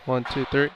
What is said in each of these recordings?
One, two, three.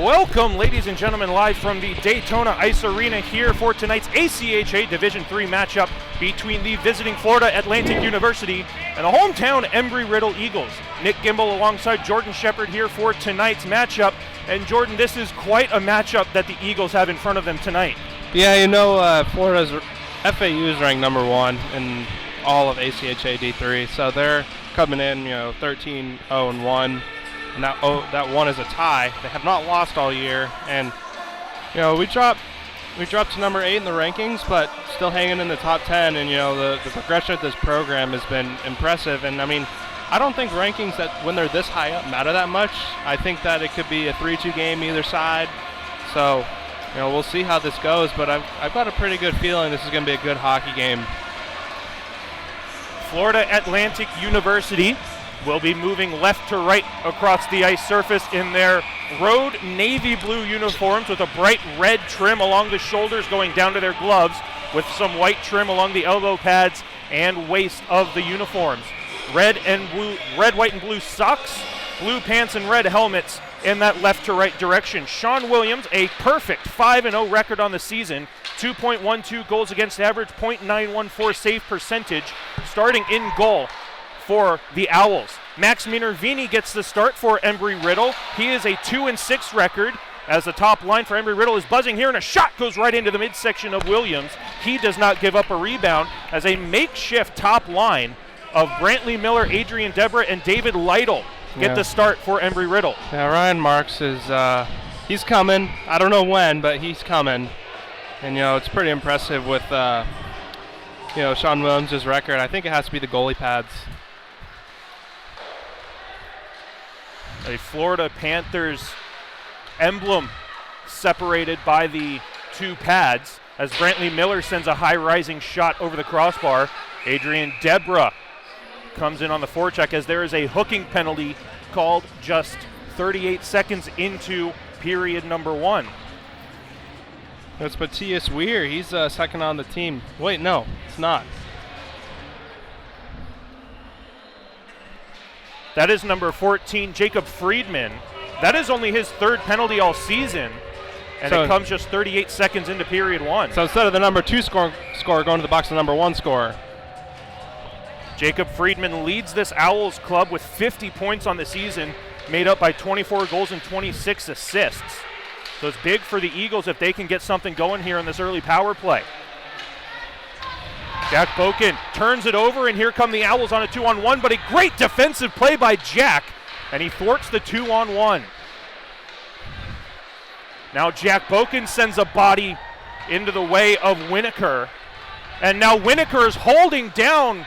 Welcome, ladies and gentlemen, live from the Daytona Ice Arena here for tonight's ACHA Division III matchup between the visiting Florida Atlantic University and the hometown Embry-Riddle Eagles. Nick Gimbel alongside Jordan Shepard here for tonight's matchup. And Jordan, this is quite a matchup that the Eagles have in front of them tonight. Yeah, Florida's FAU is ranked number 1 in all of ACHA D3, so they're coming in, 13-0-1. And that one is a tie. They have not lost all year, and we dropped to number 8 in the rankings, but still hanging in the top 10. And the progression of this program has been impressive. And I don't think rankings that when they're this high up matter that much. I think that it could be a 3-2 game either side. So we'll see how this goes, but I've got a pretty good feeling this is going to be a good hockey game. Florida Atlantic University will be moving left to right across the ice surface in their road navy blue uniforms with a bright red trim along the shoulders going down to their gloves, with some white trim along the elbow pads and waist of the uniforms. Red, white, and blue socks, blue pants, and red helmets in that left to right direction. Sean Williams, a perfect 5-0 record on the season, 2.12 goals against average, .914 save percentage, starting in goal for the Owls. Max Minervini gets the start for Embry-Riddle. He is a 2-6 record as the top line for Embry-Riddle is buzzing here, and a shot goes right into the midsection of Williams. He does not give up a rebound as a makeshift top line of Brantley Miller, Adrian Deborah, and David Lytle get the start for Embry-Riddle. Yeah, Ryan Marks is he's coming. I don't know when, but he's coming. And it's pretty impressive with Sean Williams' record. I think it has to be the goalie pads. A Florida Panthers emblem separated by the two pads as Brantley Miller sends a high-rising shot over the crossbar. Adrian Deborah comes in on the forecheck as there is a hooking penalty called just 38 seconds into period number 1. That's Matthias Weir. He's second on the team. Wait, no, it's not. That is number 14, Jacob Friedman. That is only his third penalty all season, and it comes just 38 seconds into period 1. So instead of the number 2 scorer going to the box, the number 1 scorer. Jacob Friedman leads this Owls club with 50 points on the season, made up by 24 goals and 26 assists. So it's big for the Eagles if they can get something going here in this early power play. Jack Boken turns it over, and here come the Owls on a 2-on-1, but a great defensive play by Jack, and he thwarts the 2-on-1. Now Jack Boken sends a body into the way of Winokur, and now Winokur is holding down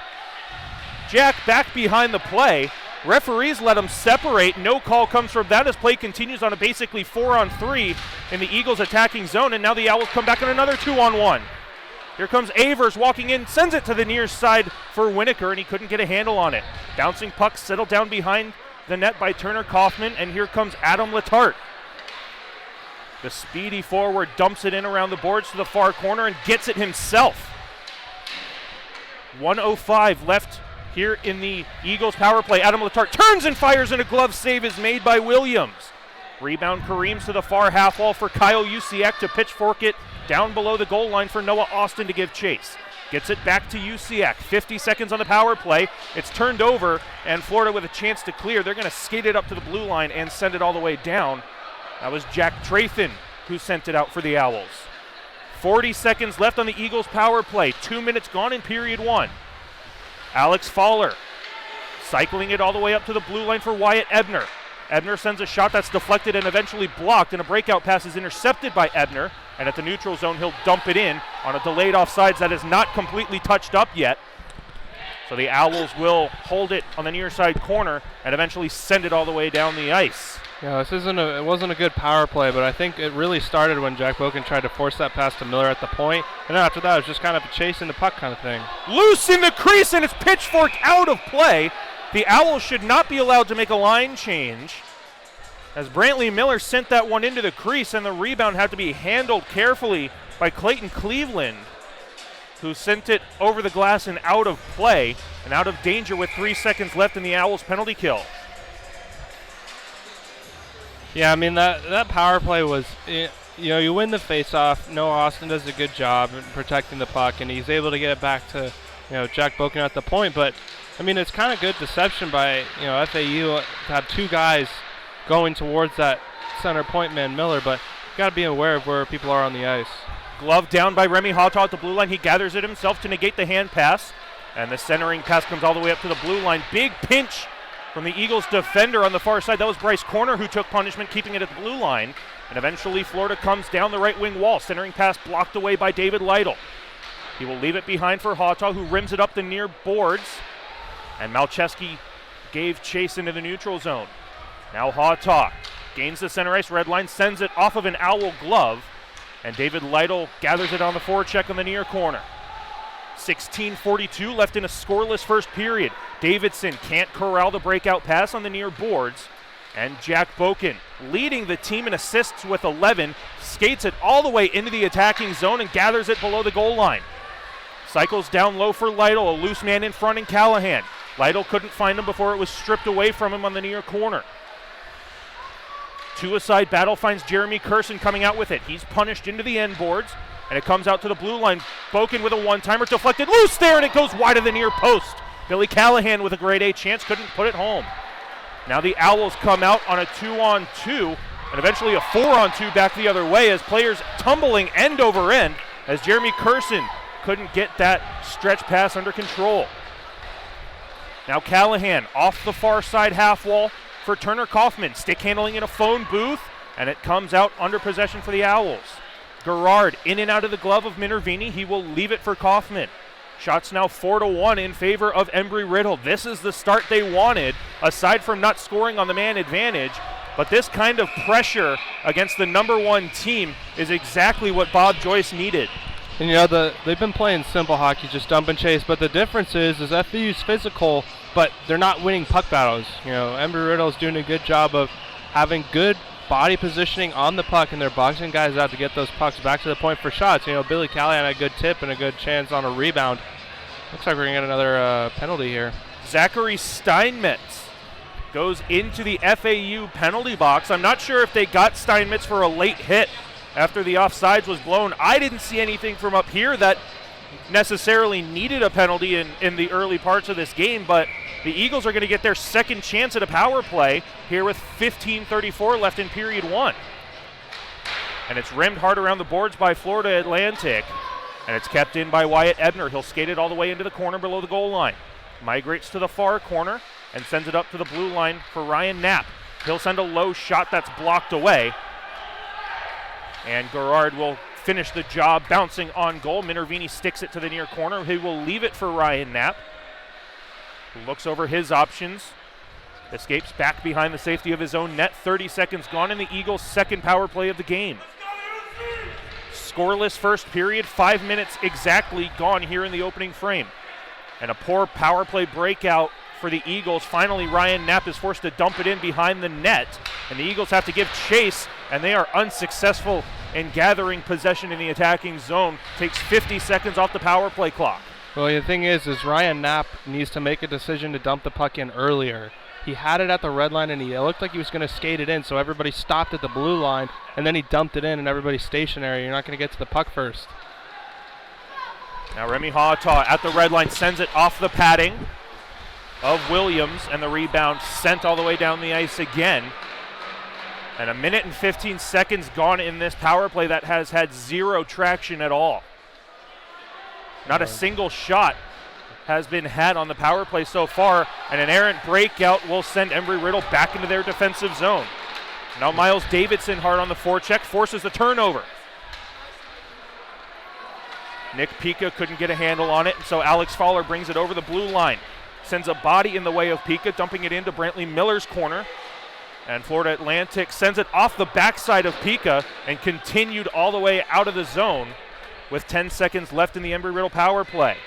Jack back behind the play. Referees let him separate. No call comes from that as play continues on a basically 4-on-3 in the Eagles attacking zone, and now the Owls come back on another 2-on-1. Here comes Avers walking in, sends it to the near side for Winokur, and he couldn't get a handle on it. Bouncing puck settled down behind the net by Turner Kaufman, and here comes Adam Letarte. The speedy forward dumps it in around the boards to the far corner and gets it himself. 1:05 left here in the Eagles power play. Adam Letarte turns and fires, and a glove save is made by Williams. Rebound careens to the far half wall for Kyle Usiak to pitchfork it down below the goal line for Noah Austin to give chase. Gets it back to Usiak. 50 seconds on the power play. It's turned over, and Florida with a chance to clear. They're going to skate it up to the blue line and send it all the way down. That was Jack Trathan who sent it out for the Owls. 40 seconds left on the Eagles power play. 2 minutes gone in period 1. Alex Fowler cycling it all the way up to the blue line for Wyatt Ebner. Ebner sends a shot that's deflected and eventually blocked, and a breakout pass is intercepted by Ebner, and at the neutral zone he'll dump it in on a delayed offsides that is not completely touched up yet. So the Owls will hold it on the near side corner and eventually send it all the way down the ice. Yeah, it wasn't a good power play, but I think it really started when Jack Boken tried to force that pass to Miller at the point, and then after that it was just kind of a chasing the puck kind of thing. Loose in the crease, and it's pitchforked out of play. The Owls should not be allowed to make a line change, as Brantley Miller sent that one into the crease, and the rebound had to be handled carefully by Clayton Cleveland, who sent it over the glass and out of play and out of danger with 3 seconds left in the Owls' penalty kill. Yeah, I mean, that power play was, you win the face-off. Noah Austin does a good job in protecting the puck, and he's able to get it back to, Jack Boken at the point. But, I mean, it's kind of good deception by, FAU to have two guys going towards that center point man, Miller, but you got to be aware of where people are on the ice. Glove down by Remy Hataw at the blue line. He gathers it himself to negate the hand pass, and the centering pass comes all the way up to the blue line. Big pinch from the Eagles defender on the far side. That was Bryce Corner who took punishment, keeping it at the blue line. And eventually Florida comes down the right wing wall. Centering pass blocked away by David Lytle. He will leave it behind for Hataw, who rims it up the near boards. And Malcheski gave chase into the neutral zone. Now Hataw gains the center ice red line, sends it off of an Owl glove. And David Lytle gathers it on the forecheck on the near corner. 16:42 left in a scoreless first period. Davidson can't corral the breakout pass on the near boards. And Jack Boken, leading the team in assists with 11, skates it all the way into the attacking zone and gathers it below the goal line. Cycles down low for Lytle, a loose man in front in Callahan. Lytle couldn't find him before it was stripped away from him on the near corner. Two-a-side battle finds Jeremy Curson coming out with it. He's punished into the end boards, and it comes out to the blue line. Boken with a one-timer, deflected loose there, and it goes wide of the near post. Billy Callahan with a grade A chance, couldn't put it home. Now the Owls come out on a 2-on-2, and eventually a 4-on-2 back the other way as players tumbling end over end as Jeremy Curson couldn't get that stretch pass under control. Now Callahan off the far side half wall for Turner Kaufman, stick handling in a phone booth, and it comes out under possession for the Owls. Gerard in and out of the glove of Minervini. He will leave it for Kaufman. Shots now 4-1 in favor of Embry-Riddle. This is the start they wanted, aside from not scoring on the man advantage. But this kind of pressure against the number one team is exactly what Bob Joyce needed. And they've been playing simple hockey, just dump and chase. But the difference is FAU's physical, but they're not winning puck battles. Embry-Riddle is doing a good job of having good body positioning on the puck, and they're boxing guys out to get those pucks back to the point for shots. Billy Callahan had a good tip and a good chance on a rebound. Looks like we're going to get another penalty here. Zachary Steinmetz goes into the FAU penalty box. I'm not sure if they got Steinmetz for a late hit after the offsides was blown. I didn't see anything from up here that necessarily needed a penalty in the early parts of this game, but the Eagles are going to get their second chance at a power play here with 15:34 left in period one. And it's rimmed hard around the boards by Florida Atlantic, and it's kept in by Wyatt Ebner. He'll skate it all the way into the corner below the goal line. Migrates to the far corner and sends it up to the blue line for Ryan Knapp. He'll send a low shot that's blocked away. And Gerard will finish the job bouncing on goal. Minervini sticks it to the near corner. He will leave it for Ryan Knapp, who looks over his options, escapes back behind the safety of his own net. 30 seconds gone in the Eagles' second power play of the game. Scoreless first period, 5 minutes exactly gone here in the opening frame. And a poor power play breakout for the Eagles. Finally, Ryan Knapp is forced to dump it in behind the net, and the Eagles have to give chase, and they are unsuccessful in gathering possession in the attacking zone. Takes 50 seconds off the power play clock. Well, the thing is Ryan Knapp needs to make a decision to dump the puck in earlier. He had it at the red line, and it looked like he was going to skate it in, so everybody stopped at the blue line, and then he dumped it in, and everybody's stationary. You're not going to get to the puck first. Now Remy Hataw at the red line sends it off the padding of Williams, and the rebound sent all the way down the ice again. And 1 minute and 15 seconds gone in this power play that has had zero traction at all. Not a single shot has been had on the power play so far, and an errant breakout will send Embry-Riddle back into their defensive zone. Now Miles Davidson hard on the forecheck, forces the turnover. Nick Pica couldn't get a handle on it, so Alex Fowler brings it over the blue line. Sends a body in the way of Pica, dumping it into Brantley Miller's corner. And Florida Atlantic sends it off the backside of Pica and continued all the way out of the zone with 10 seconds left in the Embry-Riddle power play.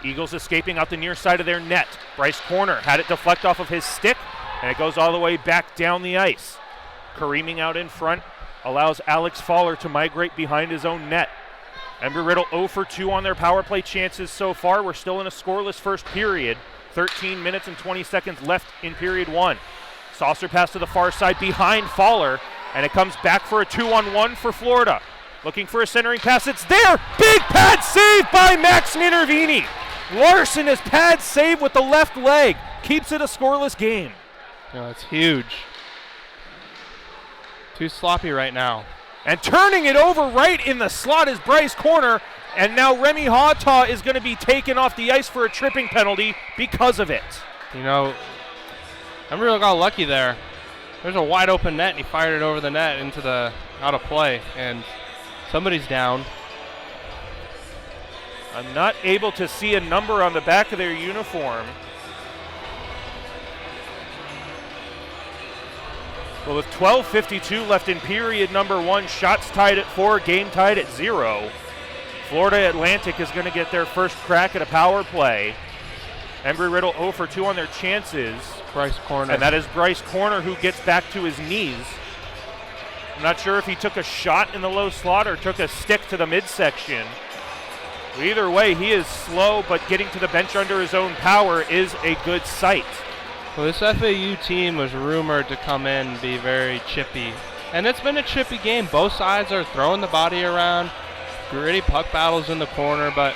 Eagles escaping out the near side of their net. Bryce Corner had it deflect off of his stick, and it goes all the way back down the ice. Careening out in front allows Alex Fowler to migrate behind his own net. Embry-Riddle 0 for 2 on their power play chances so far. We're still in a scoreless first period. 13 minutes and 20 seconds left in period one. Saucer pass to the far side behind Fowler, and it comes back for a 2-on-1 for Florida. Looking for a centering pass, it's there! Big pad save by Max Minervini! Larson is pad save with the left leg, keeps it a scoreless game. It's huge. Too sloppy right now. And turning it over right in the slot is Bryce Corner, and now Remy Hawtaw is going to be taken off the ice for a tripping penalty because of it. Embry got lucky there. There's a wide open net, and he fired it over the net into the out of play, and somebody's down. I'm not able to see a number on the back of their uniform. Well, with 12:52 left in period number one, shots tied at 4, game tied at 0. Florida Atlantic is going to get their first crack at a power play. Embry-Riddle 0 for 2 on their chances. Bryce Corner. And that is Bryce Corner, who gets back to his knees. I'm not sure if he took a shot in the low slot or took a stick to the midsection. Either way, he is slow, but getting to the bench under his own power is a good sight. Well, this FAU team was rumored to come in and be very chippy. And it's been a chippy game. Both sides are throwing the body around, gritty puck battles in the corner, but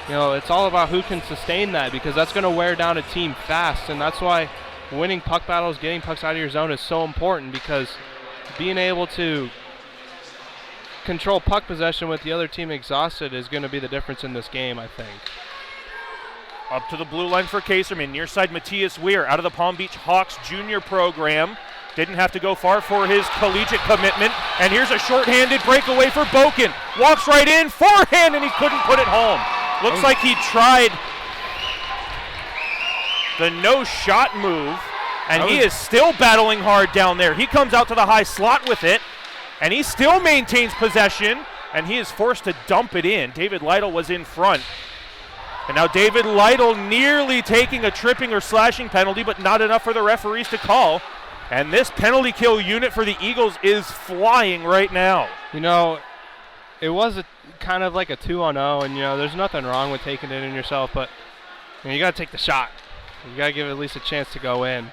it's all about who can sustain that, because that's going to wear down a team fast, and that's why winning puck battles, getting pucks out of your zone is so important, because being able to control puck possession with the other team exhausted is going to be the difference in this game, I think. Up to the blue line for Kaserman. Near side, Matthias Weir out of the Palm Beach Hawks junior program. Didn't have to go far for his collegiate commitment. And here's a shorthanded breakaway for Boken. Walks right in, forehand, and he couldn't put it home. Looks like he tried the no-shot move, and he is still battling hard down there. He comes out to the high slot with it, and he still maintains possession, and he is forced to dump it in. David Lytle was in front. And now David Lytle nearly taking a tripping or slashing penalty, but not enough for the referees to call. And this penalty kill unit for the Eagles is flying right now. It was kind of like a 2-on-0, and there's nothing wrong with taking it in yourself, but you got to take the shot. You got to give it at least a chance to go in.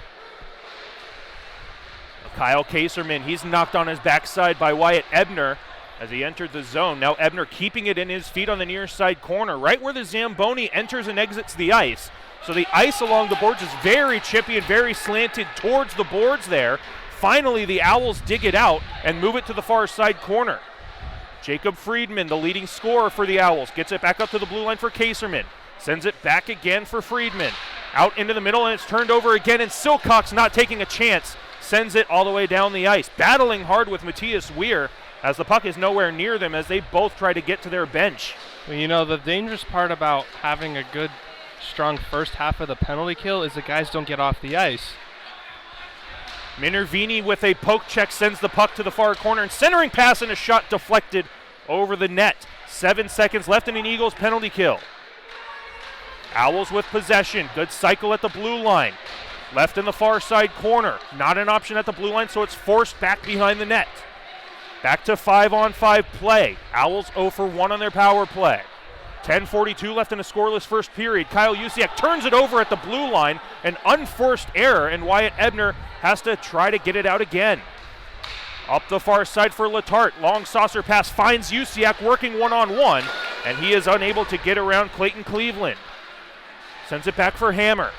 Kyle Kaserman, he's knocked on his backside by Wyatt Ebner as he entered the zone. Now Ebner keeping it in his feet on the near side corner, right where the Zamboni enters and exits the ice. So the ice along the boards is very chippy and very slanted towards the boards there. Finally, the Owls dig it out and move it to the far side corner. Jacob Friedman, the leading scorer for the Owls, gets it back up to the blue line for Kaserman. Sends it back again for Friedman. Out into the middle, and it's turned over again, and Silcox, not taking a chance, sends it all the way down the ice. Battling hard with Matthias Weir as the puck is nowhere near them as they both try to get to their bench. Well, the dangerous part about having a good, strong first half of the penalty kill is the guys don't get off the ice. Minervini with a poke check sends the puck to the far corner, and centering pass and a shot deflected over the net. 7 seconds left in an Eagles penalty kill. Owls with possession. Good cycle at the blue line. Left in the far side corner. Not an option at the blue line, so it's forced back behind the net. Back to 5-on-5 play. Owls 0 for 1 on their power play. 10:42 left in a scoreless first period. Kyle Usiak turns it over at the blue line. An unforced error, and Wyatt Ebner has to try to get it out again. Up the far side for Letarte. Long saucer pass finds Usiak working one-on-one, and he is unable to get around Clayton Cleveland. Sends it back for Hammer.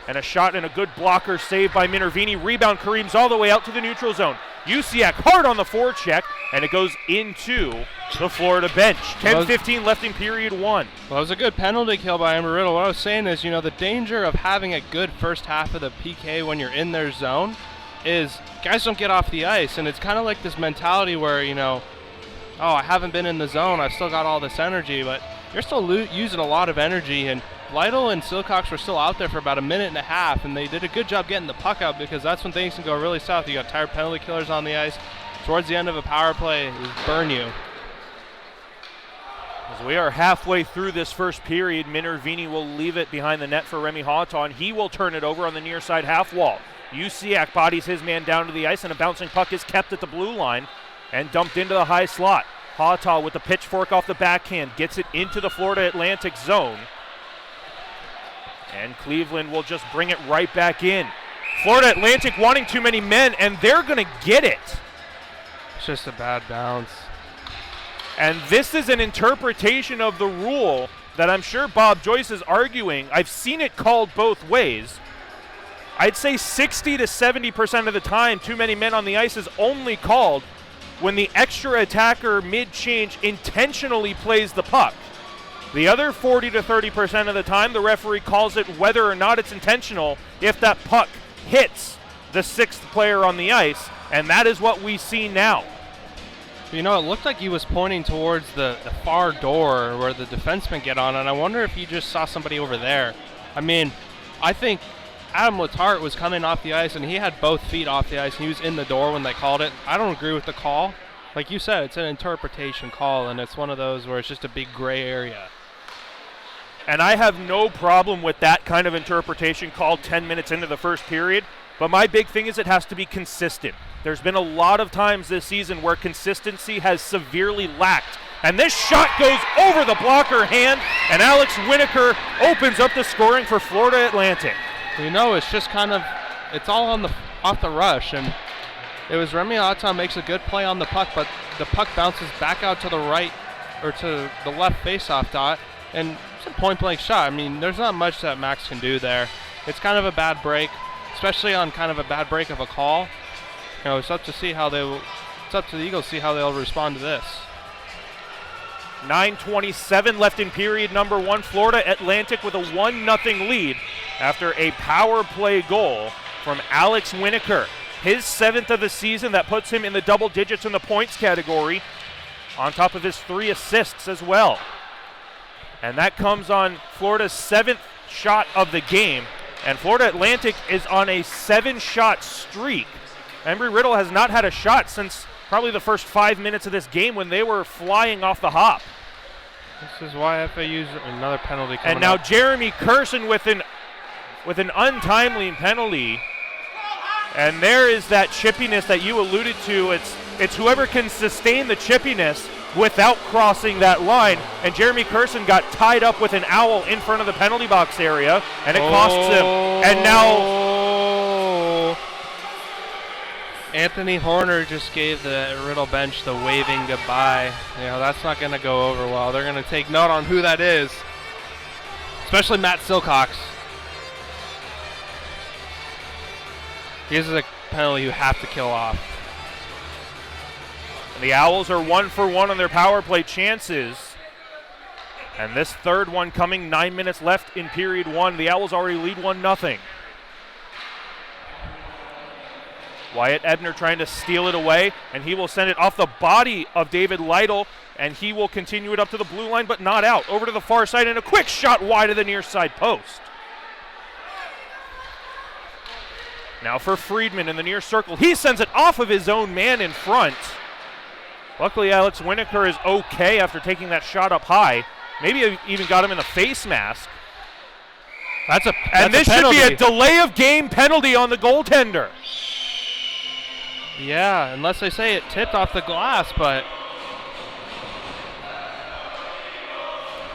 And a shot and a good blocker saved by Minervini. Rebound Kareem's all the way out to the neutral zone. Usiak hard on the forecheck, and it goes into the Florida bench. 10:15 left in period one. Well, it was a good penalty kill by Embry-Riddle. What I was saying is, the danger of having a good first half of the PK when you're in their zone is guys don't get off the ice, and it's kind of like this mentality where, I haven't been in the zone, I've still got all this energy, but you're still using a lot of energy, and Lytle and Silcox were still out there for about a minute and a half, and they did a good job getting the puck out, because that's when things can go really south. You got tired penalty killers on the ice. Towards the end of a power play, it burn you. As we are halfway through this first period, Minervini will leave it behind the net for Remy Hawtaw, and he will turn it over on the near side half wall. Usiak bodies his man down to the ice, and a bouncing puck is kept at the blue line and dumped into the high slot. Hawtaw with the pitchfork off the backhand gets it into the Florida Atlantic zone. And Cleveland will just bring it right back in. Florida Atlantic wanting too many men, and they're going to get it. It's just a bad bounce. And this is an interpretation of the rule that I'm sure Bob Joyce is arguing. I've seen it called both ways. I'd say 60 to 70% of the time, too many men on the ice is only called when the extra attacker mid-change intentionally plays the puck. The other 40 to 30% of the time, the referee calls it whether or not it's intentional if that puck hits the sixth player on the ice, and that is what we see now. You know, it looked like he was pointing towards the far door where the defensemen get on, and I wonder if he just saw somebody over there. I mean, I think Adam Letarte was coming off the ice, and he had both feet off the ice, and he was in the door when they called it. I don't agree with the call. Like you said, it's an interpretation call, and it's one of those where it's just a big gray area. And I have no problem with that kind of interpretation called 10 minutes into the first period, but my big thing is it has to be consistent. There's been a lot of times this season where consistency has severely lacked, and this shot goes over the blocker hand, and Alex Winokur opens up the scoring for Florida Atlantic. You know, it's just kind of, it's all on off the rush, and it was Remy Atta makes a good play on the puck, but the puck bounces back out to the right, or to the left face-off dot, and it's a point-blank shot. I mean, there's not much that Max can do there. It's kind of a bad break, especially on kind of a bad break of a call. You know, it's up to the Eagles to see how they'll respond to this. 9:27 left in period number one. Florida Atlantic with a 1-0 lead after a power play goal from Alex Winokur. His 7th of the season. That puts him in the double digits in the points category, on top of his 3 assists as well. And that comes on Florida's 7th shot of the game. And Florida Atlantic is on a 7-shot streak. Embry-Riddle has not had a shot since probably the first 5 minutes of this game when they were flying off the hop. This is why FAU's another penalty coming And now up. Jeremy Curson with an untimely penalty. And there is that chippiness that you alluded to. It's whoever can sustain the chippiness without crossing that line. And Jeremy Curson got tied up with an owl in front of the penalty box area, and it costs him. And now Anthony Horner just gave the Riddle bench the waving goodbye. You know, that's not going to go over well. They're going to take note on who that is, especially Matt Silcox. This is a penalty you have to kill off. And the Owls are 1 for 1 on their power play chances. And this third one coming 9 minutes left in period one. The Owls already lead 1-0. Wyatt Ebner trying to steal it away, and he will send it off the body of David Lytle, and he will continue it up to the blue line, but not out. Over to the far side, and a quick shot wide of the near side post. Now for Friedman in the near circle. He sends it off of his own man in front. Luckily, Alex Winokur is okay after taking that shot up high. Maybe even got him in the face mask. And this should be a delay of game penalty on the goaltender. Yeah, unless they say it tipped off the glass, but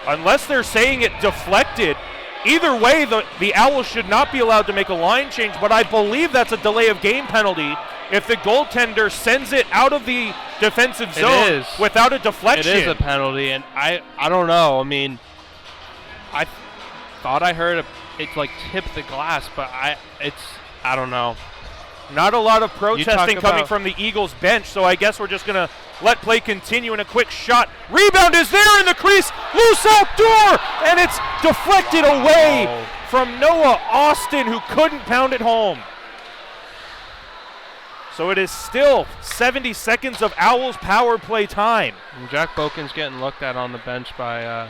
unless they're saying it deflected, either way, the Owls should not be allowed to make a line change, but I believe that's a delay of game penalty if the goaltender sends it out of the defensive zone without a deflection. It is a penalty, and I don't know. I mean, I thought I heard it like tip the glass, but I don't know. Not a lot of protesting coming from the Eagles bench, so I guess we're just going to let play continue, and a quick shot. Rebound is there in the crease, loose outdoor, and it's deflected away from Noah Austin, who couldn't pound it home. So it is still 70 seconds of Owls power play time. And Jack Boken's getting looked at on the bench by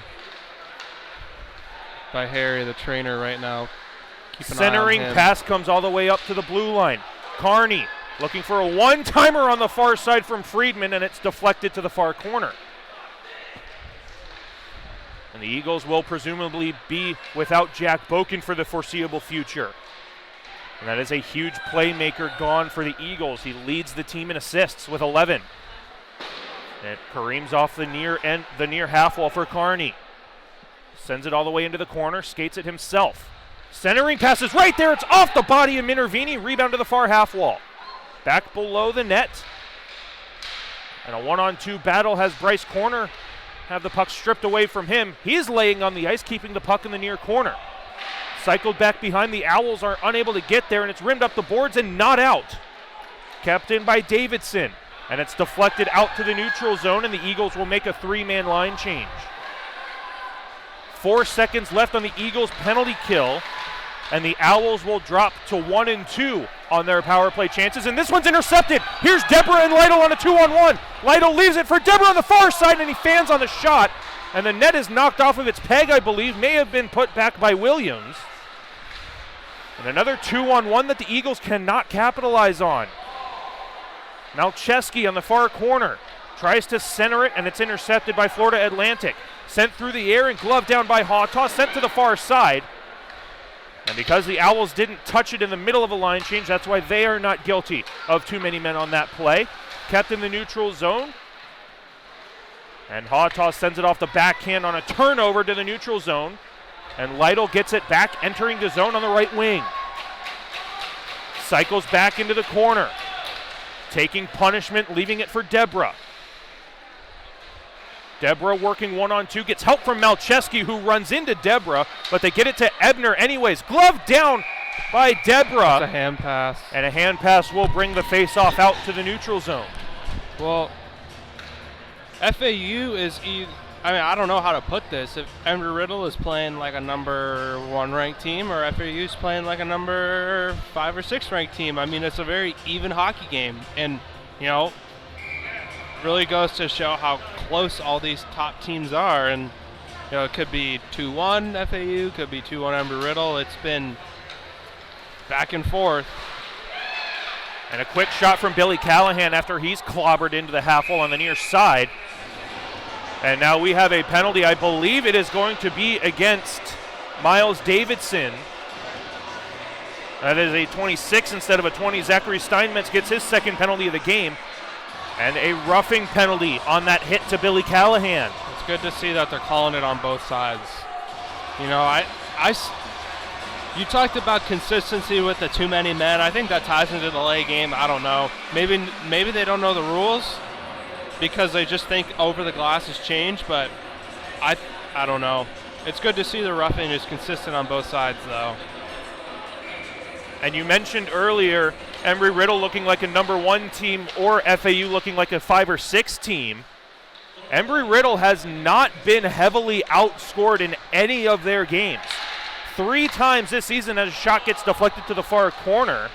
Harry, the trainer, right now. Centering pass comes all the way up to the blue line. Carney looking for a one-timer on the far side from Friedman, and it's deflected to the far corner. And the Eagles will presumably be without Jack Boken for the foreseeable future. And that is a huge playmaker gone for the Eagles. He leads the team in assists with 11. And Kareem's off the near half wall for Carney. Sends it all the way into the corner, skates it himself. Centering pass is right there. It's off the body of Minervini. Rebound to the far half wall. Back below the net. And a 1-on-2 battle has Bryce Corner have the puck stripped away from him. He is laying on the ice, keeping the puck in the near corner. Cycled back behind. The Owls are unable to get there, and it's rimmed up the boards and not out. Kept in by Davidson. And it's deflected out to the neutral zone, and the Eagles will make a 3-man line change. 4 seconds left on the Eagles' penalty kill, and the Owls will drop to 1 and 2 on their power play chances, and this one's intercepted. Here's Deborah and Lytle on a 2-on-1. Lytle leaves it for Deborah on the far side, and he fans on the shot, and the net is knocked off of its peg, I believe, may have been put back by Williams. And another 2-on-1 that the Eagles cannot capitalize on. Malcheski on the far corner tries to center it, and it's intercepted by Florida Atlantic. Sent through the air and gloved down by Hawtaw, sent to the far side. And because the Owls didn't touch it in the middle of a line change, that's why they are not guilty of too many men on that play. Kept in the neutral zone. And Hawtaw sends it off the backhand on a turnover to the neutral zone. And Lytle gets it back, entering the zone on the right wing. Cycles back into the corner. Taking punishment, leaving it for Deborah. Deborah working 1-on-2, gets help from Malcheski, who runs into Deborah, but they get it to Ebner anyways. Glove down by Deborah. That's a hand pass. And a hand pass will bring the face-off out to the neutral zone. Well, FAU is, I don't know how to put this. If Embry-Riddle is playing like a number 1 ranked team, or FAU is playing like a number 5 or 6 ranked team. I mean, it's a very even hockey game. And, really goes to show how close all these top teams are, and it could be 2-1 FAU, could be 2-1 Embry-Riddle. It's been back and forth. And a quick shot from Billy Callahan after he's clobbered into the half wall on the near side. And now we have a penalty. I believe it is going to be against Miles Davidson. That is a 26 instead of a 20. Zachary Steinmetz gets his second penalty of the game. And a roughing penalty on that hit to Billy Callahan. It's good to see that they're calling it on both sides. You talked about consistency with the too many men. I think that ties into the lay game. I don't know. Maybe they don't know the rules because they just think over the glass has changed, but I don't know. It's good to see the roughing is consistent on both sides, though. And you mentioned earlier Embry-Riddle looking like a number 1 team or FAU looking like a 5 or 6 team. Embry-Riddle has not been heavily outscored in any of their games. 3 times this season as a shot gets deflected to the far corner.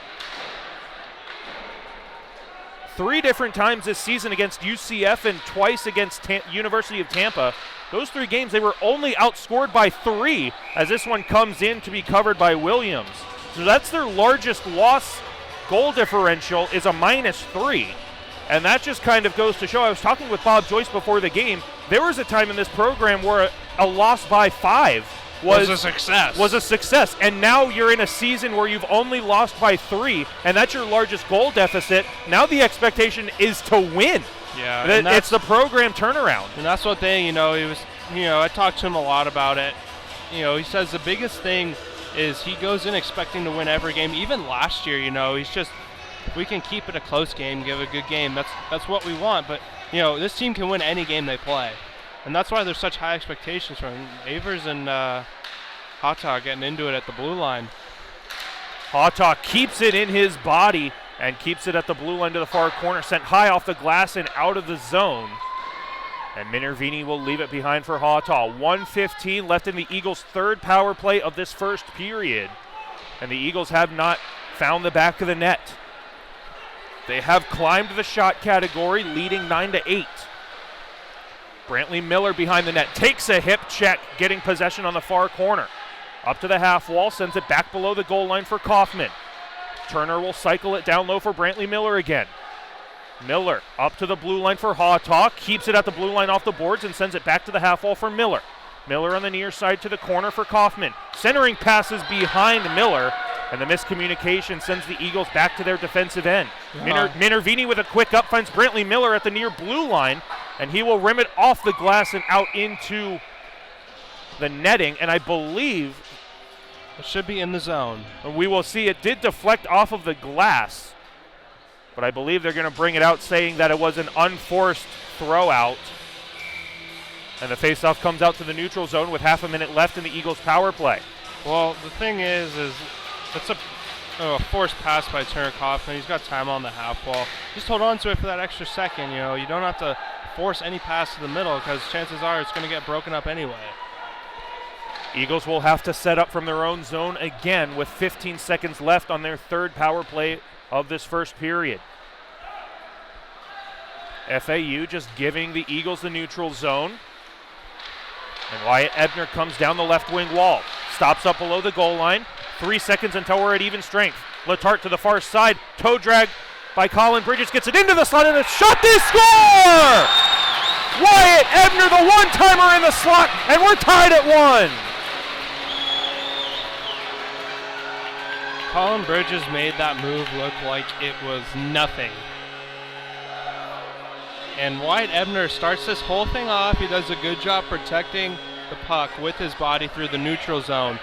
3 different times this season against UCF and twice against University of Tampa. Those 3 games, they were only outscored by 3 as this one comes in to be covered by Williams. So that's their largest loss goal differential is a -3. And that just kind of goes to show, I was talking with Bob Joyce before the game, there was a time in this program where a loss by 5 was a success. Was a success. And now you're in a season where you've only lost by 3, and that's your largest goal deficit. Now the expectation is to win. Yeah. It's the program turnaround. And that's what he was, I talked to him a lot about it. He says the biggest thing is he goes in expecting to win every game. Even last year, he's just, if we can keep it a close game, give a good game, that's what we want. But, this team can win any game they play. And that's why there's such high expectations from him. Avers and Hawtaw getting into it at the blue line. Hawtaw keeps it in his body and keeps it at the blue line to the far corner, sent high off the glass and out of the zone. And Minervini will leave it behind for Hawtaw. 1:15 left in the Eagles' 3rd power play of this first period. And the Eagles have not found the back of the net. They have climbed the shot category, leading 9-8. Brantley Miller behind the net, takes a hip check, getting possession on the far corner. Up to the half wall, sends it back below the goal line for Kaufman. Turner will cycle it down low for Brantley Miller again. Miller up to the blue line for Hawtaw, keeps it at the blue line off the boards and sends it back to the half wall for Miller. Miller on the near side to the corner for Kaufman. Centering passes behind Miller, and the miscommunication sends the Eagles back to their defensive end. Minervini with a quick up finds Brantley Miller at the near blue line, and he will rim it off the glass and out into the netting, and I believe It should be in the zone. And we will see it did deflect off of the glass, but I believe they're going to bring it out saying that it was an unforced throw out. And the faceoff comes out to the neutral zone with half a minute left in the Eagles power play. Well, the thing is it's a forced pass by Turner Kaufman. He's got time on the half wall. Just hold on to it for that extra second. You know, you don't have to force any pass to the middle because chances are it's going to get broken up anyway. Eagles will have to set up from their own zone again with 15 seconds left on their third power play of this first period. FAU just giving the Eagles the neutral zone. And Wyatt Ebner comes down the left wing wall. Stops up below the goal line. 3 seconds until we're at even strength. Letarte to the far side. Toe drag by Colin Bridges. Gets it into the slot and a shot. They score! Wyatt Ebner, the one-timer in the slot, and we're tied at 1. Colin Bridges made that move look like it was nothing. And Wyatt Ebner starts this whole thing off. He does a good job protecting the puck with his body through the neutral zone.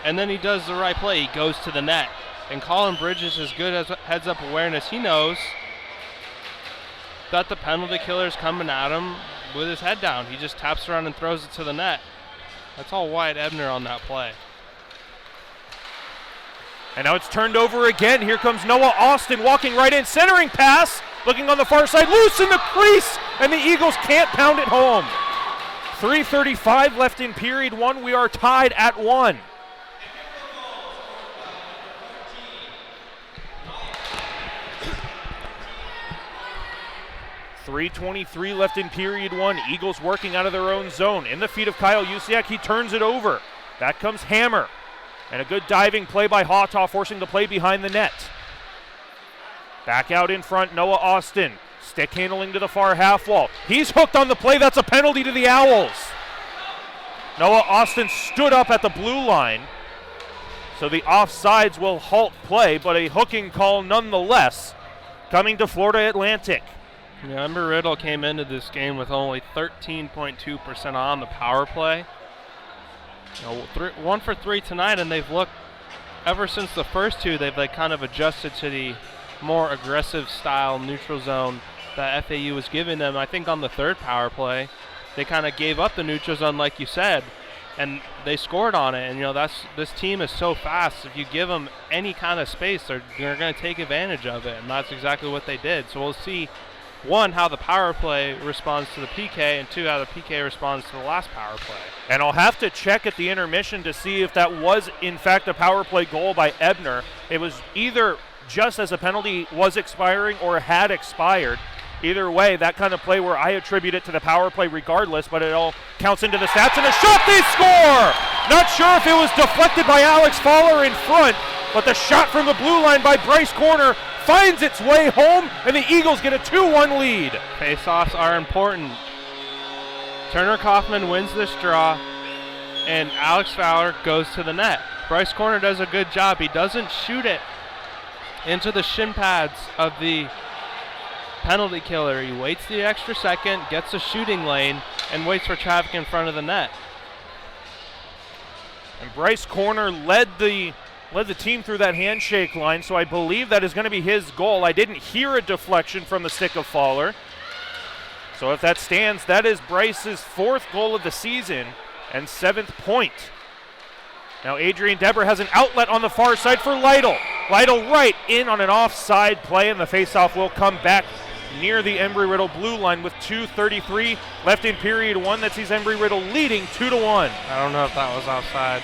And then he does the right play. He goes to the net. And Colin Bridges is good as heads-up awareness. He knows that the penalty killer is coming at him with his head down. He just taps around and throws it to the net. That's all Wyatt Ebner on that play. And now it's turned over again. Here comes Noah Austin walking right in. Centering pass. Looking on the far side. Loose in the crease. And the Eagles can't pound it home. 3:35 left in period 1. We are tied at 1. .323 left in period 1. Eagles working out of their own zone. In the feet of Kyle Usiak. He turns it over. Back comes Hammer. And a good diving play by Hawtaw, forcing the play behind the net. Back out in front, Noah Austin. Stick handling to the far half wall. He's hooked on the play. That's a penalty to the Owls. Noah Austin stood up at the blue line. So the offsides will halt play, but a hooking call nonetheless coming to Florida Atlantic. Yeah, Embry Riddle came into this game with only 13.2% on the power play. You know, 1 for 3 tonight, and they've looked, ever since the first two, they've kind of adjusted to the more aggressive style neutral zone that FAU was giving them. I think on the third power play, they kind of gave up the neutral zone, like you said, and they scored on it. And you know, this team is so fast. If you give them any kind of space, they're going to take advantage of it, and that's exactly what they did. So we'll see, 1, how the power play responds to the PK, and 2, how the PK responds to the last power play. And I'll have to check at the intermission to see if that was in fact a power play goal by Ebner. It was either just as a penalty was expiring or had expired. Either way, that kind of play where I attribute it to the power play regardless, but it all counts into the stats. And a shot, they score! Not sure if it was deflected by Alex Fowler in front, but the shot from the blue line by Bryce Corner finds its way home, and the Eagles get a 2-1 lead. Faceoffs are important. Turner Kaufman wins this draw, and Alex Fowler goes to the net. Bryce Corner does a good job. He doesn't shoot it into the shin pads of the penalty killer. He waits the extra second, gets a shooting lane, and waits for traffic in front of the net. And Bryce Corner led the team through that handshake line, so I believe that is going to be his goal. I didn't hear a deflection from the stick of Fowler. So if that stands, that is Bryce's 4th goal of the season and 7th point. Now Adrian Deber has an outlet on the far side for Lytle. Lytle right in on an offside play, and the faceoff will come back near the Embry-Riddle blue line with 2:33 left in period 1. That sees Embry-Riddle leading 2-1. I don't know if that was offside.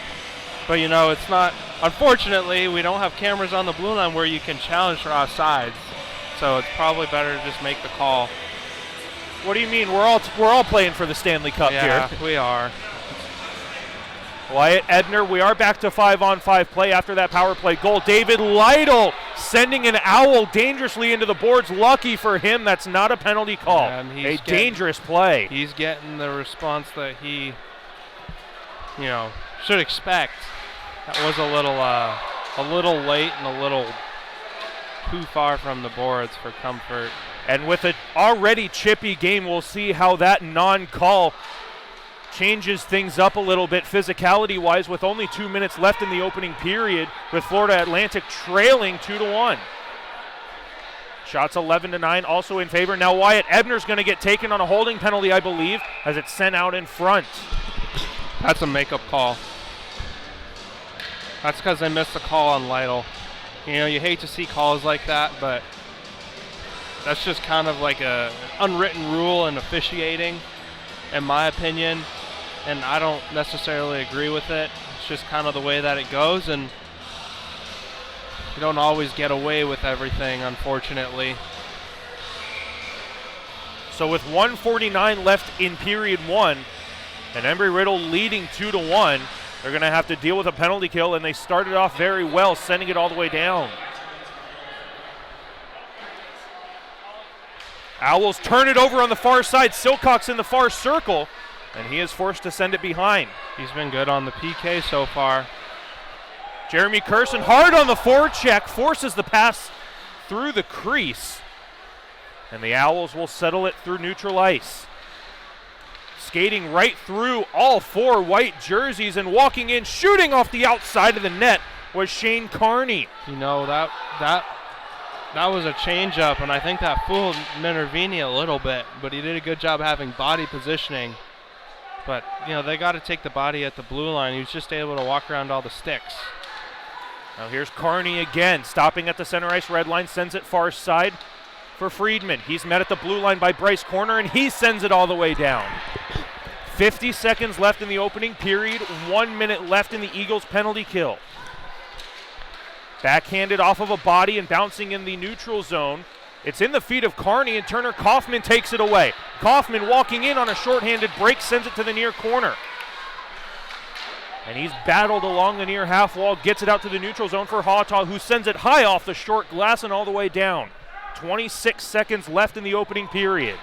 But you know, it's not, unfortunately, we don't have cameras on the blue line where you can challenge for offsides. So it's probably better to just make the call. What do you mean? We're all playing for the Stanley Cup here. Yeah, we are. Wyatt Ebner, we are back to 5-on-5 play after that power play goal. David Lytle sending an Owl dangerously into the boards. Lucky for him, that's not a penalty call. A dangerous play. He's getting the response that he, should expect. That was a little late and a little too far from the boards for comfort. And with an already chippy game, we'll see how that non-call changes things up a little bit physicality-wise with only 2 minutes left in the opening period, with Florida Atlantic trailing 2-1. Shots 11-9, also in favor. Now Wyatt Ebner's going to get taken on a holding penalty, I believe, as it's sent out in front. That's a makeup call. That's because they missed the call on Lytle. You know, you hate to see calls like that, but that's just kind of like a unwritten rule in officiating, in my opinion, and I don't necessarily agree with it. It's just kind of the way that it goes, and you don't always get away with everything, unfortunately. So with 1:49 left in period one, and Embry-Riddle leading 2-1, they're going to have to deal with a penalty kill, and they started off very well, sending it all the way down. Owls turn it over on the far side. Silcox in the far circle, and he is forced to send it behind. He's been good on the PK so far. Jeremy Curson hard on the forecheck, forces the pass through the crease, and the Owls will settle it through neutral ice. Skating right through all four white jerseys and walking in, shooting off the outside of the net was Shane Carney. You know, that was a change-up, and I think that fooled Minervini a little bit, but he did a good job having body positioning. But, you know, they got to take the body at the blue line. He was just able to walk around all the sticks. Now here's Carney again, stopping at the center ice red line, sends it far side for Friedman. He's met at the blue line by Bryce Corner, and he sends it all the way down. 50 seconds left in the opening period, 1 minute left in the Eagles' penalty kill. Backhanded off of a body and bouncing in the neutral zone. It's in the feet of Carney, and Turner Kaufman takes it away. Kaufman walking in on a shorthanded break, sends it to the near corner. And he's battled along the near half wall, gets it out to the neutral zone for Hawtaw, who sends it high off the short glass and all the way down. 26 seconds left in the opening period.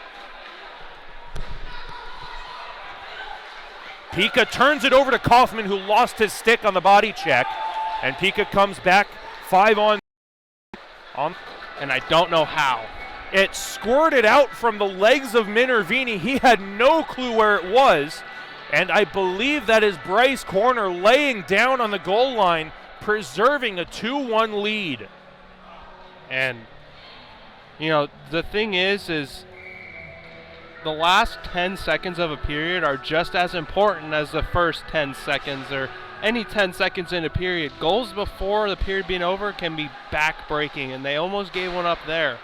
Pika turns it over to Kaufman, who lost his stick on the body check. And Pika comes back 5 on. And I don't know how. It squirted out from the legs of Minervini. He had no clue where it was. And I believe that is Bryce Corner laying down on the goal line, preserving a 2-1 lead. And, you know, the thing is the last 10 seconds of a period are just as important as the first 10 seconds or any 10 seconds in a period. Goals before the period being over can be back-breaking, and they almost gave one up there.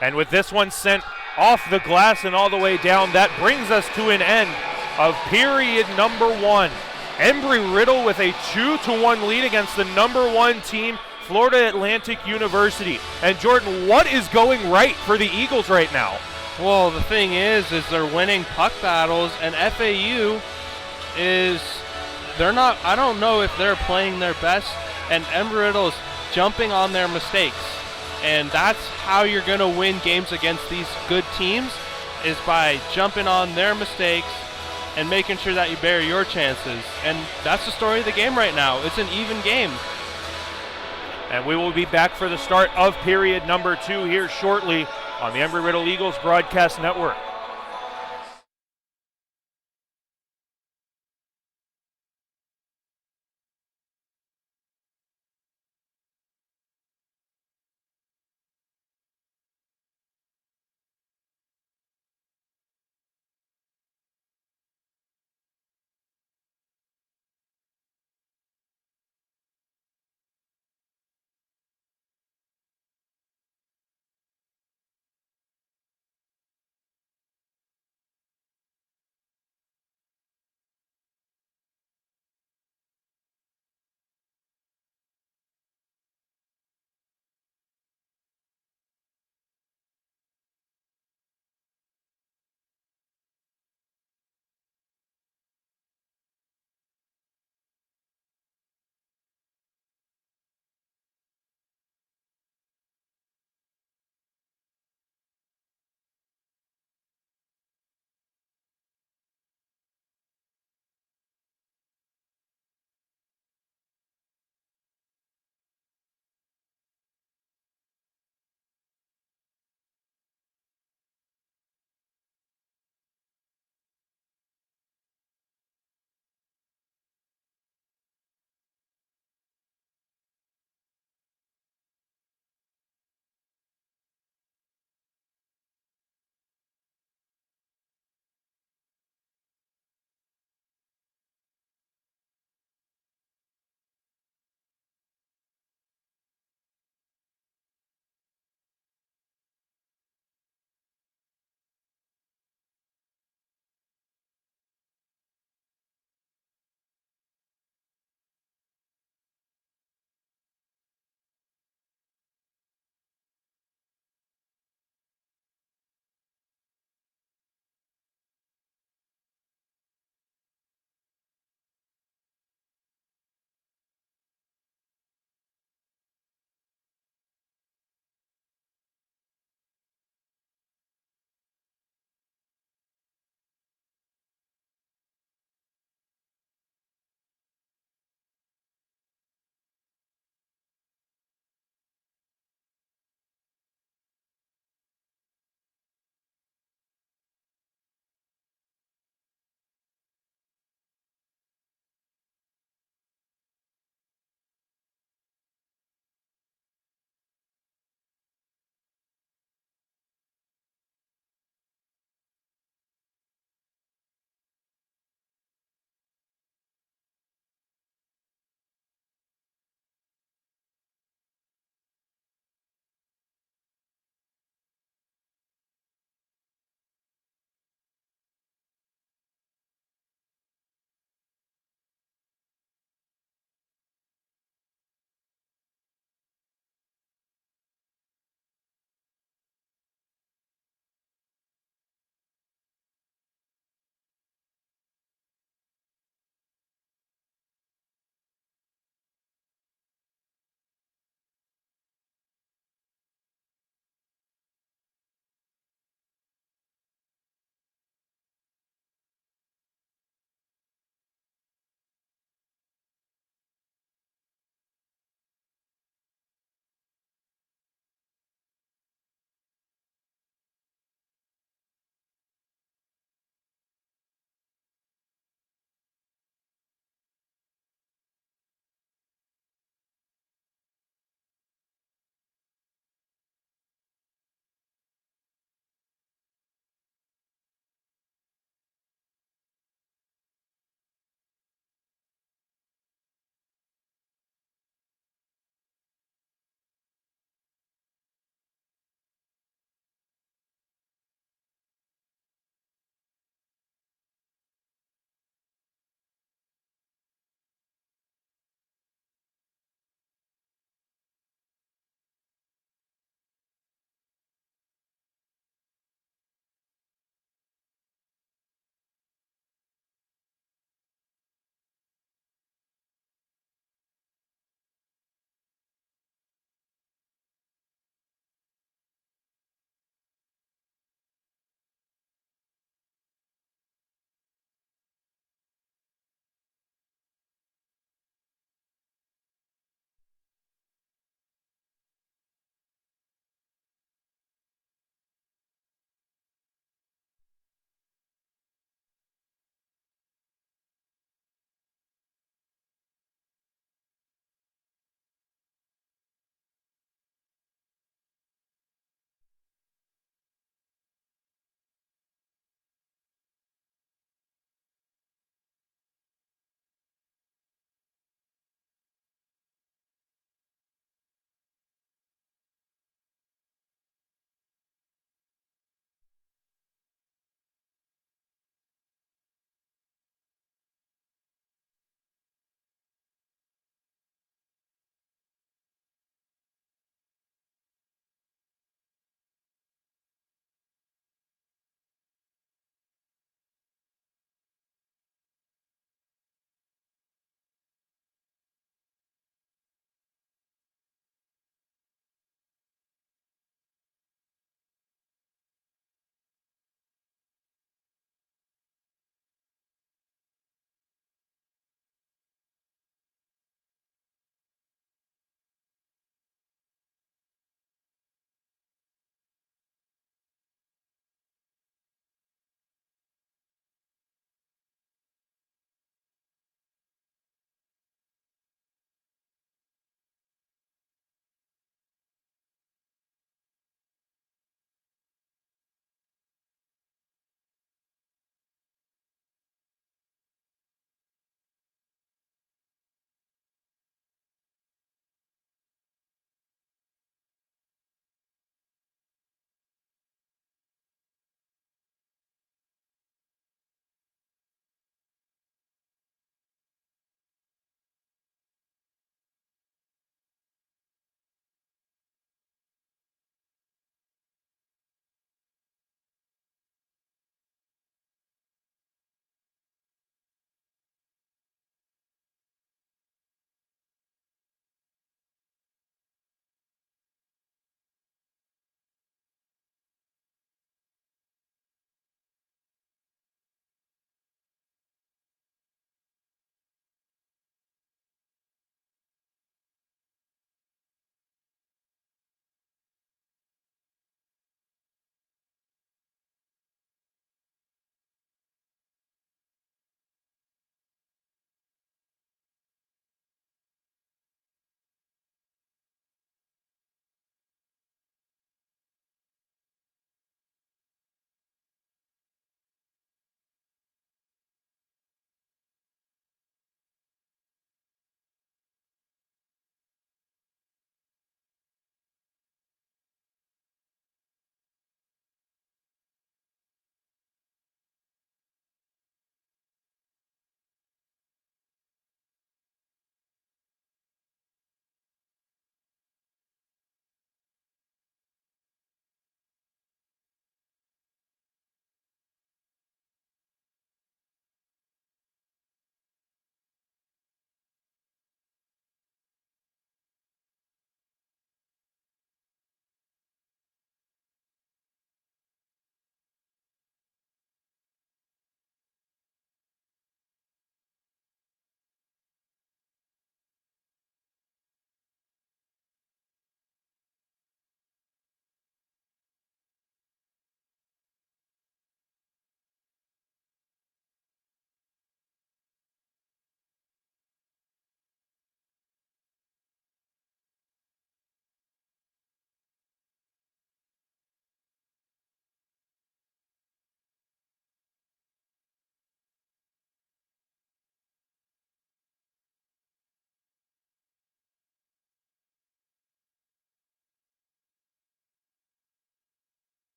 And with this one sent off the glass and all the way down, that brings us to an end of period number one. Embry-Riddle with a 2-1 lead against the number one team, Florida Atlantic University. And Jordan, what is going right for the Eagles right now? Well, the thing is they're winning puck battles, and FAU is, I don't know if they're playing their best, and Embry-Riddle is jumping on their mistakes. And that's how you're going to win games against these good teams, is by jumping on their mistakes and making sure that you bury your chances. And that's the story of the game right now. It's an even game. And we will be back for the start of period number two here shortly on the Embry-Riddle Eagles Broadcast Network.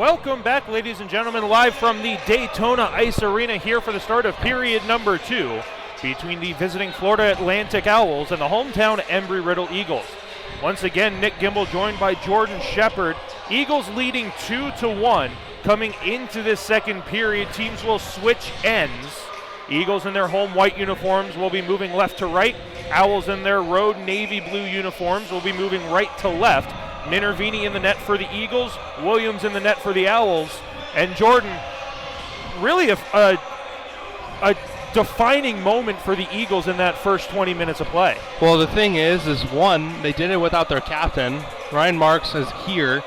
Welcome back, ladies and gentlemen, live from the Daytona Ice Arena here for the start of period number 2 between the visiting Florida Atlantic Owls and the hometown Embry-Riddle Eagles. Once again, Nick Gimble joined by Jordan Shepard. Eagles leading 2-1 coming into this second period. Teams will switch ends. Eagles in their home white uniforms will be moving left to right. Owls in their road navy blue uniforms will be moving right to left. Minervini in the net for the Eagles, Williams in the net for the Owls, and Jordan, really a defining moment for the Eagles in that first 20 minutes of play. Well, the thing is one, they did it without their captain. Ryan Marks is here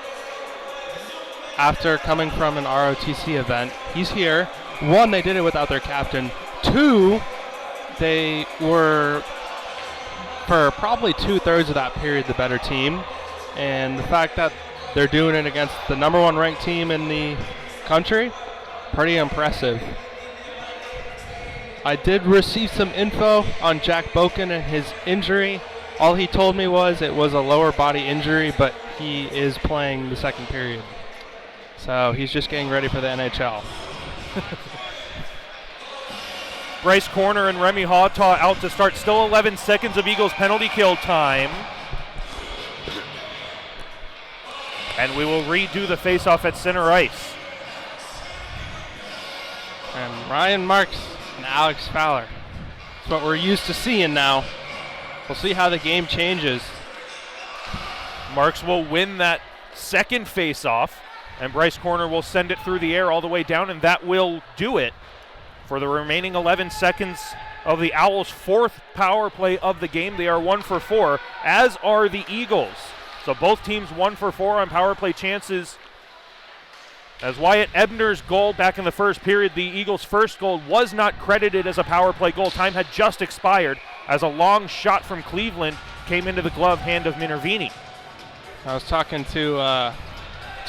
after coming from an ROTC event. He's here. One, they did it without their captain. Two, they were, for probably 2/3 of that period, the better team. And the fact that they're doing it against the number 1 ranked team in the country, pretty impressive. I did receive some info on Jack Boken and his injury. All he told me was it was a lower body injury, but he is playing the second period. So he's just getting ready for the NHL. Bryce Corner and Remy Hawtaw out to start. Still 11 seconds of Eagles penalty kill time. And we will redo the faceoff at center ice. And Ryan Marks and Alex Fowler. That's what we're used to seeing now. We'll see how the game changes. Marks will win that second faceoff, and Bryce Corner will send it through the air all the way down, and that will do it for the remaining 11 seconds of the Owls' 4th power play of the game. They are 1 for 4, as are the Eagles. So both teams 1 for 4 on power play chances. As Wyatt Ebner's goal back in the first period, the Eagles' first goal was not credited as a power play goal. Time had just expired as a long shot from Cleveland came into the glove hand of Minervini. I was talking to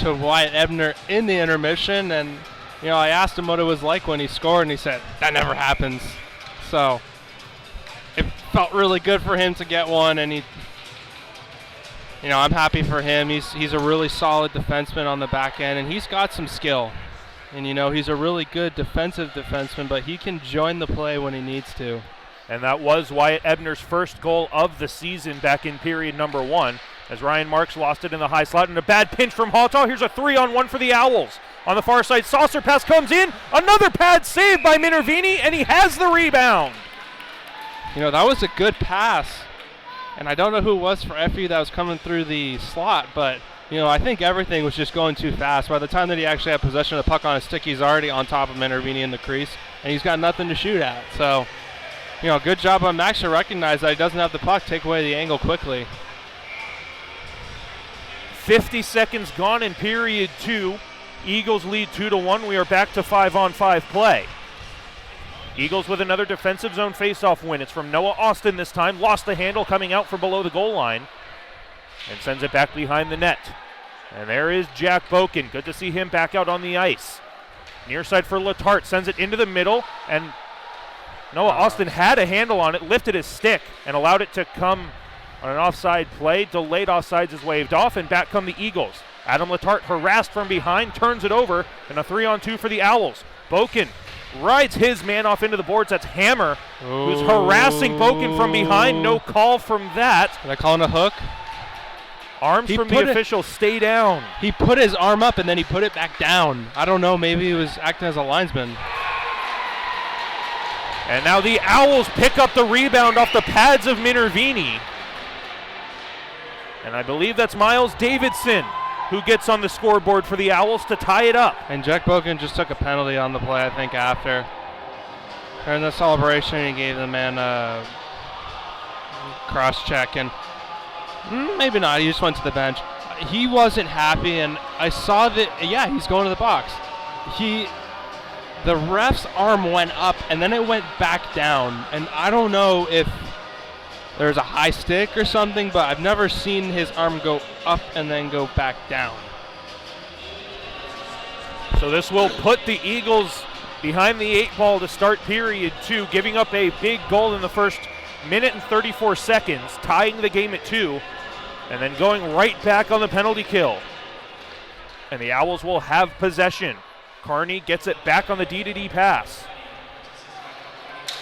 Wyatt Ebner in the intermission, and I asked him what it was like when he scored, and he said, that never happens. So it felt really good for him to get one, and I'm happy for him. He's a really solid defenseman on the back end, and he's got some skill. And, he's a really good defensive defenseman, but he can join the play when he needs to. And that was Wyatt Ebner's first goal of the season back in period number 1, as Ryan Marks lost it in the high slot. And a bad pinch from Hawtaw. Here's a 3-on-1 for the Owls. On the far side, saucer pass comes in. Another pad save by Minervini, and he has the rebound. That was a good pass. And I don't know who it was for FAU that was coming through the slot, but, I think everything was just going too fast. By the time that he actually had possession of the puck on his stick, he's already on top of Minervini in the crease, and he's got nothing to shoot at. So, good job on Max to recognize that he doesn't have the puck, take away the angle quickly. 50 seconds gone in period 2. Eagles lead 2-1. We are back to 5-on-5 play. Eagles with another defensive zone faceoff win. It's from Noah Austin this time. Lost the handle coming out from below the goal line and sends it back behind the net. And there is Jack Boken. Good to see him back out on the ice. Near side for Letarte. Sends it into the middle, and Noah Austin had a handle on it, lifted his stick, and allowed it to come on an offside play. Delayed offsides is waved off, and back come the Eagles. Adam Letarte harassed from behind, turns it over, and a 3-on-2 for the Owls. Boken rides his man off into the boards. That's Hammer, who's harassing Boken from behind. No call from that. Are they calling a hook? Arms from the official, stay down. He put his arm up and then he put it back down. I don't know, maybe he was acting as a linesman. And now the Owls pick up the rebound off the pads of Minervini. And I believe that's Miles Davidson who gets on the scoreboard for the Owls to tie it up. And Jack Boken just took a penalty on the play, I think, after. During the celebration, he gave the man a cross-check, and maybe not, he just went to the bench. He wasn't happy, and I saw that, he's going to the box. The ref's arm went up, and then it went back down, and I don't know if there's a high stick or something, but I've never seen his arm go up and then go back down. So this will put the Eagles behind the 8 ball to start period 2, giving up a big goal in the first minute and 34 seconds, tying the game at 2, and then going right back on the penalty kill. and the Owls will have possession. Carney gets it back on the D-to-D pass.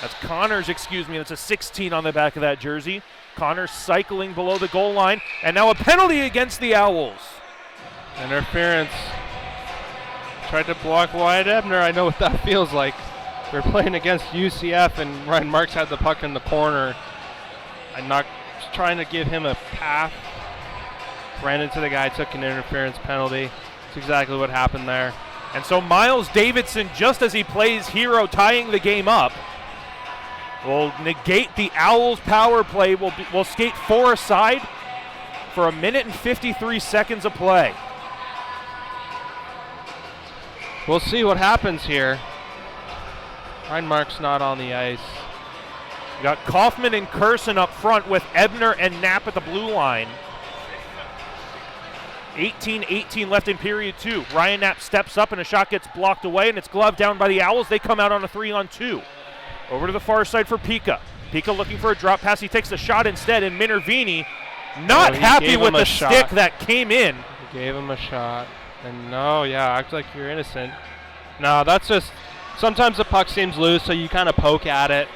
That's Connors, excuse me. That's a 16 on the back of that jersey. Connors cycling below the goal line, and now a penalty against the Owls. Interference. Tried to block Wyatt Ebner. I know what that feels like. We're playing against UCF, and Ryan Marks had the puck in the corner. I'm not trying to give him a path. Ran into the guy, took an interference penalty. That's exactly what happened there. And so Miles Davidson, just as he plays hero, tying the game up, will negate the Owls' power play. Will skate 4 aside for 1 minute and 53 seconds of play. We'll see what happens here. Ryan Marks not on the ice. We got Kaufman and Curson up front with Ebner and Knapp at the blue line. 18-18 left in period 2. Ryan Knapp steps up and a shot gets blocked away, and it's gloved down by the Owls. They come out on a 3-on-2. Over to the far side for Pika. Pika looking for a drop pass. He takes the shot instead, and Minervini not happy with the stick that came in. He gave him a shot. And no, yeah, act like you're innocent. No, that's just, sometimes the puck seems loose, so you kind of poke at it.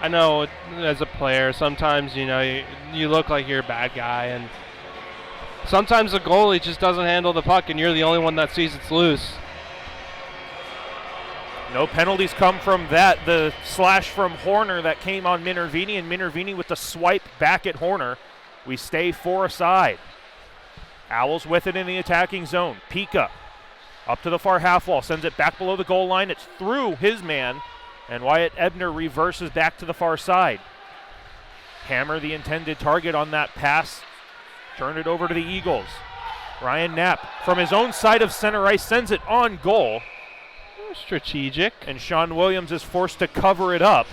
I know as a player, sometimes, you look like you're a bad guy, and sometimes the goalie just doesn't handle the puck, and you're the only one that sees it's loose. No penalties come from that. The slash from Horner that came on Minervini, and Minervini with the swipe back at Horner. We stay 4 aside. Owls with it in the attacking zone. Pika up to the far half wall, sends it back below the goal line. It's through his man, and Wyatt Ebner reverses back to the far side. Hammer the intended target on that pass. Turn it over to the Eagles. Ryan Knapp from his own side of center ice sends it on goal. Strategic. And Sean Williams is forced to cover it up.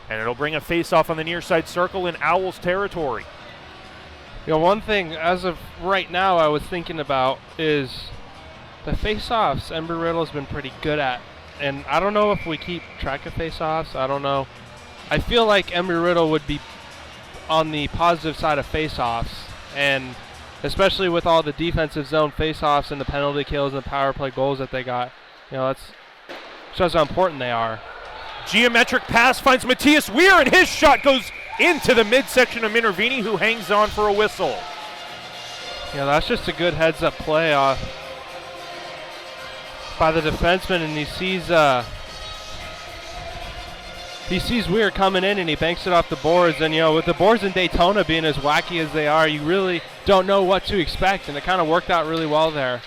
And it'll bring a face-off on the near side circle in Owls territory. One thing as of right now I was thinking about is the face-offs Embry-Riddle's been pretty good at. And I don't know if we keep track of face-offs. I don't know. I feel like Embry-Riddle would be on the positive side of face-offs. And especially with all the defensive zone face-offs and the penalty kills and the power play goals that they got. That shows how important they are. Geometric pass finds Matthias Weir, and his shot goes into the midsection of Minervini, who hangs on for a whistle. That's just a good heads-up play by the defenseman, and he sees Weir coming in, and he banks it off the boards. And with the boards in Daytona being as wacky as they are, you really don't know what to expect, and it kind of worked out really well there.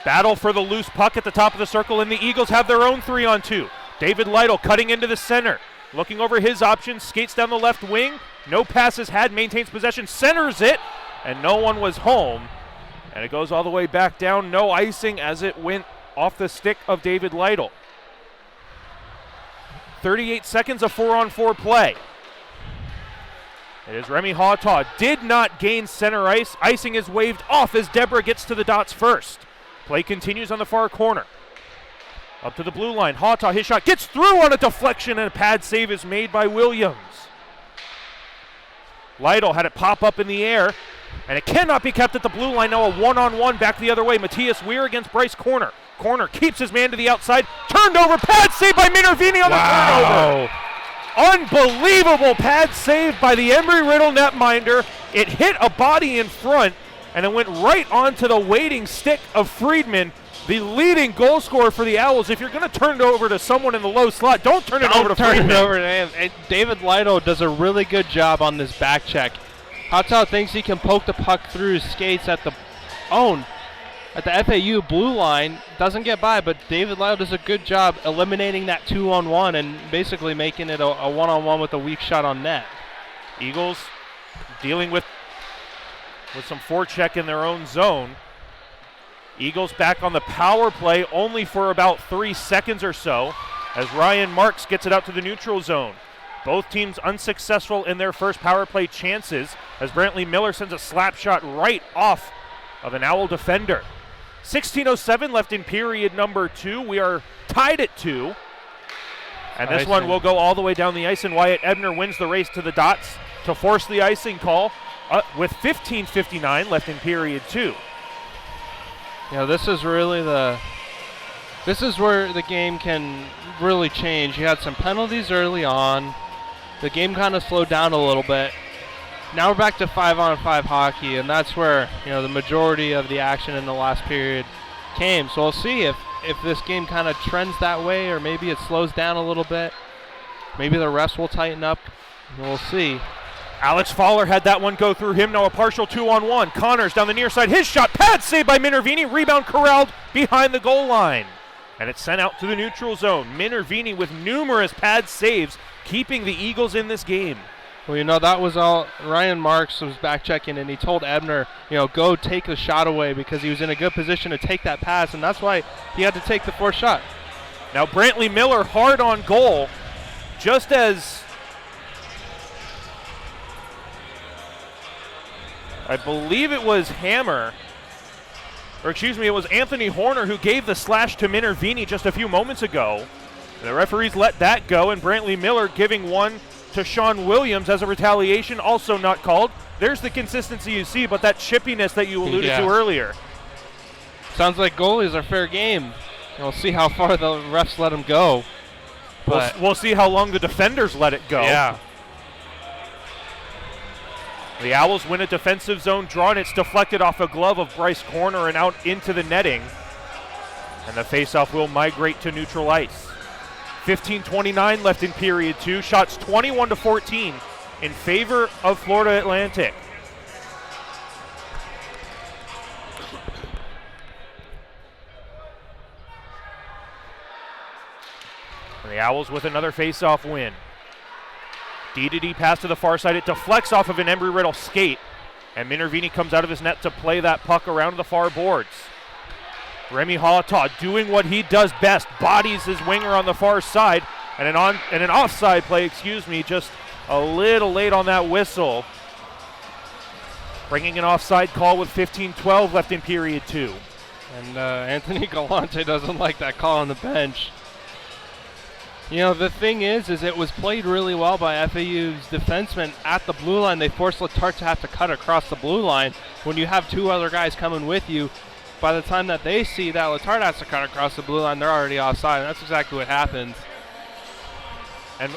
Battle for the loose puck at the top of the circle, and the Eagles have their own 3-on-2. David Lytle cutting into the center. Looking over his options, skates down the left wing. No passes had, maintains possession, centers it, and no one was home. And it goes all the way back down. No icing as it went off the stick of David Lytle. 38 seconds of 4-on-4 play. It is Remy Hawtaw. Did not gain center ice. Icing is waved off as Deborah gets to the dots first. Play continues on the far corner. Up to the blue line. Hawtaw, his shot gets through on a deflection, and a pad save is made by Williams. Lytle had it pop up in the air, and it cannot be kept at the blue line. Now a one-on-one back the other way. Matthias Weir against Bryce Corner. Corner keeps his man to the outside. Turned over, pad save by Minervini on the turnover. Unbelievable pad save by the Embry-Riddle netminder. It hit a body in front, and it went right onto the waiting stick of Friedman, the leading goal scorer for the Owls. If you're going to turn it over to someone in the low slot, don't turn it over to Friedman. David Lytle does a really good job on this back check. Hawtaw thinks he can poke the puck through his skates at the FAU blue line. Doesn't get by, but David Lytle does a good job eliminating that 2-on-1 and basically making it a 1-on-1 with a weak shot on net. Eagles dealing with some forecheck in their own zone. Eagles back on the power play only for about 3 seconds or so as Ryan Marks gets it out to the neutral zone. Both teams unsuccessful in their first power play chances as Brantley Miller sends a slap shot right off of an Owl defender. 16:07 left in period number 2. We are tied at 2. And this one will go all the way down the ice, and Wyatt Ebner wins the race to the dots to force the icing call with 15:59 left in period 2. this is really this is where the game can really change. You had some penalties early on. The game kind of slowed down a little bit. Now we're back to 5-on-5 hockey, and that's where the majority of the action in the last period came. So we'll see if this game kind of trends that way, or maybe it slows down a little bit. Maybe the refs will tighten up. We'll see. Alex Fowler had that one go through him. Now a partial 2-on-1. Connors down the near side. His shot. Pad saved by Minervini. Rebound corralled behind the goal line. And it's sent out to the neutral zone. Minervini with numerous pad saves, keeping the Eagles in this game. Well, that was all. Ryan Marks was back checking, and he told Ebner, go take the shot away, because he was in a good position to take that pass, and that's why he had to take the fourth shot. Now Brantley Miller hard on goal, just as I believe it was it was Anthony Horner who gave the slash to Minervini just a few moments ago. The referees let that go, and Brantley Miller giving one to Sean Williams as a retaliation, also not called. There's the consistency you see, but that chippiness that you alluded to earlier. Sounds like goalies are fair game. We'll see how far the refs let him go. But we'll see how long the defenders let it go. Yeah. The Owls win a defensive zone draw, and it's deflected off a glove of Bryce Corner and out into the netting. And the faceoff will migrate to neutral ice. 15:29 left in period 2. Shots 21-14 in favor of Florida Atlantic. And the Owls with another faceoff win. D-to-D pass to the far side. It deflects off of an Embry-Riddle skate. And Minervini comes out of his net to play that puck around the far boards. Remy Halataw doing what he does best. Bodies his winger on the far side. And an offside play, just a little late on that whistle. Bringing an offside call with 15:12 left in period 2. And Anthony Galante doesn't like that call on the bench. The thing is it was played really well by FAU's defensemen at the blue line. They forced Letarte to have to cut across the blue line. When you have two other guys coming with you, by the time that they see that Letarte has to cut across the blue line, they're already offside, and that's exactly what happens. And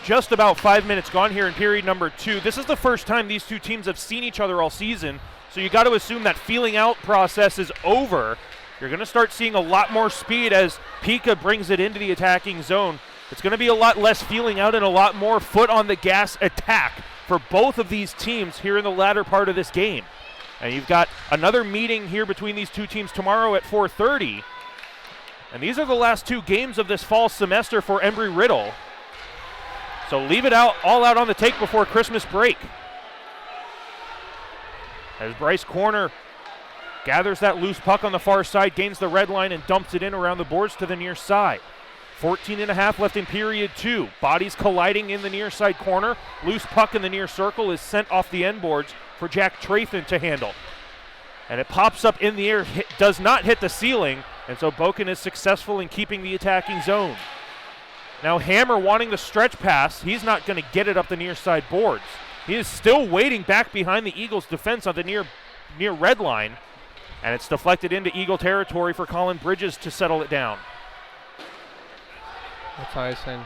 just about 5 minutes gone here in period number 2. This is the first time these two teams have seen each other all season, so you got to assume that feeling out process is over. You're going to start seeing a lot more speed as Pika brings it into the attacking zone. It's going to be a lot less feeling out and a lot more foot on the gas attack for both of these teams here in the latter part of this game. And you've got another meeting here between these two teams tomorrow at 4:30. And these are the last two games of this fall semester for Embry-Riddle. So leave it all out on the take before Christmas break. As Bryce Corner gathers that loose puck on the far side, gains the red line, and dumps it in around the boards to the near side. 14.5 left in period 2. Bodies colliding in the near side corner. Loose puck in the near circle is sent off the end boards for Jack Trafin to handle. And it pops up in the air, does not hit the ceiling, and so Boken is successful in keeping the attacking zone. Now Hammer wanting the stretch pass. He's not going to get it up the near side boards. He is still waiting back behind the Eagles' defense on the near red line, and it's deflected into Eagle territory for Colin Bridges to settle it down. That's icing.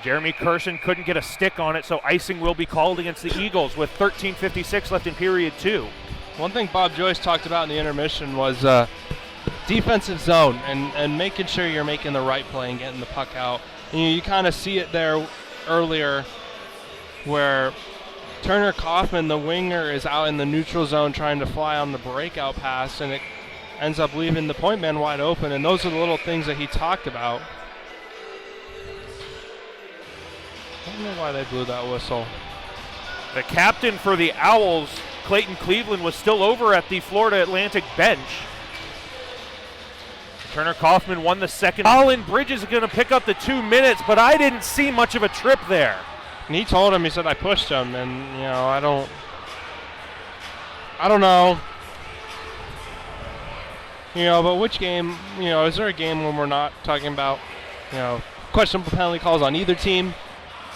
Jeremy Kersen couldn't get a stick on it, so icing will be called against the Eagles with 13:56 left in period 2. One thing Bob Joyce talked about in the intermission was defensive zone and making sure you're making the right play and getting the puck out. And you kind of see it there earlier where Turner Kaufman, the winger, is out in the neutral zone trying to fly on the breakout pass, and it ends up leaving the point man wide open. And those are the little things that he talked about. I don't know why they blew that whistle. The captain for the Owls, Clayton Cleveland, was still over at the Florida Atlantic bench. Turner Kaufman won the second. Colin Bridges is going to pick up the 2 minutes, but I didn't see much of a trip there. And he told him, he said, I pushed him, and, I don't know. But which game, is there a game when we're not talking about, questionable penalty calls on either team?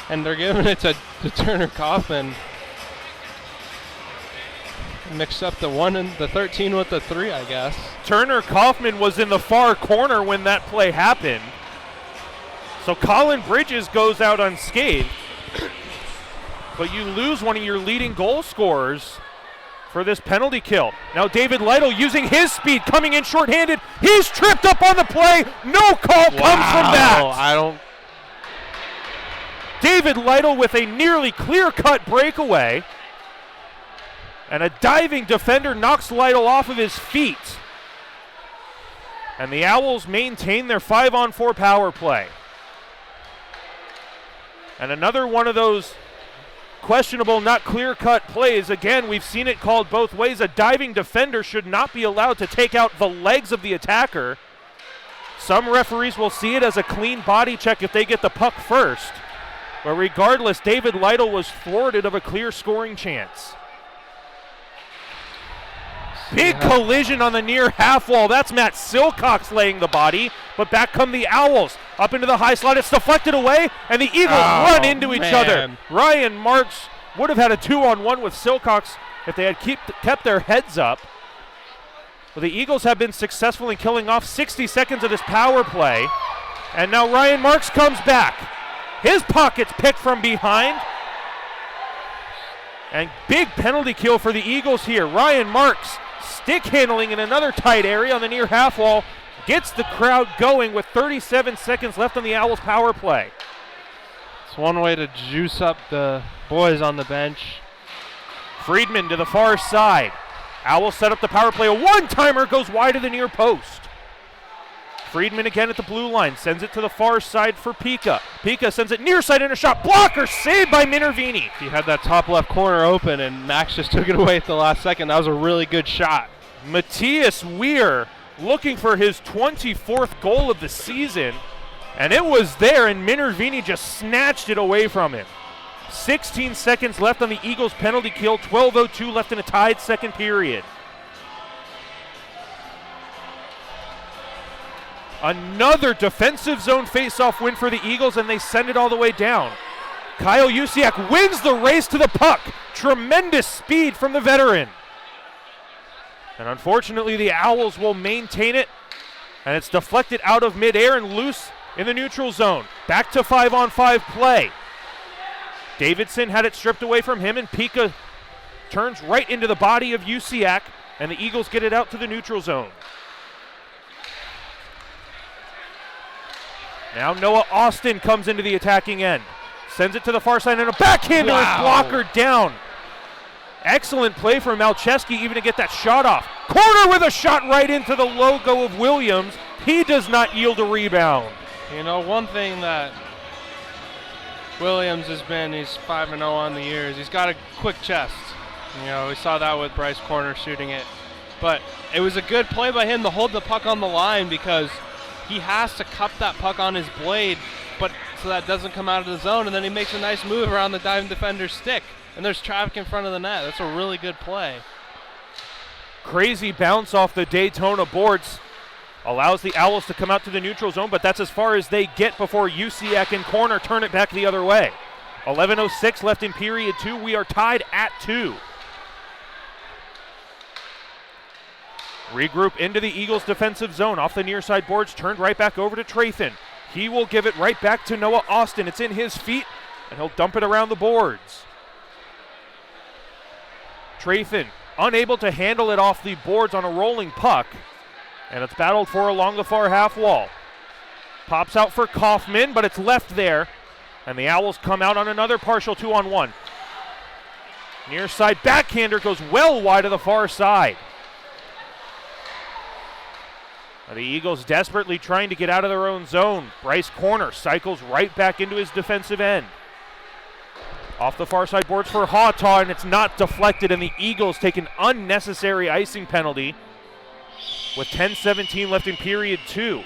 And they're giving it to Turner Kaufman. Mixed up the 1 and the 13 with the 3, I guess. Turner Kaufman was in the far corner when that play happened. So Colin Bridges goes out unscathed. But you lose one of your leading goal scorers for this penalty kill. Now David Lytle using his speed, coming in shorthanded. He's tripped up on the play. No call comes from that. David Lytle with a nearly clear-cut breakaway. And a diving defender knocks Lytle off of his feet. And the Owls maintain their 5-on-4 power play. And another one of those questionable, not clear-cut plays. Again, we've seen it called both ways. A diving defender should not be allowed to take out the legs of the attacker. Some referees will see it as a clean body check if they get the puck first. But regardless, David Lytle was thwarted of a clear scoring chance. Big collision on the near half wall. That's Matt Silcox laying the body. But back come the Owls. Up into the high slot. It's deflected away, and the Eagles run into each other. Ryan Marks would have had a 2-on-1 with Silcox if they had kept their heads up. But the Eagles have been successful in killing off 60 seconds of this power play. And now Ryan Marks comes back. His pocket's picked from behind. And big penalty kill for the Eagles here. Ryan Marks stick handling in another tight area on the near half wall. Gets the crowd going with 37 seconds left on the Owls power play. It's one way to juice up the boys on the bench. Friedman to the far side. Owls set up the power play. A one-timer goes wide of the near post. Friedman again at the blue line. Sends it to the far side for Pika. Pika sends it near side in a shot. Blocker saved by Minervini. He had that top left corner open, and Max just took it away at the last second. That was a really good shot. Matthias Weir looking for his 24th goal of the season. And it was there, and Minervini just snatched it away from him. 16 seconds left on the Eagles penalty kill. 12:02 left in a tied second period. Another defensive zone faceoff win for the Eagles, and they send it all the way down. Kyle Jusiak wins the race to the puck. Tremendous speed from the veteran. And unfortunately, the Owls will maintain it, and it's deflected out of midair and loose in the neutral zone. Back to 5-on-5 play. Davidson had it stripped away from him, and Pika turns right into the body of Jusiak, and the Eagles get it out to the neutral zone. Now Noah Austin comes into the attacking end. Sends it to the far side, and a backhander is blockered down. Excellent play from Malcheski even to get that shot off. Corner with a shot right into the logo of Williams. He does not yield a rebound. You know, one thing that Williams has been, he's 5-0 on the year, is he's got a quick chest. You know, we saw that with Bryce Corner shooting it. But it was a good play by him to hold the puck on the line, because he has to cup that puck on his blade, but so that doesn't come out of the zone, and then he makes a nice move around the diving defender's stick, and there's traffic in front of the net. That's a really good play. Crazy bounce off the Daytona boards. Allows the Owls to come out to the neutral zone, but that's as far as they get before Jusiak and Corner turn it back the other way. 11:06 left in period 2. We are tied at 2. Regroup into the Eagles' defensive zone. Off the near side boards, turned right back over to Trathan. He will give it right back to Noah Austin. It's in his feet, and he'll dump it around the boards. Trathan unable to handle it off the boards on a rolling puck, and it's battled for along the far half wall. Pops out for Kaufman, but it's left there, and the Owls come out on another partial 2-on-1. Near side backhander goes well wide of the far side. The Eagles desperately trying to get out of their own zone. Bryce Corner cycles right back into his defensive end. Off the far side boards for Hawtaw, and it's not deflected, and the Eagles take an unnecessary icing penalty with 10:17 left in period 2.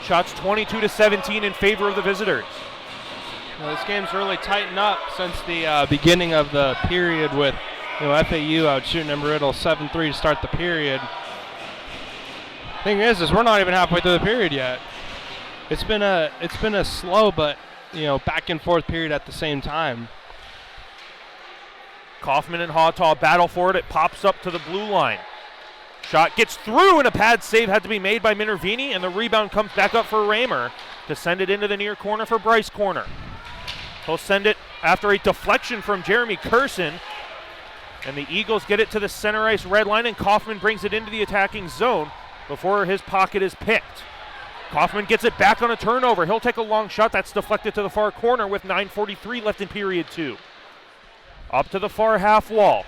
Shots 22-17 in favor of the visitors. Well, this game's really tightened up since the beginning of the period with FAU out shooting Embry-Riddle 7-3 to start the period. Thing is we're not even halfway through the period yet. It's been a slow but back and forth period at the same time. Kaufman and Hawtaw battle for it. It pops up to the blue line. Shot gets through, and a pad save had to be made by Minervini, and the rebound comes back up for Raymer to send it into the near corner for Bryce Corner. He'll send it after a deflection from Jeremy Curson, and the Eagles get it to the center ice red line, and Kaufman brings it into the attacking zone before his pocket is picked. Kaufman gets it back on a turnover. He'll take a long shot that's deflected to the far corner with 9:43 left in period 2. Up to the far half wall.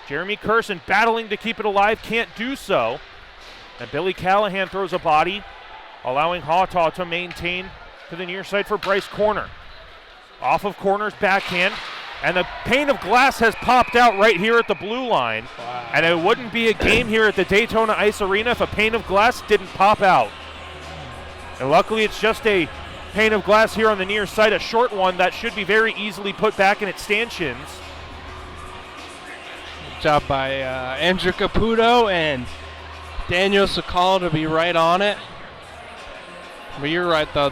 Jeremy Curson battling to keep it alive, can't do so. And Billy Callahan throws a body, allowing Hawtaw to maintain to the near side for Bryce Corner. Off of Corner's backhand, and the pane of glass has popped out right here at the blue line. Wow. And it wouldn't be a game here at the Daytona Ice Arena if a pane of glass didn't pop out. And luckily it's just a pane of glass here on the near side, a short one that should be very easily put back in its stanchions. Good job by Andrew Caputo and Daniel Sakal to be right on it. But you're right, though.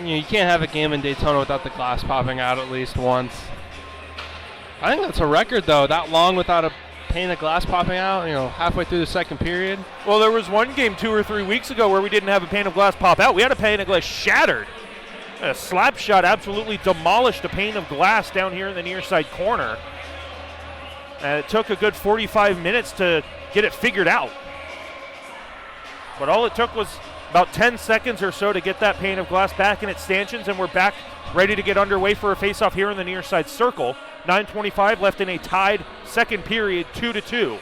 You can't have a game in Daytona without the glass popping out at least once. I think that's a record, though, that long without a pane of glass popping out, halfway through the second period. Well, there was one game 2 or 3 weeks ago where we didn't have a pane of glass pop out. We had a pane of glass shattered. A slap shot absolutely demolished a pane of glass down here in the near side corner. And it took a good 45 minutes to get it figured out. But all it took was about 10 seconds or so to get that pane of glass back in its stanchions, and we're back ready to get underway for a face-off here in the near side circle. 9:25 left in a tied second period, 2-2.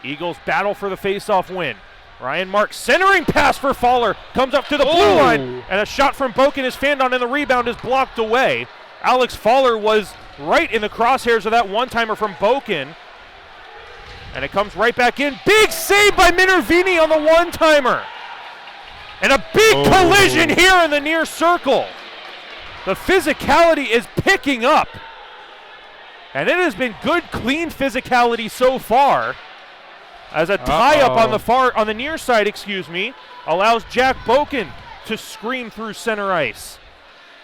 Eagles battle for the face-off win. Ryan Marks centering pass for Fowler, comes up to the blue line, and a shot from Boken is fanned on, and the rebound is blocked away. Alex Fowler was right in the crosshairs of that one-timer from Boken, and it comes right back in. Big save by Minervini on the one-timer. And a big collision here in the near circle. The physicality is picking up. And it has been good, clean physicality so far. As a tie-up on the near side, allows Jack Boken to scream through center ice.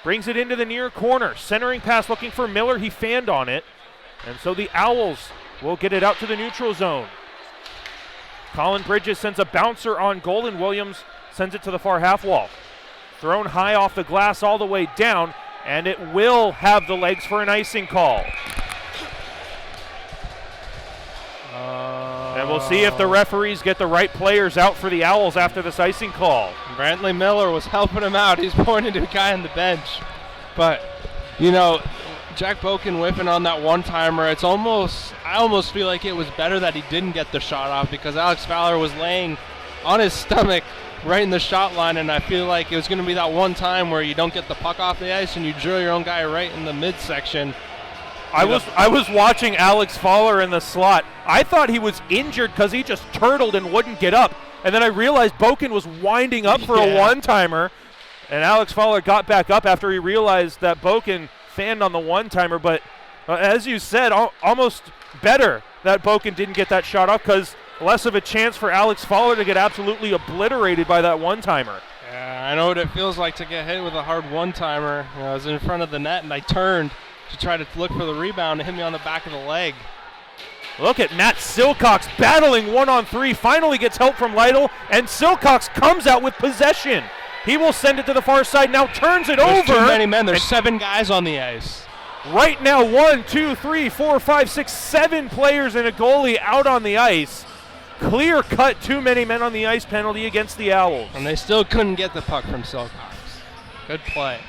Brings it into the near corner. Centering pass looking for Miller. He fanned on it. And so the Owls will get it out to the neutral zone. Colin Bridges sends a bouncer on goal, and Williams sends it to the far half wall. Thrown high off the glass all the way down, and it will have the legs for an icing call. And we'll see if the referees get the right players out for the Owls after this icing call. Brantley Miller was helping him out. He's pointing to a guy on the bench. But, Jack Boken whipping on that one-timer, I almost feel like it was better that he didn't get the shot off, because Alex Fowler was laying on his stomach right in the shot line, and I feel like it was going to be that one time where you don't get the puck off the ice and you drill your own guy right in the midsection. I was watching Alex Fowler in the slot. I thought he was injured because he just turtled and wouldn't get up, and then I realized Boken was winding up for a one-timer, and Alex Fowler got back up after he realized that Boken fanned on the one-timer. But as you said, almost better that Boken didn't get that shot off, because less of a chance for Alex Fowler to get absolutely obliterated by that one-timer. Yeah, I know what it feels like to get hit with a hard one-timer. I was in front of the net, and I turned to try to look for the rebound, and hit me on the back of the leg. Look at Matt Silcox battling 1-on-3, finally gets help from Lytle, and Silcox comes out with possession. He will send it to the far side, now turns it over. There's too many men. There's 7 guys on the ice. Right now, 1, 2, 3, 4, 5, 6, 7 players and a goalie out on the ice. Clear cut, too many men on the ice penalty against the Owls. And they still couldn't get the puck from Silcox. Good play.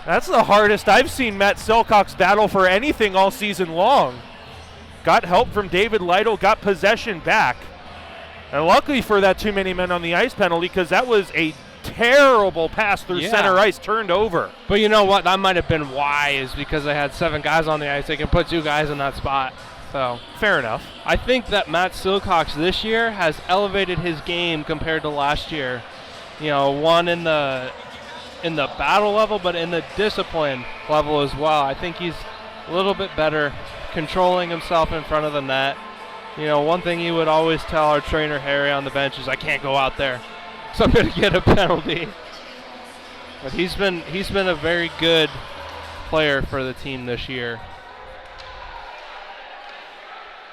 That's the hardest I've seen Matt Silcox battle for anything all season long. Got help from David Lytle, got possession back. And luckily for that too many men on the ice penalty, because that was a terrible pass through center ice, turned over. But you know what? That might have been why, is because they had 7 guys on the ice. They can put 2 guys in that spot. So fair enough. I think that Matt Silcox this year has elevated his game compared to last year. One in the battle level, but in the discipline level as well. I think he's a little bit better controlling himself in front of the net. One thing he would always tell our trainer Harry on the bench is, I can't go out there, so I'm going to get a penalty. But he's been a very good player for the team this year.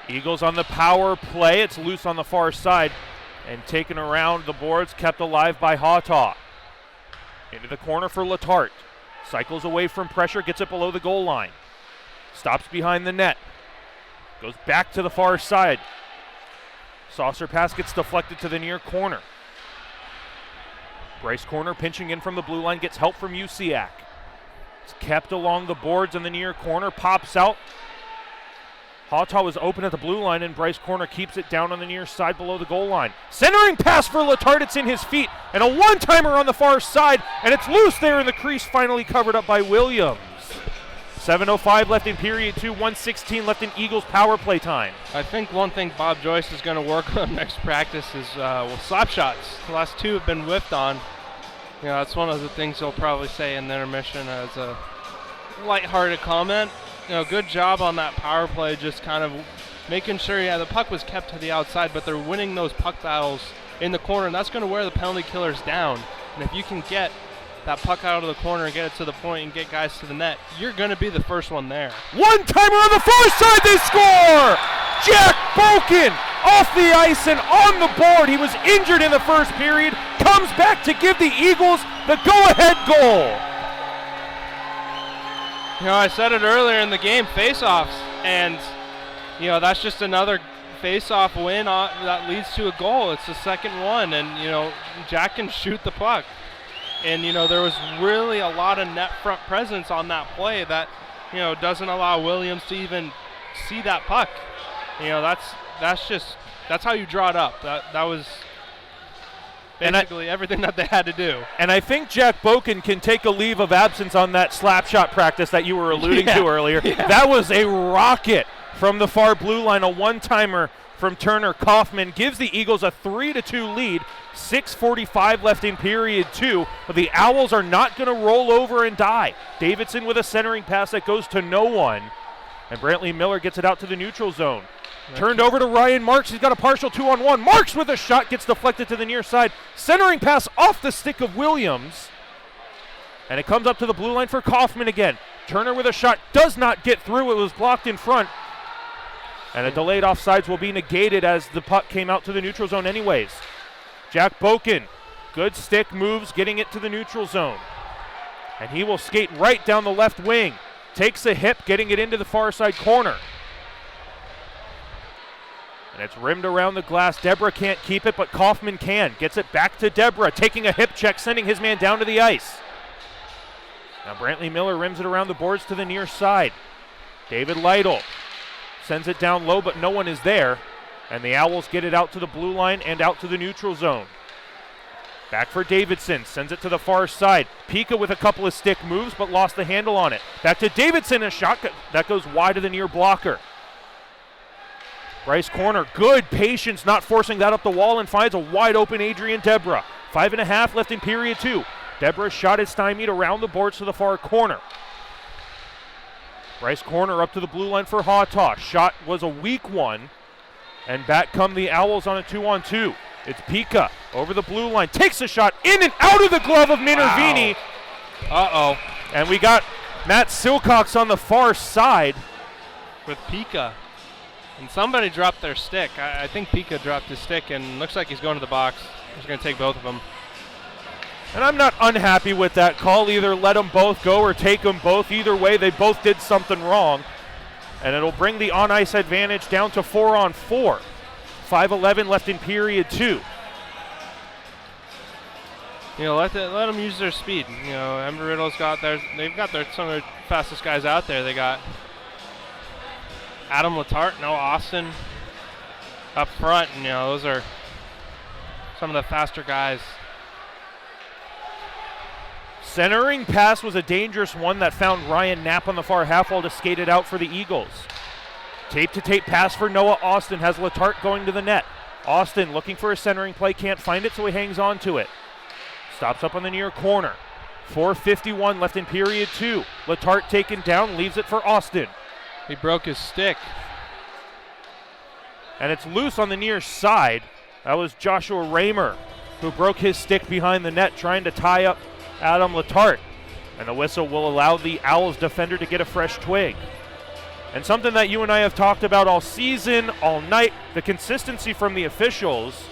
Eagles on the power play. It's loose on the far side and taken around the boards, kept alive by Hawtaw. Into the corner for Letarte. Cycles away from pressure, gets it below the goal line. Stops behind the net. Goes back to the far side. Saucer pass gets deflected to the near corner. Bryce Corner pinching in from the blue line, gets help from Usiak. It's kept along the boards in the near corner, pops out. Hawtaw was open at the blue line, and Bryce Corner keeps it down on the near side below the goal line. Centering pass for Letarte, it's in his feet, and a one-timer on the far side, and it's loose there in the crease, finally covered up by Williams. 7:05 left in period 2, 1:16 left in Eagles power play time. I think one thing Bob Joyce is going to work on next practice is slap shots. The last two have been whiffed on. You know, that's one of the things he'll probably say in the intermission as a lighthearted comment. You know, good job on that power play, just kind of making sure, the puck was kept to the outside, but they're winning those puck battles in the corner, and that's going to wear the penalty killers down. And if you can get that puck out of the corner and get it to the point and get guys to the net, you're going to be the first one there. One-timer on the far side, they score! Jack Boken off the ice and on the board. He was injured in the first period, comes back to give the Eagles the go-ahead goal. You know, I said it earlier in the game, face-offs, and, that's just another face-off win that leads to a goal. It's the second one, and, Jack can shoot the puck. And, there was really a lot of net front presence on that play that, doesn't allow Williams to even see that puck. That's how you draw it up. That was basically everything that they had to do. And I think Jack Boken can take a leave of absence on that slap shot practice that you were alluding to earlier. Yeah. That was a rocket from the far blue line, a one-timer from Turner Kaufman. Gives the Eagles a 3-2 lead. 6:45 left in period 2, but the Owls are not going to roll over and die. Davidson with a centering pass that goes to no one, and Brantley Miller gets it out to the neutral zone. Turned over to Ryan Marks. He's got a partial 2-on-1. Marks with a shot, gets deflected to the near side. Centering pass off the stick of Williams, and it comes up to the blue line for Kaufman again. Turner with a shot, does not get through. It was blocked in front, and a delayed offsides will be negated as the puck came out to the neutral zone anyways. Jack Boken, good stick moves, getting it to the neutral zone. And he will skate right down the left wing. Takes a hip, getting it into the far side corner. And it's rimmed around the glass. Deborah can't keep it, but Kaufman can. Gets it back to Deborah, taking a hip check, sending his man down to the ice. Now Brantley Miller rims it around the boards to the near side. David Lytle sends it down low, but no one is there. And the Owls get it out to the blue line and out to the neutral zone. Back for Davidson, sends it to the far side. Pika with a couple of stick moves, but lost the handle on it. Back to Davidson, a shot that goes wide of the near blocker. Bryce Corner, good patience, not forcing that up the wall, and finds a wide open Adrian Deborah. 5:30 left in period 2. Deborah's shot is stymied around the boards to the far corner. Bryce Corner up to the blue line for Hawtaw. Shot was a weak one. And back come the Owls on a 2-on-2. It's Pika over the blue line. Takes a shot in and out of the glove of Minervini. Wow. Uh-oh. And we got Matt Silcox on the far side. With Pika. And somebody dropped their stick. I think Pika dropped his stick, and looks like he's going to the box. He's going to take both of them. And I'm not unhappy with that call. Either let them both go or take them both. Either way, they both did something wrong. And it'll bring the on-ice advantage down to 4-on-4. 5:11 left in period 2. Let them use their speed. Embry-Riddle's got they've got some of their fastest guys out there. They got Adam Letarte, Noah Austin up front, and those are some of the faster guys. Centering pass was a dangerous one that found Ryan Knapp on the far half wall to skate it out for the Eagles. Tape-to-tape pass for Noah Austin, has Letarte going to the net. Austin looking for a centering play, can't find it, so he hangs on to it. Stops up on the near corner. 4:51 left in period 2. Letarte taken down, leaves it for Austin. He broke his stick. And it's loose on the near side. That was Joshua Raymer who broke his stick behind the net, trying to tie up Adam Letarte. And the whistle will allow the Owls defender to get a fresh twig. And something that you and I have talked about all season, all night, the consistency from the officials.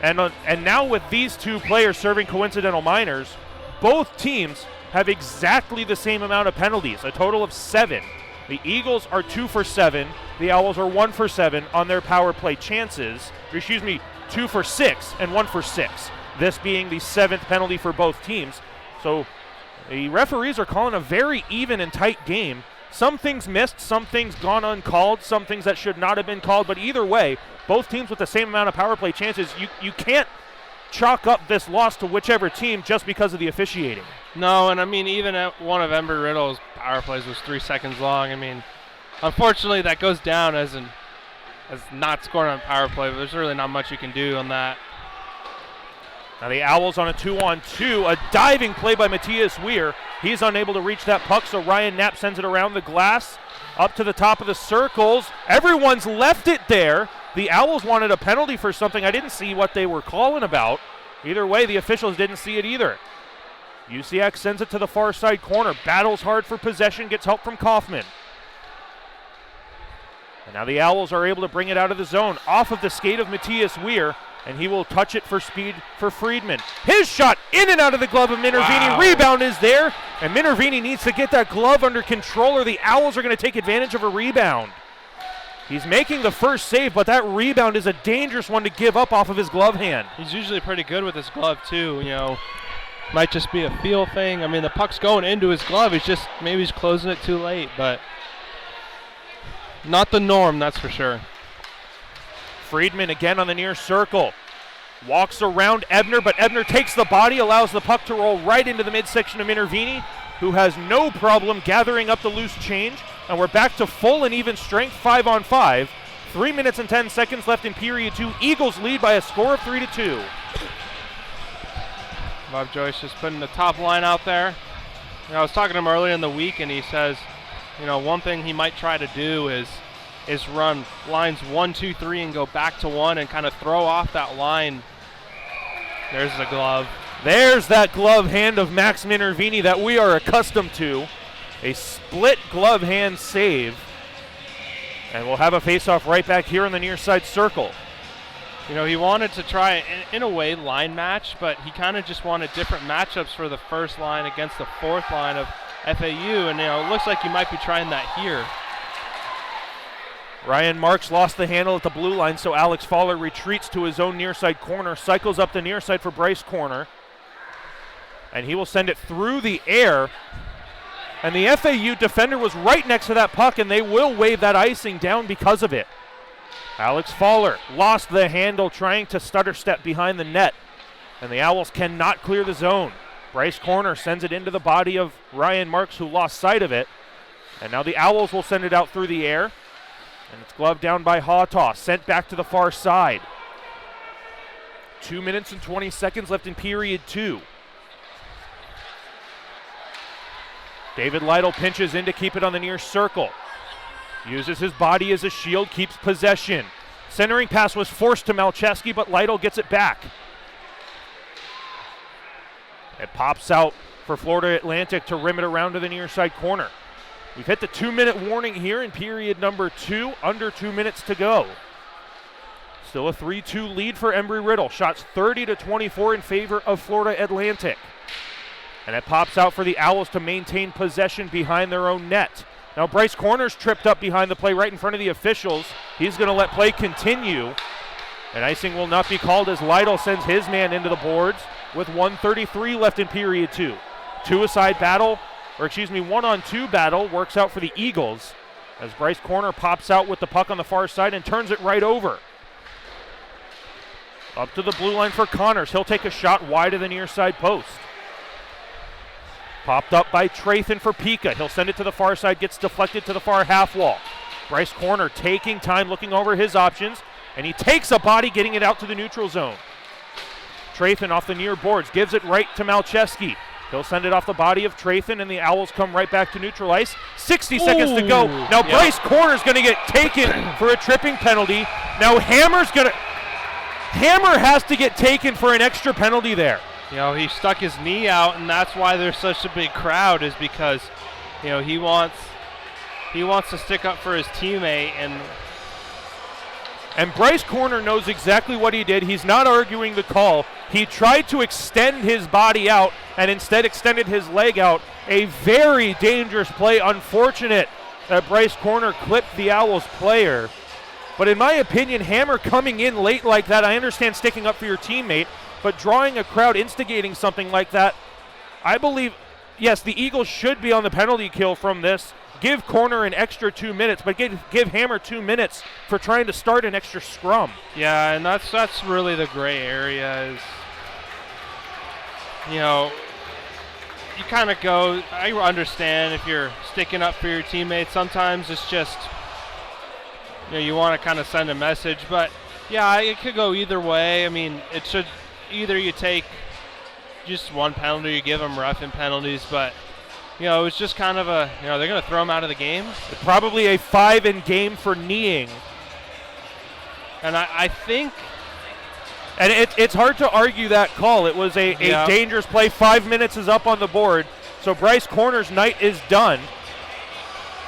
And now with these two players serving coincidental minors, both teams have exactly the same amount of penalties, a total of 7. The Eagles are 2 for 7. The Owls are 1 for 7 on their power play chances. 2 for 6 and 1 for 6. This being the 7th penalty for both teams. So the referees are calling a very even and tight game. Some things missed, some things gone uncalled, some things that should not have been called. But either way, both teams with the same amount of power play chances. You can't chalk up this loss to whichever team just because of the officiating. No, and I mean, even at one of Embry-Riddle's power plays was 3 seconds long. I mean, unfortunately, that goes down as not scoring on power play, but there's really not much you can do on that. Now the Owls on a 2-on-2, a diving play by Matthias Weir. He's unable to reach that puck, so Ryan Knapp sends it around the glass, up to the top of the circles. Everyone's left it there. The Owls wanted a penalty for something. I didn't see what they were calling about. Either way, the officials didn't see it either. UCX sends it to the far side corner, battles hard for possession, gets help from Kaufman. And now the Owls are able to bring it out of the zone, off of the skate of Matthias Weir, and he will touch it for speed for Friedman. His shot in and out of the glove of Minervini. Wow. Rebound is there, and Minervini needs to get that glove under control or the Owls are going to take advantage of a rebound. He's making the first save, but that rebound is a dangerous one to give up off of his glove hand. He's usually pretty good with his glove too, you know. Might just be a feel thing. I mean, the puck's going into his glove. Maybe he's closing it too late, but not the norm, that's for sure. Friedman again on the near circle. Walks around Ebner, but Ebner takes the body, allows the puck to roll right into the midsection of Minervini, who has no problem gathering up the loose change. And we're back to full and even strength, 5-on-5. 3 minutes and 10 seconds left in period 2. Eagles lead by a score of 3-2. Bob Joyce just putting the top line out there. You know, I was talking to him earlier in the week, and he says, you know, one thing he might try to do is run lines 1, 2, 3 and go back to 1 and kind of throw off that line. There's the glove. There's that glove hand of Max Minervini that we are accustomed to. A split glove hand save. And we'll have a face-off right back here in the near side circle. You know, he wanted to try, in a way, line match, but he kind of just wanted different matchups for the first line against the fourth line of FAU, and, you know, it looks like he might be trying that here. Ryan Marks lost the handle at the blue line, so Alex Fowler retreats to his own near side corner, cycles up the near side for Bryce Corner, and he will send it through the air. And the FAU defender was right next to that puck, and they will wave that icing down because of it. Alex Fowler lost the handle trying to stutter step behind the net, and the Owls cannot clear the zone. Bryce Corner sends it into the body of Ryan Marks, who lost sight of it. And now the Owls will send it out through the air, and it's gloved down by Hawtaw, sent back to the far side. 2 minutes and 20 seconds left in period 2. David Lytle pinches in to keep it on the near circle. Uses his body as a shield, keeps possession. Centering pass was forced to Malcheski, but Lytle gets it back. It pops out for Florida Atlantic to rim it around to the near side corner. We've hit the 2-minute warning here in period number 2, under 2 minutes to go. Still a 3-2 lead for Embry-Riddle. Shots 30-24 in favor of Florida Atlantic. And it pops out for the Owls to maintain possession behind their own net. Now Bryce Corner's tripped up behind the play right in front of the officials. He's going to let play continue. And icing will not be called as Lytle sends his man into the boards with 1:33 left in period 2. 1-on-2 battle works out for the Eagles as Bryce Corner pops out with the puck on the far side and turns it right over. Up to the blue line for Connors. He'll take a shot wide of the near side post. Popped up by Trathan for Pika. He'll send it to the far side, gets deflected to the far half wall. Bryce Corner taking time, looking over his options, and he takes a body, getting it out to the neutral zone. Trathan off the near boards, gives it right to Malcheski. He'll send it off the body of Trathan, and the Owls come right back to neutral ice. 60 seconds to go. Now Bryce Corner's going to get taken for a tripping penalty. Now Hammer has to get taken for an extra penalty there. You know, he stuck his knee out, and that's why there's such a big crowd, is because, you know, he wants to stick up for his teammate. And Bryce Corner knows exactly what he did. He's not arguing the call. He tried to extend his body out and instead extended his leg out. A very dangerous play. Unfortunate that Bryce Corner clipped the Owls player. But in my opinion, Hammer coming in late like that, I understand sticking up for your teammate, but drawing a crowd, instigating something like that, I believe, yes, the Eagles should be on the penalty kill from this. Give Corner an extra 2 minutes, but give Hammer 2 minutes for trying to start an extra scrum. Yeah, and that's really the gray area is, you know, you kind of go, I understand if you're sticking up for your teammates. Sometimes it's just, you know, you want to kind of send a message. But, yeah, it could go either way. I mean, it should either you take just one penalty, you give them roughing penalties, but, you know, it's just kind of a, you know, they're going to throw him out of the game. Probably a 5 in game for kneeing. And I think... And it's hard to argue that call. It was a dangerous play. 5 minutes is up on the board. So Bryce Corner's night is done.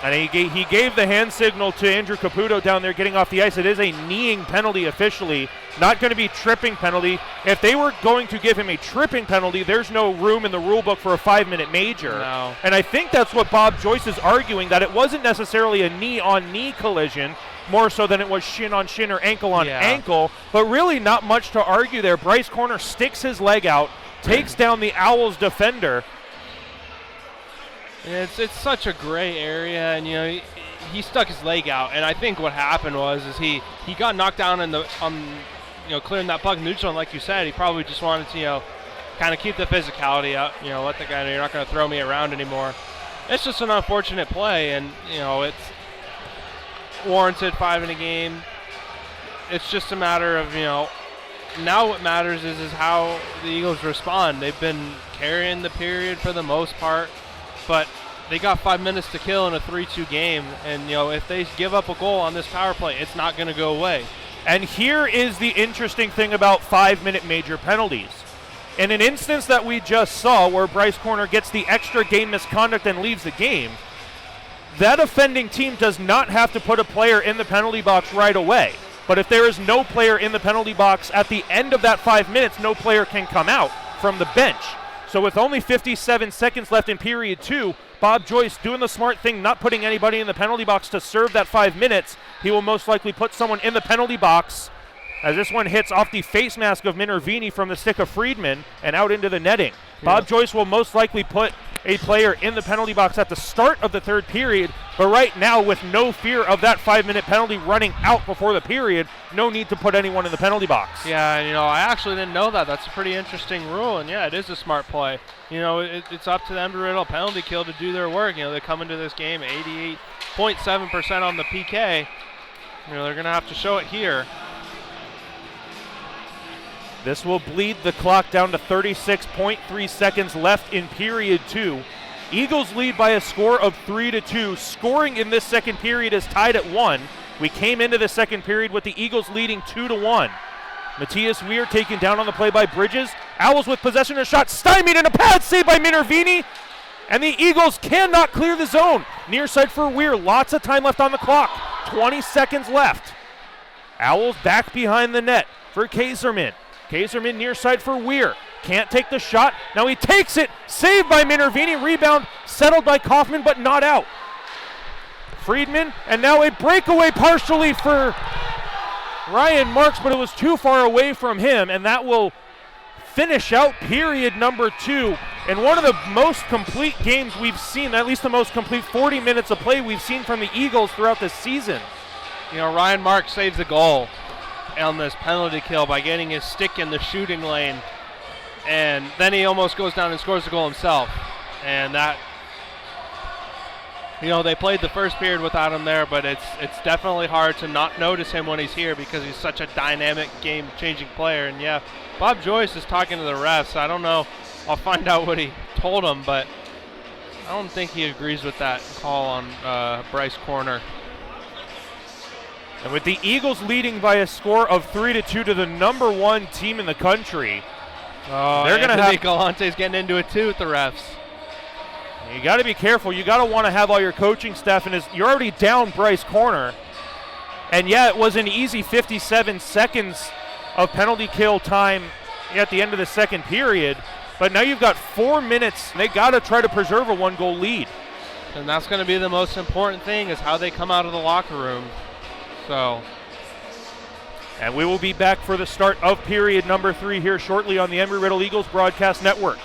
And he gave the hand signal to Andrew Caputo down there getting off the ice. It is a kneeing penalty officially, not going to be tripping penalty. If they were going to give him a tripping penalty, there's no room in the rule book for a 5-minute major. No. And I think that's what Bob Joyce is arguing, that it wasn't necessarily a knee-on-knee collision, more so than it was shin-on-shin or ankle-on-ankle, but really not much to argue there. Bryce Corner sticks his leg out, takes down the Owls defender. It's such a gray area, and, you know, he stuck his leg out, and I think what happened was he got knocked down on you know, clearing that puck neutral, and like you said, he probably just wanted to, you know, kind of keep the physicality up, you know, let the guy know you're not going to throw me around anymore. It's just an unfortunate play, and, you know, it's warranted 5 in a game. It's just a matter of, you know, now what matters is how the Eagles respond. They've been carrying the period for the most part, but they got 5 minutes to kill in a 3-2 game, and, you know, if they give up a goal on this power play, it's not going to go away. And here is the interesting thing about 5-minute major penalties. In an instance that we just saw where Bryce Corner gets the extra game misconduct and leaves the game, that offending team does not have to put a player in the penalty box right away. But if there is no player in the penalty box at the end of that 5 minutes, no player can come out from the bench. So with only 57 seconds left in period 2, Bob Joyce doing the smart thing, not putting anybody in the penalty box to serve that 5 minutes. He will most likely put someone in the penalty box as this one hits off the face mask of Minervini from the stick of Friedman and out into the netting. Yeah. Bob Joyce will most likely put a player in the penalty box at the start of the third period, but right now, with no fear of that 5-minute penalty running out before the period, no need to put anyone in the penalty box. Yeah, you know, I actually didn't know that. That's a pretty interesting rule, and yeah, it is a smart play. You know, it's up to them to riddle penalty kill to do their work. You know, they come into this game 88.7% on the PK. You know, they're going to have to show it here. This will bleed the clock down to 36.3 seconds left in period 2. Eagles lead by a score of 3-2. Scoring in this second period is tied at 1. We came into the second period with the Eagles leading 2-1. Matthias Weir taken down on the play by Bridges. Owls with possession and shot stymied, and a pad save by Minervini. And the Eagles cannot clear the zone. Near side for Weir. Lots of time left on the clock. 20 seconds left. Owls back behind the net for Kaiserman. Kaiserman near side for Weir. Can't take the shot. Now he takes it. Saved by Minervini. Rebound settled by Kaufman, but not out. Friedman, and now a breakaway partially for Ryan Marks, but it was too far away from him, and that will finish out period number 2. And one of the most complete games we've seen, at least the most complete 40 minutes of play we've seen from the Eagles throughout the season. You know, Ryan Marks saves the goal on this penalty kill by getting his stick in the shooting lane, and then he almost goes down and scores the goal himself. And that, you know, they played the first period without him there, but it's definitely hard to not notice him when he's here because he's such a dynamic, game-changing player. And yeah, Bob Joyce is talking to the refs. I don't know. I'll find out what he told him, but I don't think he agrees with that call on Bryce Corner. And with the Eagles leading by a score of 3-2 to the number 1 team in the country, Oh, They're gonna Anthony have. Galante's getting into it too with the refs. You got to be careful. You got to want to have all your coaching staff in his. You're already down Bryce Corner, and yeah, it was an easy 57 seconds of penalty kill time at the end of the second period. But now you've got 4 minutes. And they got to try to preserve a 1-goal lead. And that's going to be the most important thing, is how they come out of the locker room. So. And we will be back for the start of period number 3 here shortly on the Embry-Riddle Eagles Broadcast Network.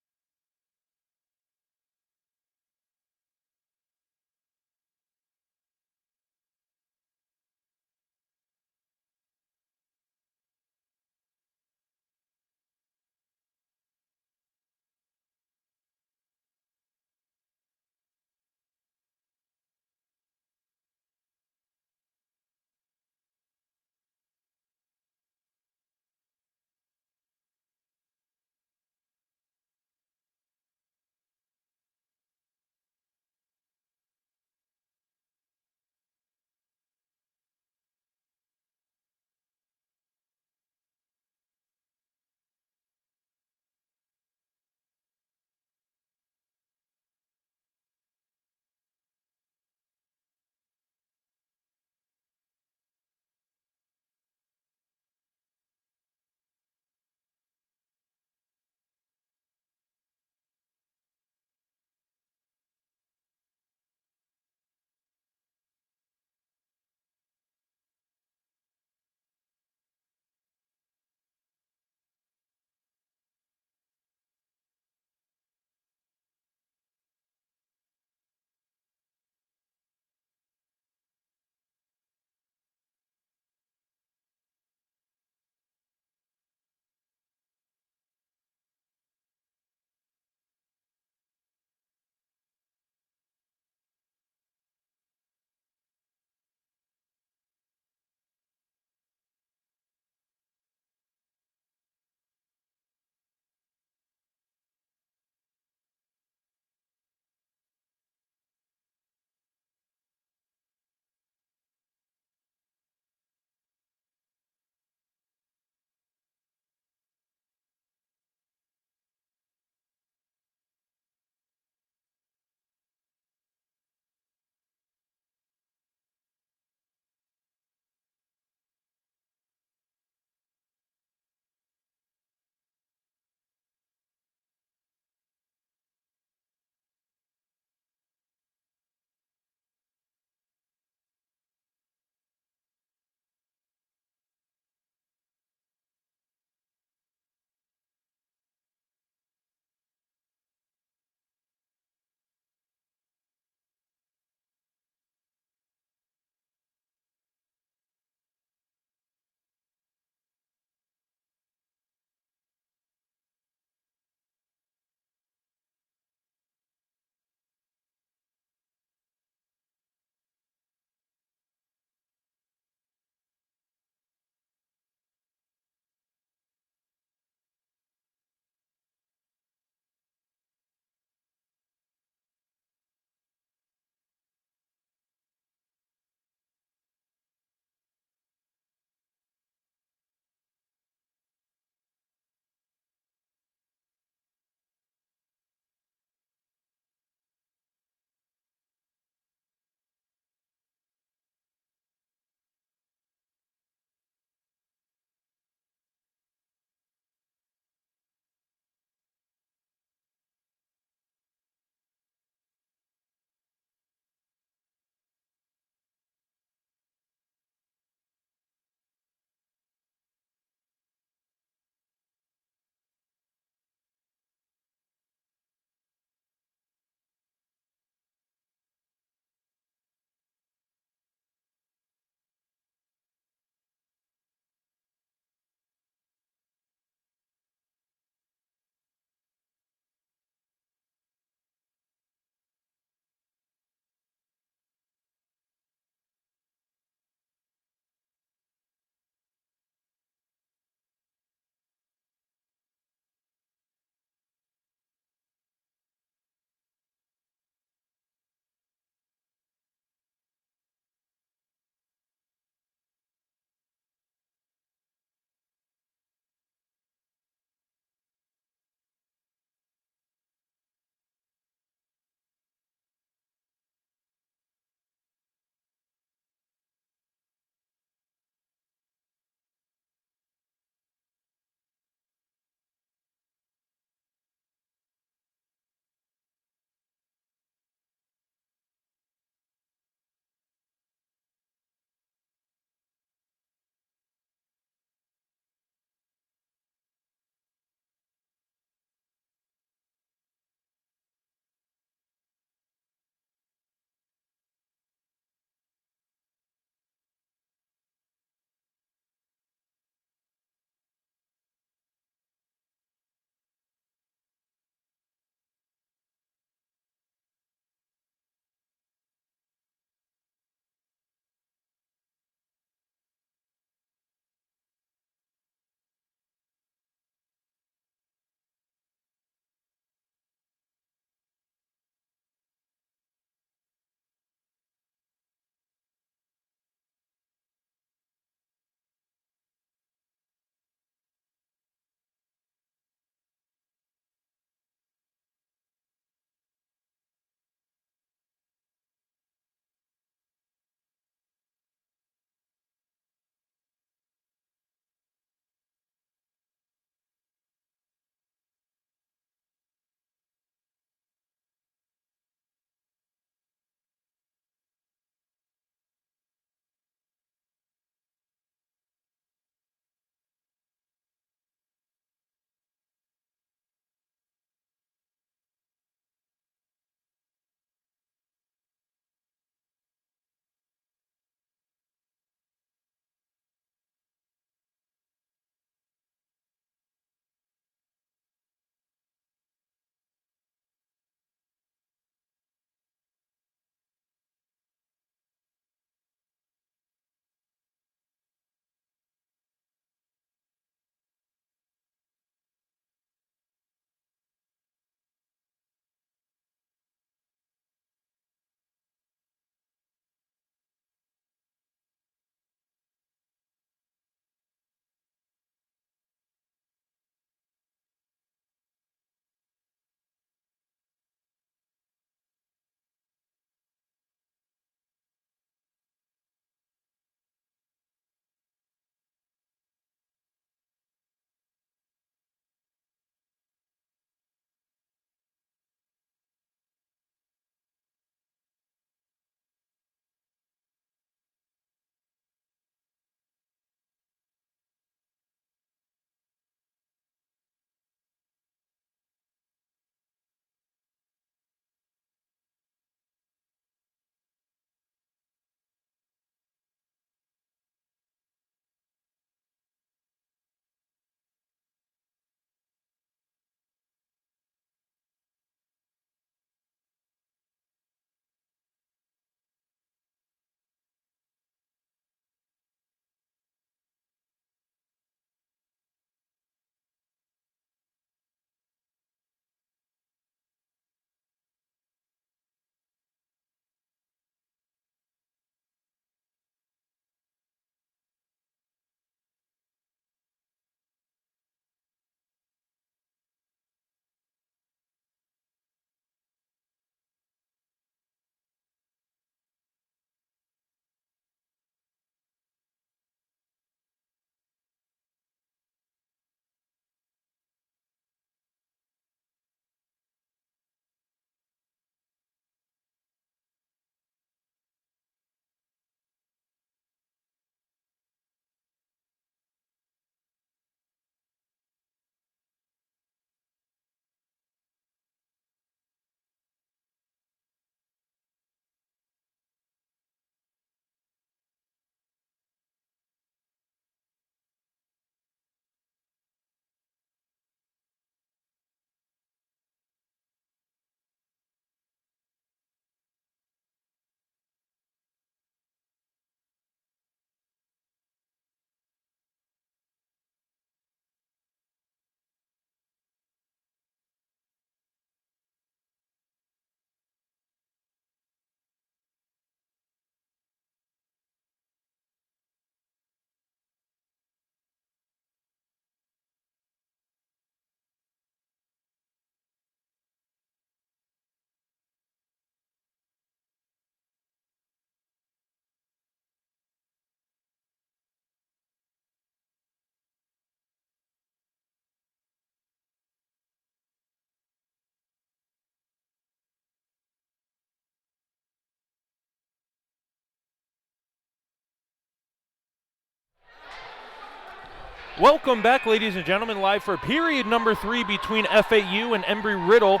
Welcome back, ladies and gentlemen, live for period number 3 between FAU and Embry-Riddle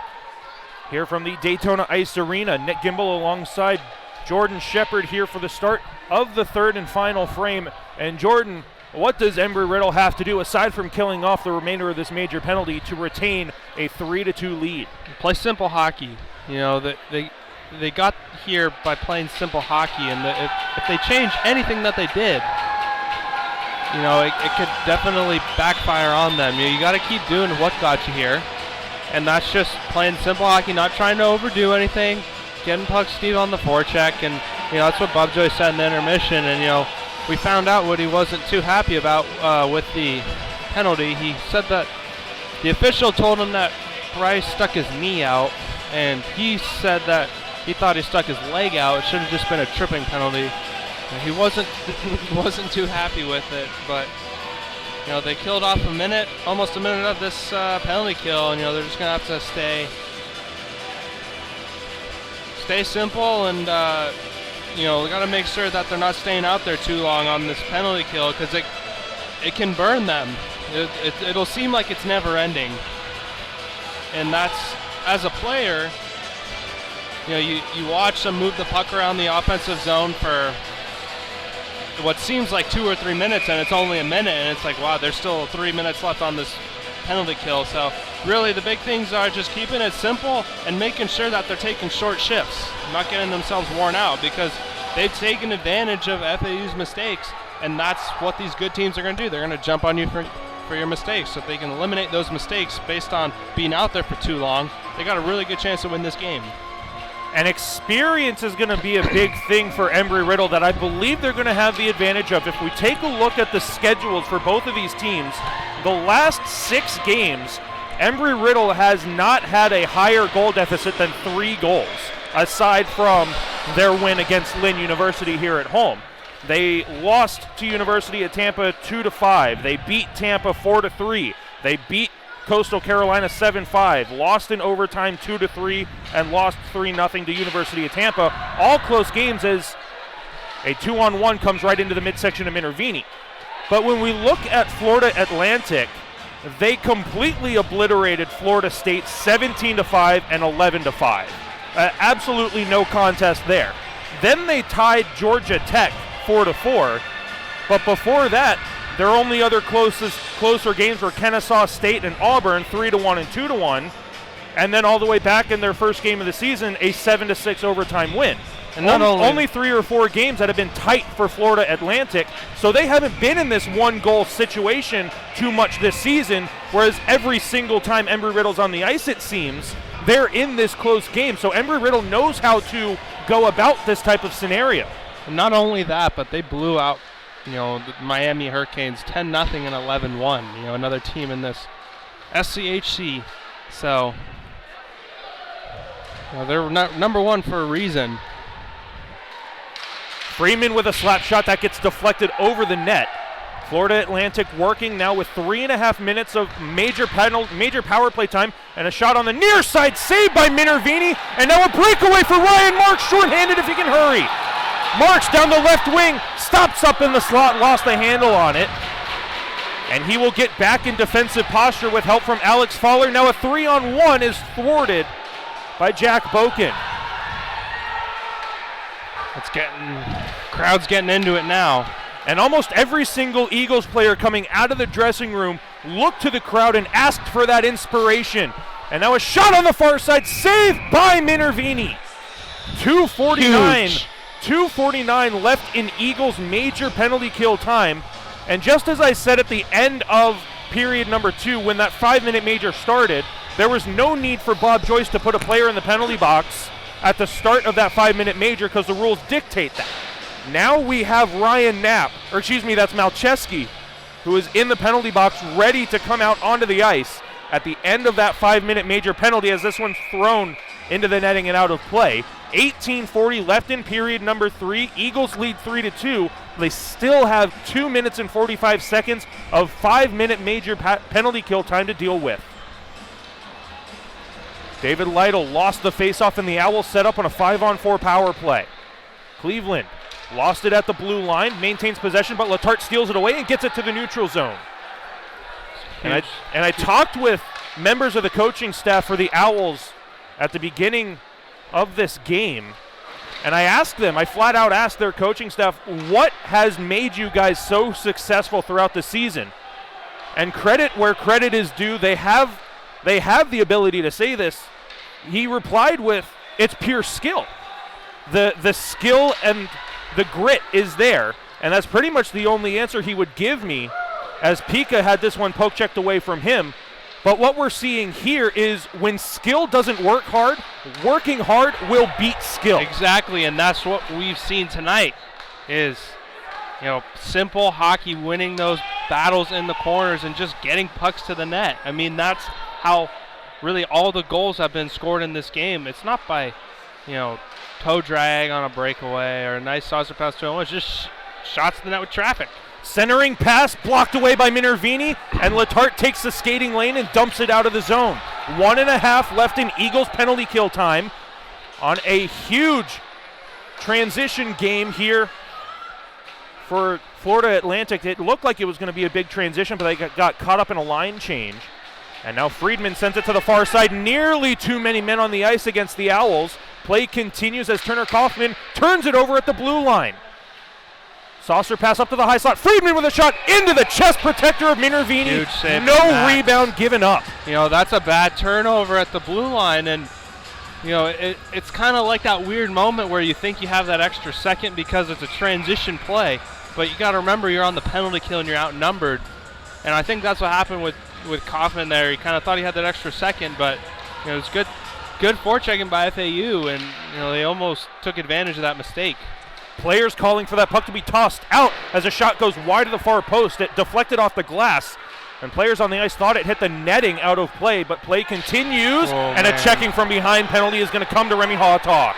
here from the Daytona Ice Arena. Nick Gimbel alongside Jordan Shepard here for the start of the third and final frame. And Jordan, what does Embry-Riddle have to do aside from killing off the remainder of this major penalty to retain a 3-2 lead? Play simple hockey. You know, they got here by playing simple hockey, and if they change anything that they did, you know, it could definitely backfire on them. You got to keep doing what got you here, and that's just playing simple hockey, not trying to overdo anything, getting pucks deep on the forecheck, and you know that's what Bob Joyce said in the intermission. And you know, we found out what he wasn't too happy about with the penalty. He said that the official told him that Bryce stuck his knee out, and he said that he thought he stuck his leg out. It should have just been a tripping penalty. He wasn't too happy with it, but you know they killed off almost a minute of this penalty kill, and you know they're just gonna have to stay simple, and you know we got to make sure that they're not staying out there too long on this penalty kill, because it can burn them. It'll seem like it's never ending, and that's, as a player, you know you watch them move the puck around the offensive zone for what seems like 2 or 3 minutes, and it's only a minute, and it's like, wow, there's still 3 minutes left on this penalty kill. So really the big things are just keeping it simple and making sure that they're taking short shifts, not getting themselves worn out, because they've taken advantage of FAU's mistakes, and that's what these good teams are going to do. They're going to jump on you for your mistakes. So if they can eliminate those mistakes based on being out there for too long, they got a really good chance to win this game. And experience is going to be a big thing for Embry-Riddle that I believe they're going to have the advantage of. If we take a look at the schedules for both of these teams, the last 6 games, Embry-Riddle has not had a higher goal deficit than 3 goals, aside from their win against Lynn University here at home. They lost to University of Tampa 2-5. They beat Tampa 4-3. They beat Coastal Carolina 7-5, lost in overtime 2-3, and lost 3-0 to University of Tampa. All close games as a 2-on-1 comes right into the midsection of Minervini. But when we look at Florida Atlantic, they completely obliterated Florida State 17-5 and 11-5. Absolutely no contest there. Then they tied Georgia Tech 4-4, but before that, their only other closer games were Kennesaw State and Auburn, 3-1 and 2-1, and then all the way back in their first game of the season, a 7-6 overtime win. And only 3 or 4 games that have been tight for Florida Atlantic, so they haven't been in this one-goal situation too much this season, whereas every single time Embry-Riddle's on the ice, it seems, they're in this close game. So Embry-Riddle knows how to go about this type of scenario. And not only that, but they blew out, you know, the Miami Hurricanes 10-0 and 11-1. You know, another team in this SCHC. So, you know, they're number 1 for a reason. Freeman with a slap shot that gets deflected over the net. Florida Atlantic working now with 3.5 minutes of major power play time, and a shot on the near side saved by Minervini, and now a breakaway for Ryan Marks, shorthanded if he can hurry. Marks down the left wing, stops up in the slot, lost the handle on it. And he will get back in defensive posture with help from Alex Fowler. Now a 3-on-1 is thwarted by Jack Boken. Crowd's getting into it now. And almost every single Eagles player coming out of the dressing room looked to the crowd and asked for that inspiration. And now a shot on the far side, saved by Minervini. 2:49 left in Eagles' major penalty kill time. And just as I said at the end of period number 2, when that 5-minute major started, there was no need for Bob Joyce to put a player in the penalty box at the start of that 5-minute major because the rules dictate that. Now we have Ryan Knapp, that's Malcheski, who is in the penalty box ready to come out onto the ice at the end of that 5-minute major penalty, as this one's thrown into the netting and out of play. 18:40 left in period number 3. Eagles lead 3-2. They still have 2 minutes and 45 seconds of 5-minute major penalty kill time to deal with. David Lytle lost the faceoff, and the Owls set up on a 5-on-4 power play. Cleveland lost it at the blue line, maintains possession, but Letarte steals it away and gets it to the neutral zone. And I talked with members of the coaching staff for the Owls at the beginning of this game, and I flat out asked their coaching staff, what has made you guys so successful throughout the season? And credit where credit is due, they have the ability to say this. He replied with, it's pure skill. The skill and the grit is there, and that's pretty much the only answer he would give me, as Pika had this one poke checked away from him. But what we're seeing here is when skill doesn't work hard, working hard will beat skill. Exactly, and that's what we've seen tonight is, simple hockey, winning those battles in the corners and just getting pucks to the net. I mean, that's how really all the goals have been scored in this game. It's not by, toe drag on a breakaway or a nice saucer pass to him. It's just shots to the net with traffic. Centering pass blocked away by Minervini, and Letarte takes the skating lane and dumps it out of the zone. 1.5 left in Eagles penalty kill time on a huge transition game here for Florida Atlantic. It looked like it was going to be a big transition, but they got caught up in a line change. And now Friedman sends it to the far side. Nearly too many men on the ice against the Owls. Play continues as Turner Kaufman turns it over at the blue line. Saucer pass up to the high slot. Friedman with a shot into the chest protector of Minervini. Huge save. No rebound given up. That's a bad turnover at the blue line, and it's kind of like that weird moment where you think you have that extra second because it's a transition play, but you got to remember you're on the penalty kill and you're outnumbered. And I think that's what happened with Kaufman there. He kind of thought he had that extra second, but it was good forechecking by FAU, and they almost took advantage of that mistake. Players calling for that puck to be tossed out as a shot goes wide of the far post. It deflected off the glass, and players on the ice thought it hit the netting out of play, but play continues, and a checking from behind penalty is going to come to Remy Hawtaw.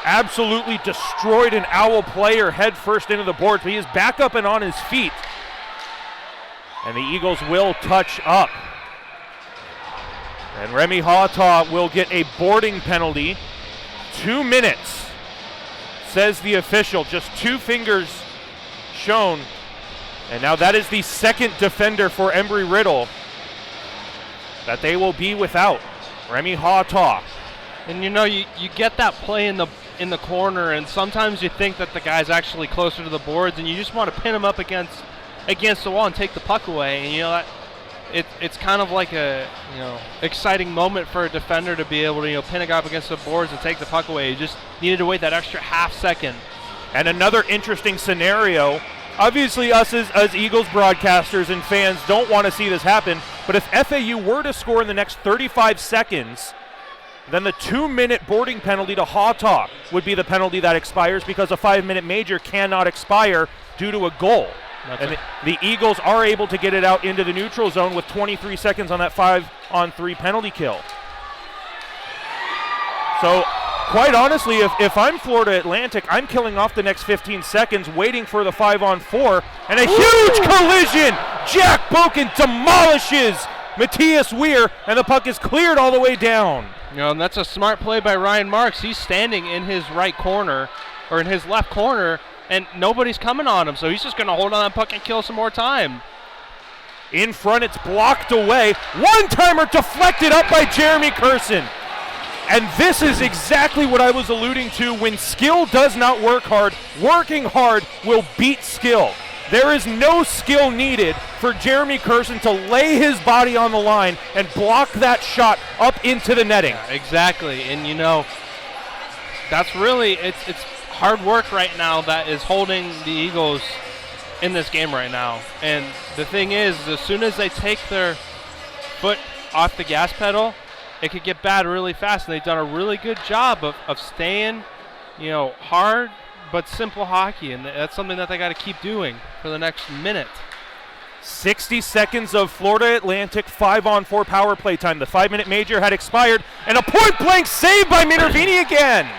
Absolutely destroyed an Owl player head first into the boards, but he is back up and on his feet. And the Eagles will touch up. And Remy Hawtaw will get a boarding penalty. 2 minutes. Says the official, just 2 fingers shown. And now that is the second defender for Embry-Riddle that they will be without. Remy Hawtaw. And you get that play in the corner, and sometimes you think that the guy's actually closer to the boards, and you just want to pin him up against the wall and take the puck away. And it's kind of like a exciting moment for a defender to be able to pin a guy up against the boards and take the puck away. You just needed to wait that extra half second. And another interesting scenario. Obviously, us as Eagles broadcasters and fans don't want to see this happen, but if FAU were to score in the next 35 seconds, then the 2-minute boarding penalty to Hawtaw would be the penalty that expires, because a 5-minute major cannot expire due to a goal. And the Eagles are able to get it out into the neutral zone with 23 seconds on that 5-on-3 penalty kill. So, quite honestly, if I'm Florida Atlantic, I'm killing off the next 15 seconds, waiting for the 5-on-4, and a huge collision! Jack Boken demolishes Matthias Weir, and the puck is cleared all the way down. And that's a smart play by Ryan Marks. He's standing in his right corner, or in his left corner, and nobody's coming on him, so he's just going to hold on that puck and kill some more time. In front, it's blocked away. One-timer deflected up by Jeremy Curson. And this is exactly what I was alluding to. When skill does not work hard, working hard will beat skill. There is no skill needed for Jeremy Curson to lay his body on the line and block that shot up into the netting. Yeah, exactly, and that's really, it's hard work right now that is holding the Eagles in this game right now. And the thing is, as soon as they take their foot off the gas pedal, it could get bad really fast. And they've done a really good job of staying, hard but simple hockey. And that's something that they got to keep doing for the next minute. 60 seconds of Florida Atlantic 5-on-4 power play time. The 5-minute major had expired, and a point-blank save by Minervini again.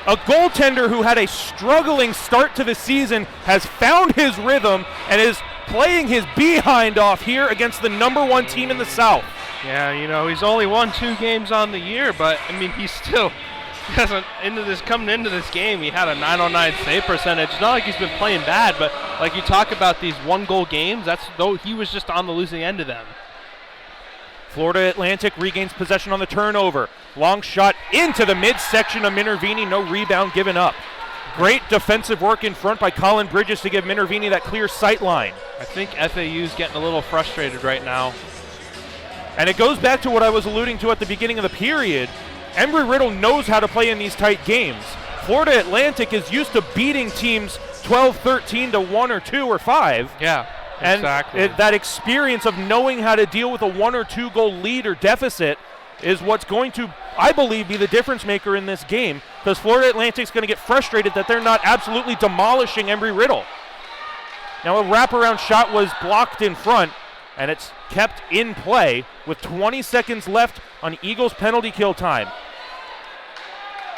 A goaltender who had a struggling start to the season has found his rhythm and is playing his behind off here against the #1 team in the South. Yeah, he's only won 2 games on the year, but he's still coming into this game. He had a .909 save percentage. It's not like he's been playing bad, but like you talk about these one-goal games, that's though he was just on the losing end of them. Florida Atlantic regains possession on the turnover. Long shot into the midsection of Minervini. No rebound given up. Great defensive work in front by Colin Bridges to give Minervini that clear sight line. I think FAU's getting a little frustrated right now. And it goes back to what I was alluding to at the beginning of the period. Embry-Riddle knows how to play in these tight games. Florida Atlantic is used to beating teams 12-13 to 1 or 2 or 5. Yeah, exactly. And that experience of knowing how to deal with a 1 or 2 goal lead or deficit is what's going to, I believe, be the difference maker in this game, because Florida Atlantic's going to get frustrated that they're not absolutely demolishing Embry-Riddle. Now a wraparound shot was blocked in front, and it's kept in play with 20 seconds left on Eagles penalty kill time.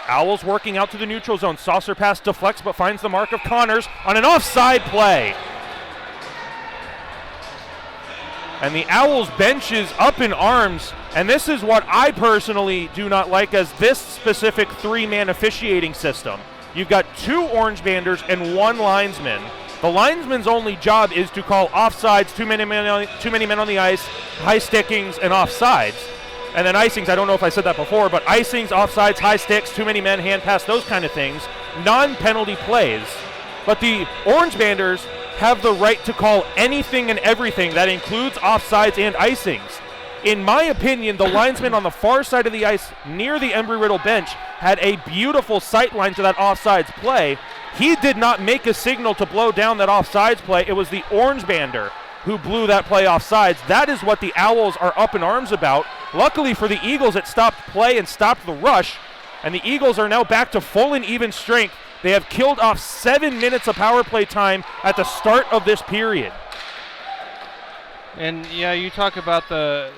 Owls working out to the neutral zone. Saucer pass deflects but finds the mark of Connors on an offside play. And the Owls bench is up in arms, and this is what I personally do not like as this specific three-man officiating system. You've got 2 orange banders and 1 linesman. The linesman's only job is to call offsides, too many men on the ice, high stickings, and offsides. And then icings, I don't know if I said that before, but icings, offsides, high sticks, too many men, hand pass, those kind of things, non-penalty plays. But the orange banders have the right to call anything and everything. That includes offsides and icings. In my opinion, the linesman on the far side of the ice near the Embry-Riddle bench had a beautiful sight line to that offsides play. He did not make a signal to blow down that offsides play. It was the orange bander who blew that play offsides. That is what the Owls are up in arms about. Luckily for the Eagles, it stopped play and stopped the rush, and the Eagles are now back to full and even strength. They have killed off 7 minutes of power play time at the start of this period. And yeah, you talk about the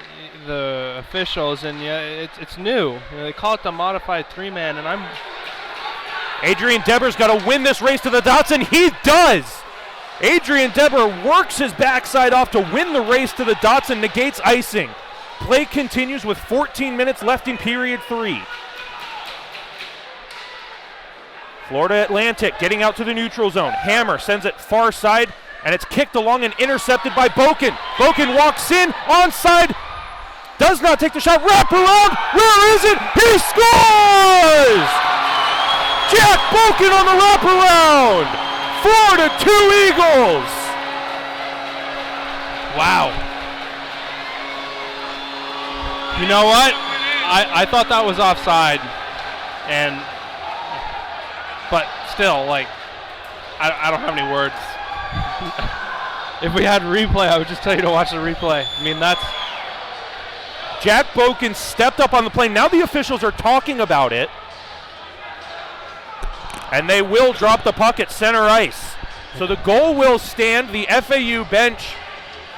officials, and yeah, it's new. They call it the modified 3-man, and Adrian Deborah's got to win this race to the dots, and he does. Adrian Deborah works his backside off to win the race to the dots and negates icing. Play continues with 14 minutes left in period 3. Florida Atlantic getting out to the neutral zone. Hammer sends it far side, and it's kicked along and intercepted by Boken. Boken walks in, onside, does not take the shot, wrap around, where is it? He scores! Jack Boken on the wraparound! 4-2 Eagles! Wow. You know what? I thought that was offside, but still, like, I don't have any words. If we had replay, I would just tell you to watch the replay. I mean, that's... Jack Boken stepped up on the play. Now the officials are talking about it. And they will drop the puck at center ice. So the goal will stand. The FAU bench,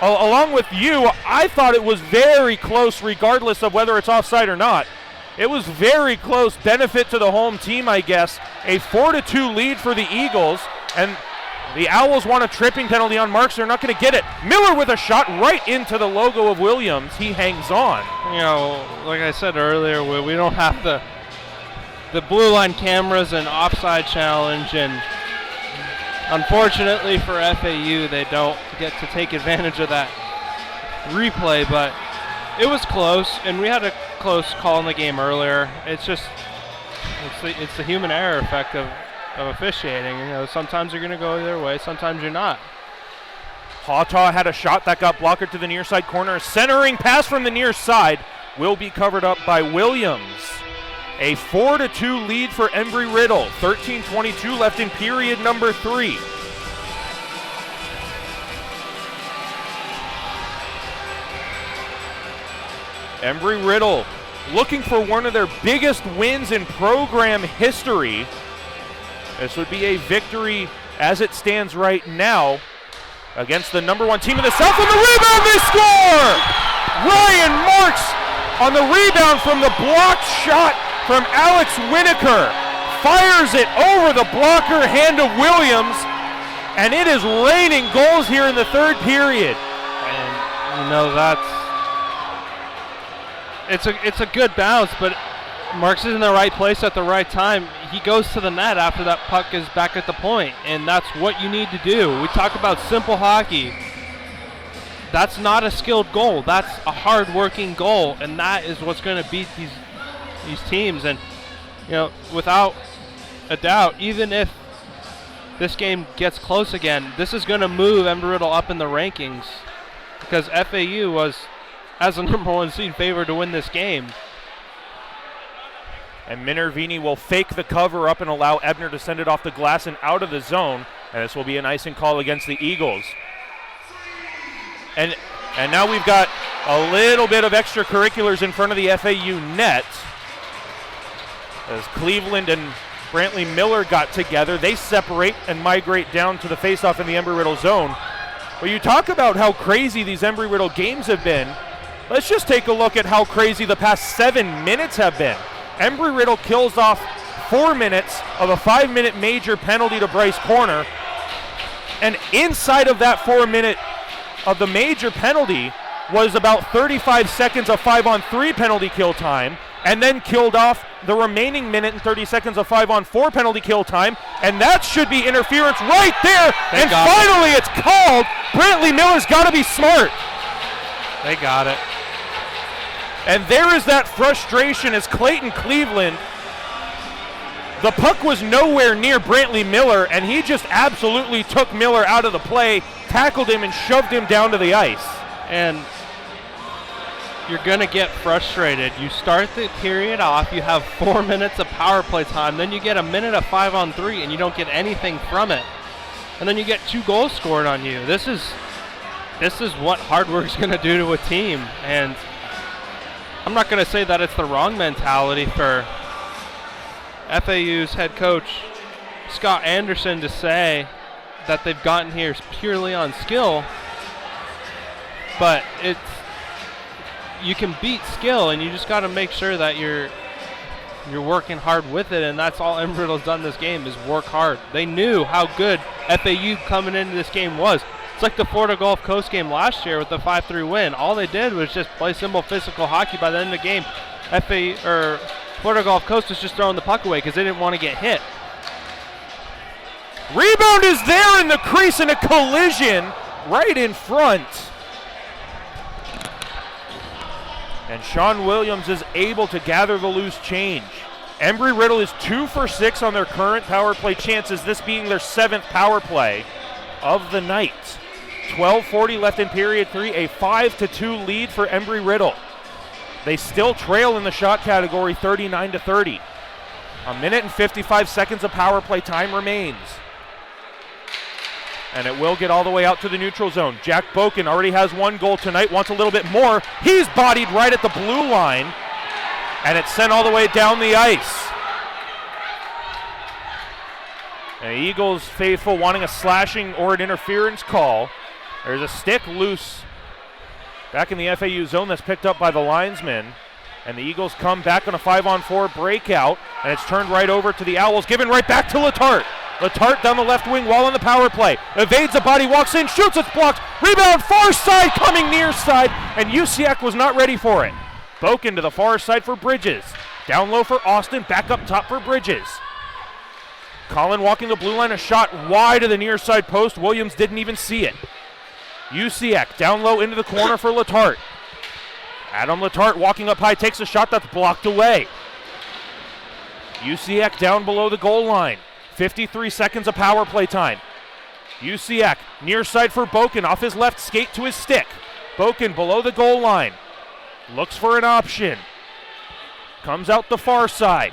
along with you, I thought it was very close regardless of whether it's offside or not. It was very close. Benefit to the home team, I guess. A 4-2 lead for the Eagles. And the Owls want a tripping penalty on Marks. They're not going to get it. Miller with a shot right into the logo of Williams. He hangs on. You know, like I said earlier, we don't have the blue line cameras and offside challenge, and unfortunately for FAU, they don't get to take advantage of that replay, but it was close, and we had a close call in the game earlier. It's just, it's the human error effect of officiating. You know, sometimes you're going to go their way, sometimes you're not. Hawtaw had a shot that got blocked to the near side corner. A centering pass from the near side will be covered up by Williams. A 4-2 lead for Embry-Riddle. 13:22 left in period number 3. Embry-Riddle looking for one of their biggest wins in program history. This would be a victory as it stands right now against the number 1 team in the South. On the rebound, they score! Ryan Marks on the rebound from the blocked shot from Alex Winokur. Fires it over the blocker hand of Williams, and it is raining goals here in the third period. And you know, it's a good bounce, but Marks is in the right place at the right time. he goes to the net after that puck is back at the point, and that's what you need to do. We talk about simple hockey. That's not a skilled goal. That's a hard-working goal, and that is what's going to beat these teams. And, without a doubt, even if this game gets close again, this is going to move Embry-Riddle up in the rankings because FAU was, as a number 1 seed, favored to win this game. And Minervini will fake the cover up and allow Ebner to send it off the glass and out of the zone. And this will be an icing call against the Eagles. And now we've got a little bit of extracurriculars in front of the FAU net. As Cleveland and Brantley Miller got together, they separate and migrate down to the faceoff in the Embry-Riddle zone. But you talk about how crazy these Embry-Riddle games have been. Let's just take a look at how crazy the past 7 minutes have been. Embry-Riddle kills off 4 minutes of a 5-minute major penalty to Bryce Corner. And inside of that 4 minute of the major penalty was about 35 seconds of 5-on-3 penalty kill time, and then killed off the remaining minute and 30 seconds of 5-on-4 penalty kill time, and that should be interference right there. And finally it's called. Brantley Miller's got to be smart. They got it. And there is that frustration as Clayton Cleveland, the puck was nowhere near Brantley Miller, and he just absolutely took Miller out of the play, tackled him, and shoved him down to the ice. And you're going to get frustrated. You start the period off, you have 4 minutes of power play time, then you get a minute of 5-on-3, and you don't get anything from it. And then you get 2 goals scored on you. This is what hard work's going to do to a team. And I'm not going to say that it's the wrong mentality for FAU's head coach, Scott Anderson, to say that they've gotten here purely on skill, but you can beat skill, and you just got to make sure that you're working hard with it, and that's all Embry-Riddle's done this game is work hard. They knew how good FAU coming into this game was. It's like the Florida Gulf Coast game last year with the 5-3 win. All they did was just play simple physical hockey. By the end of the game, Florida Gulf Coast was just throwing the puck away because they didn't want to get hit. Rebound is there in the crease, and a collision right in front. And Sean Williams is able to gather the loose change. Embry-Riddle is 2 for 6 on their current power play chances, this being their 7th power play of the night. 12:40 left in period 3, a 5-2 lead for Embry-Riddle. They still trail in the shot category 39-30. A minute and 55 seconds of power play time remains. And it will get all the way out to the neutral zone. Jack Boken already has 1 goal tonight, wants a little bit more. He's bodied right at the blue line, and it's sent all the way down the ice. And the Eagles faithful wanting a slashing or an interference call. There's a stick loose back in the FAU zone that's picked up by the linesman. And the Eagles come back on a 5-on-4 breakout, and it's turned right over to the Owls, given right back to Letarte. Letarte down the left wing while on the power play. Evades the body, walks in, shoots, it's blocked. Rebound, far side, coming near side, and Usiak was not ready for it. Boken to the far side for Bridges. Down low for Austin, back up top for Bridges. Colin walking the blue line, a shot wide of the near side post. Williams didn't even see it. Usiak down low into the corner for Letarte. Adam Letarte walking up high, takes a shot that's blocked away. Usiak down below the goal line. 53 seconds of power play time. Usiak near side for Boken, off his left skate to his stick. Boken below the goal line. Looks for an option. Comes out the far side.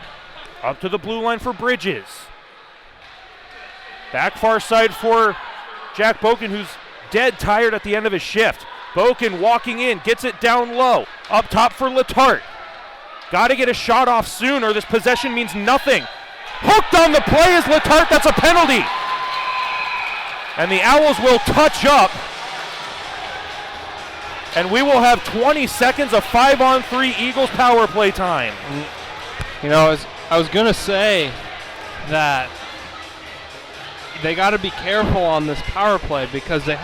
Up to the blue line for Bridges. Back far side for Jack Boken, who's dead tired at the end of his shift. Boken walking in, gets it down low. Up top for Letarte. Got to get a shot off soon or this possession means nothing. Hooked on the play is Letarte, that's a penalty. And the Owls will touch up. And we will have 20 seconds of 5-on-3 Eagles power play time. You know, I was going to say that they got to be careful on this power play because they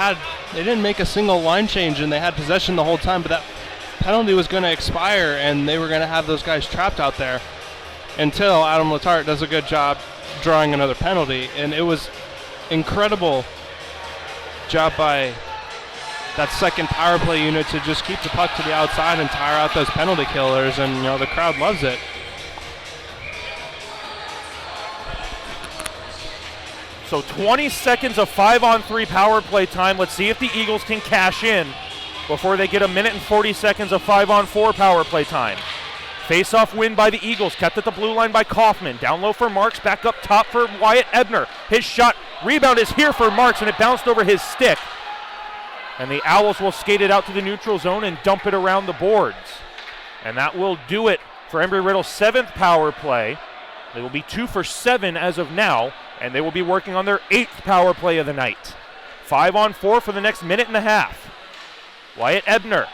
didn't make a single line change and they had possession the whole time, but that penalty was going to expire and they were going to have those guys trapped out there. until Adam Letarte does a good job drawing another penalty. And it was incredible job by that second power play unit to just keep the puck to the outside and tire out those penalty killers, and the crowd loves it. So 20 seconds of 5-on-3 power play time. Let's see if the Eagles can cash in before they get a minute and 40 seconds of 5-on-4 power play time. Face-off win by the Eagles, kept at the blue line by Kaufman. Down low for Marks, back up top for Wyatt Ebner. His shot, rebound is here for Marks, and it bounced over his stick. And the Owls will skate it out to the neutral zone and dump it around the boards. And that will do it for Embry-Riddle's 7th power play. They will be 2 for 7 as of now, and they will be working on their 8th power play of the night. 5-on-4 for the next minute and a half. Wyatt Ebner,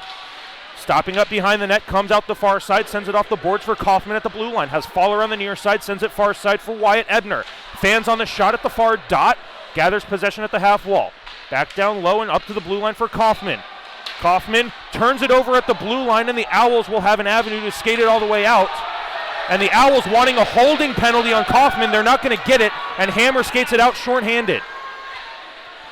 stopping up behind the net, comes out the far side, sends it off the boards for Kaufman at the blue line. Has Faller on the near side, sends it far side for Wyatt Ebner. Fans on the shot at the far dot, gathers possession at the half wall. Back down low and up to the blue line for Kaufman. Kaufman turns it over at the blue line, and the Owls will have an avenue to skate it all the way out. And the Owls wanting a holding penalty on Kaufman. They're not going to get it, and Hammer skates it out shorthanded.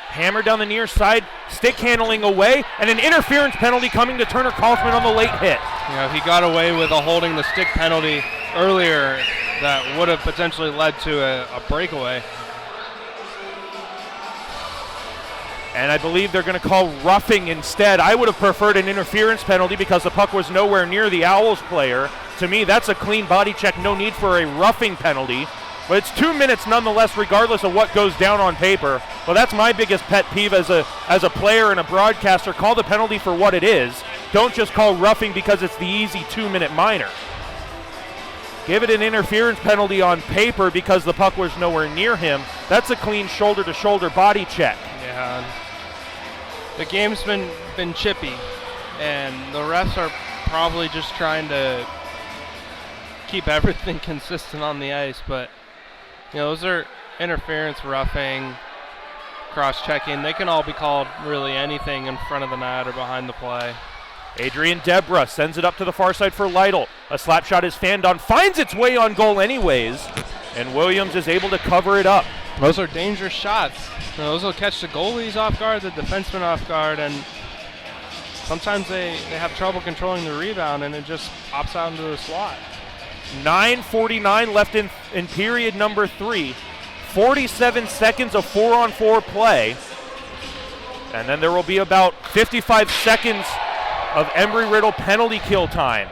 Hammer down the near side, stick handling away, and an interference penalty coming to Turner Kaufman on the late hit. He got away with a holding the stick penalty earlier that would have potentially led to a breakaway. And I believe they're going to call roughing instead. I would have preferred an interference penalty because the puck was nowhere near the Owls player. To me, that's a clean body check, no need for a roughing penalty. But it's 2 minutes nonetheless, regardless of what goes down on paper. Well, that's my biggest pet peeve as a player and a broadcaster. Call the penalty for what it is. Don't just call roughing because it's the easy 2-minute minor. Give it an interference penalty on paper because the puck was nowhere near him. That's a clean shoulder-to-shoulder body check. Yeah. The game's been chippy, and the refs are probably just trying to keep everything consistent on the ice, but those are interference, roughing, cross-checking. They can all be called really anything in front of the net or behind the play. Adrian Debra sends it up to the far side for Lytle. A slap shot is fanned on, finds its way on goal anyways, and Williams is able to cover it up. Those are dangerous shots. Those will catch the goalies off guard, the defensemen off guard, and sometimes they have trouble controlling the rebound, and it just pops out into the slot. 9:49 left in period number 3. 47 seconds of 4-on-4 play. And then there will be about 55 seconds of Embry-Riddle penalty kill time.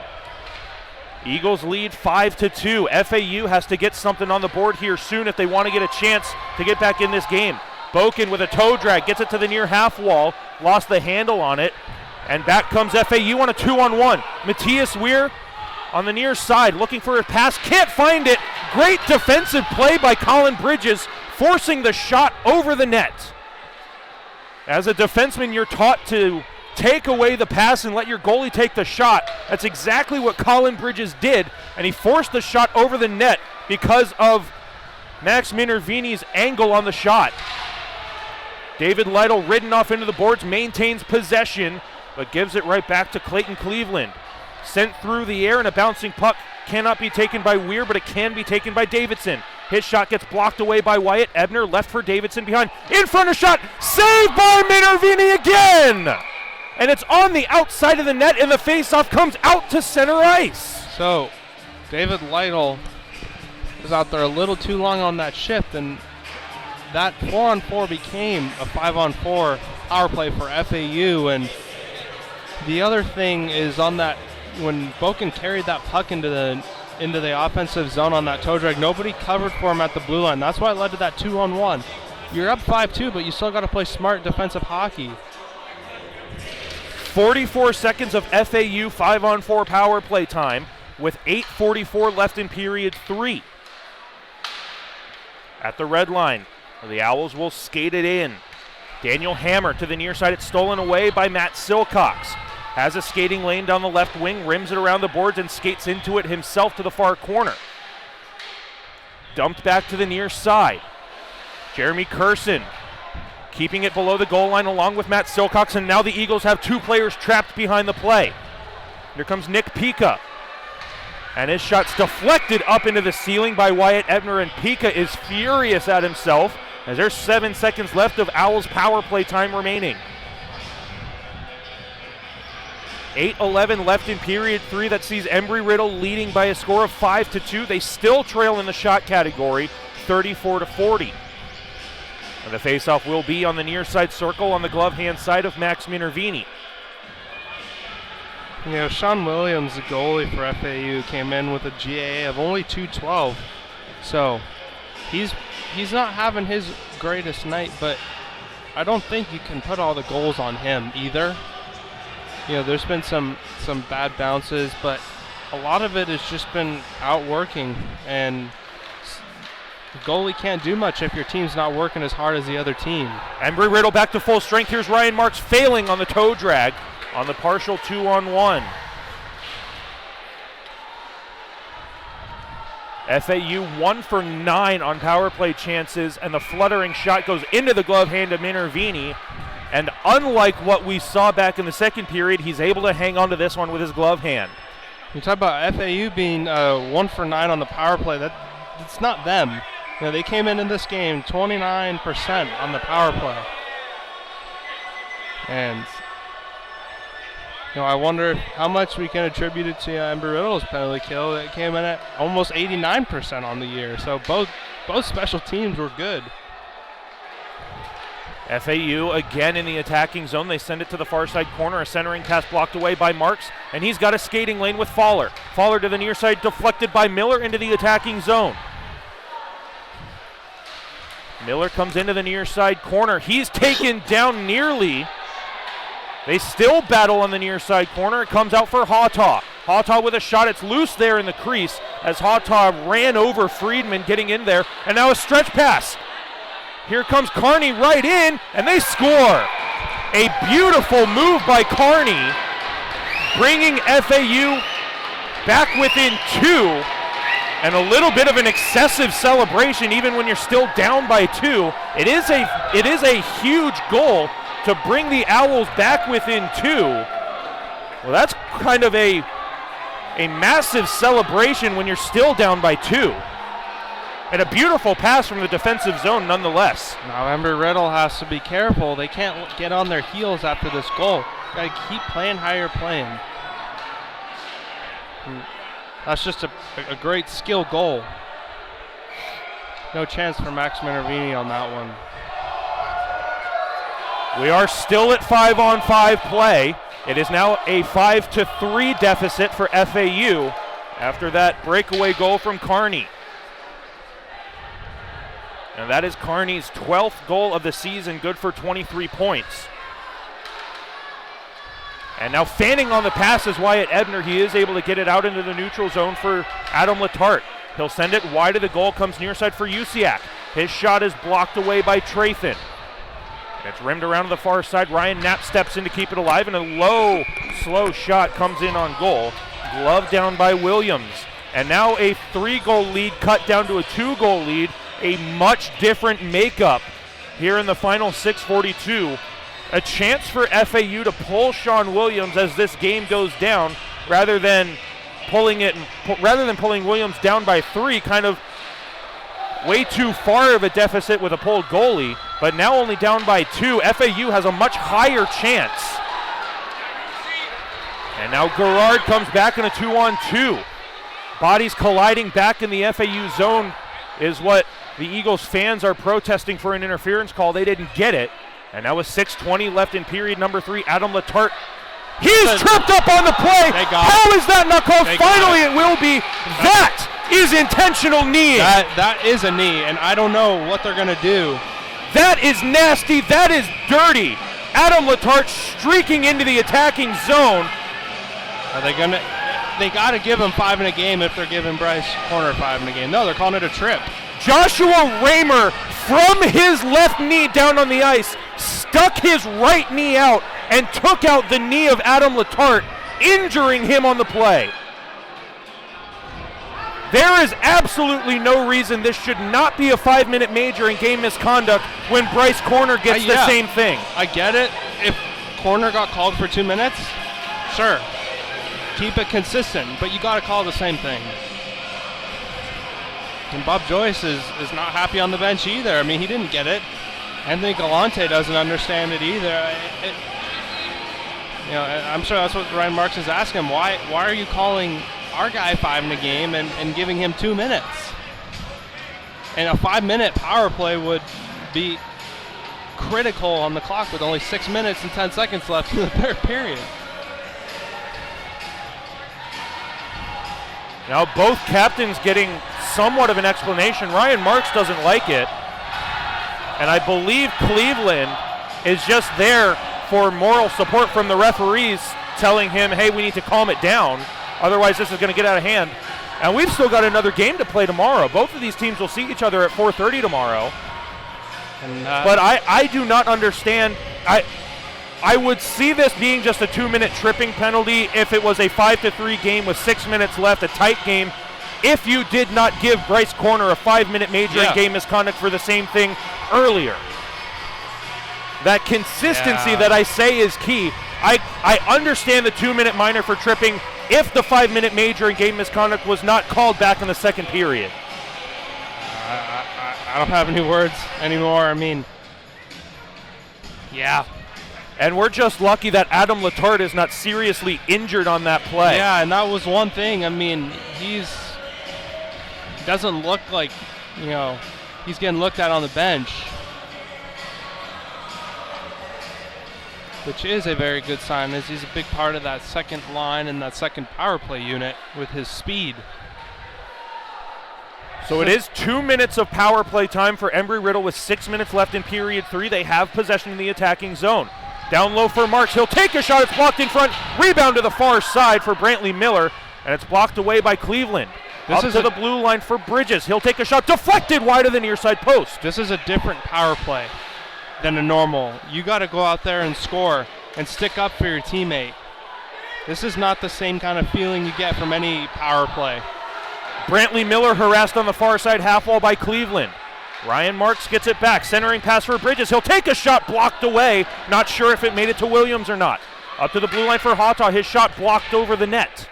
Eagles lead 5-2. FAU has to get something on the board here soon if they want to get a chance to get back in this game. Boken with a toe drag, gets it to the near half wall, lost the handle on it, and back comes FAU on a 2-on-1. Matthias Weir on the near side, looking for a pass, can't find it. Great defensive play by Colin Bridges, forcing the shot over the net. As a defenseman, you're taught to take away the pass and let your goalie take the shot. That's exactly what Colin Bridges did, and he forced the shot over the net because of Max Minervini's angle on the shot. David Lytle ridden off into the boards, maintains possession, but gives it right back to Clayton Cleveland. Sent through the air, and a bouncing puck cannot be taken by Weir, but it can be taken by Davidson. His shot gets blocked away by Wyatt Ebner, left for Davidson behind. In front of shot, saved by Minervini again! And it's on the outside of the net, and the faceoff comes out to center ice. So, David Lytle was out there a little too long on that shift, and that 4-on-4 became a 5-on-4 power play for FAU. And the other thing is on that, when Boken carried that puck into the offensive zone on that toe drag, nobody covered for him at the blue line. That's why it led to that 2-on-1. You're up 5-2, but you still got to play smart defensive hockey. 44 seconds of FAU 5-on-4 power play time with 8:44 left in period 3. At the red line, the Owls will skate it in. Daniel Hammer to the near side. It's stolen away by Matt Silcox. Has a skating lane down the left wing, rims it around the boards, and skates into it himself to the far corner. Dumped back to the near side. Jeremy Curson keeping it below the goal line along with Matt Silcox, and now the Eagles have two players trapped behind the play. Here comes Nick Pica. And his shot's deflected up into the ceiling by Wyatt Ebner, and Pika is furious at himself as there's 7 seconds left of Owls power play time remaining. 8:11 left in period 3. That sees Embry-Riddle leading by a score of 5-2. They still trail in the shot category, 34-40. And the faceoff will be on the near side circle on the glove hand side of Max Minervini. You know, Sean Williams, the goalie for FAU, came in with a GAA of only .212. So he's not having his greatest night, but I don't think you can put all the goals on him either. You know, there's been some bad bounces, but a lot of it has just been outworking, and the goalie can't do much if your team's not working as hard as the other team. Embry-Riddle back to full strength. Here's Ryan Marks failing on the toe drag on the partial 2-on-1. FAU 1 for 9 on power play chances, and the fluttering shot goes into the glove hand of Minervini. And unlike what we saw back in the second period, he's able to hang on to this one with his glove hand. You talk about FAU being 1 for 9 on the power play. It's not them. You know, they came in this game 29% on the power play. And you know, I wonder how much we can attribute it to Embry-Riddle's penalty kill. That came in at almost 89% on the year. So both special teams were good. FAU again in the attacking zone. They send it to the far side corner. A centering pass blocked away by Marks, and he's got a skating lane with Fowler. Fowler to the near side, deflected by Miller into the attacking zone. Miller comes into the near side corner. He's taken down nearly. They still battle on the near side corner. It comes out for Hawtaw. Hawtaw with a shot. It's loose there in the crease as Hawtaw ran over Friedman getting in there. And now a stretch pass. Here comes Kearney right in, and they score. A beautiful move by Kearney, bringing FAU back within 2. And a little bit of an excessive celebration even when you're still down by 2. It is a huge goal to bring the Owls back within 2. Well, that's kind of a massive celebration when you're still down by 2. And a beautiful pass from the defensive zone nonetheless. Now Embry-Riddle has to be careful. They can't get on their heels after this goal. Got to keep playing how you're playing. That's just a great skill goal. No chance for Max Minervini on that one. We are still at 5-on-5 play. It is now a 5-3 deficit for FAU after that breakaway goal from Kearney. And that is Kearney's 12th goal of the season, good for 23 points. And now fanning on the pass is Wyatt Ebner. He is able to get it out into the neutral zone for Adam Letarte. He'll send it wide of the goal, comes near side for Usiak. His shot is blocked away by Trathan. It's rimmed around to the far side. Ryan Knapp steps in to keep it alive, and a low, slow shot comes in on goal. Glove down by Williams. And now a 3-goal lead cut down to a 2-goal lead. A much different makeup here in the final 6:42. A chance for FAU to pull Sean Williams as this game goes down, rather than pulling Williams down by 3, kind of way too far of a deficit with a pulled goalie. But now only down by 2. FAU has a much higher chance. And now Garrard comes back in a 2-on-2. Bodies colliding back in the FAU zone is what the Eagles fans are protesting for an interference call. They didn't get it. And now with 6:20 left in period number 3, Adam Letarte. He's tripped up on the play. How is that not called? Finally it will be. That is intentional kneeing. That is a knee, and I don't know what they're going to do. That is nasty. That is dirty. Adam Letarte streaking into the attacking zone. Are they going to? They got to give him 5 in a game if they're giving Bryce Corner 5 in a game. No, they're calling it a trip. Joshua Raymer, from his left knee down on the ice, stuck his right knee out and took out the knee of Adam Letarte, injuring him on the play. There is absolutely no reason this should not be a 5-minute major in game misconduct when Bryce Corner gets the same thing. I get it. If Corner got called for 2 minutes, sure. keep it consistent, but you got to call the same thing. And Bob Joyce is not happy on the bench either. I mean, he didn't get it. Anthony Galante doesn't understand it either. I'm sure that's what Ryan Marks is asking him. Why are you calling our guy 5 in a game and giving him 2 minutes? And a 5-minute power play would be critical on the clock with only 6 minutes and 10 seconds left in the third period. Now both captains getting somewhat of an explanation. Ryan Marks doesn't like it. And I believe Cleveland is just there for moral support from the referees, telling him, hey, we need to calm it down. Otherwise, this is going to get out of hand. And we've still got another game to play tomorrow. Both of these teams will see each other at 4:30 tomorrow. But I do not understand. I would see this being just a 2-minute tripping penalty if it was a 5-3 game with 6 minutes left, a tight game. If you did not give Bryce Corner a 5-minute major in game misconduct for the same thing earlier. That consistency that I say is key. I understand the 2-minute minor for tripping if the 5-minute major in game misconduct was not called back in the second period. I don't have any words anymore. I mean, yeah. And we're just lucky that Adam Letarte is not seriously injured on that play. Yeah, and that was one thing. I mean, he doesn't look like, he's getting looked at on the bench, which is a very good sign, as he's a big part of that second line and that second power play unit with his speed. So it is 2 minutes of power play time for Embry-Riddle with 6 minutes left in period 3. They have possession in the attacking zone. Down low for Marks. He'll take a shot. It's blocked in front. Rebound to the far side for Brantley Miller, and it's blocked away by Cleveland. Up to the blue line for Bridges. He'll take a shot. Deflected wide of the near side post. This is a different power play than a normal. You got to go out there and score and stick up for your teammate. This is not the same kind of feeling you get from any power play. Brantley Miller harassed on the far side half wall by Cleveland. Ryan Marks gets it back. Centering pass for Bridges. He'll take a shot, blocked away. Not sure if it made it to Williams or not. Up to the blue line for Hata. His shot blocked over the net.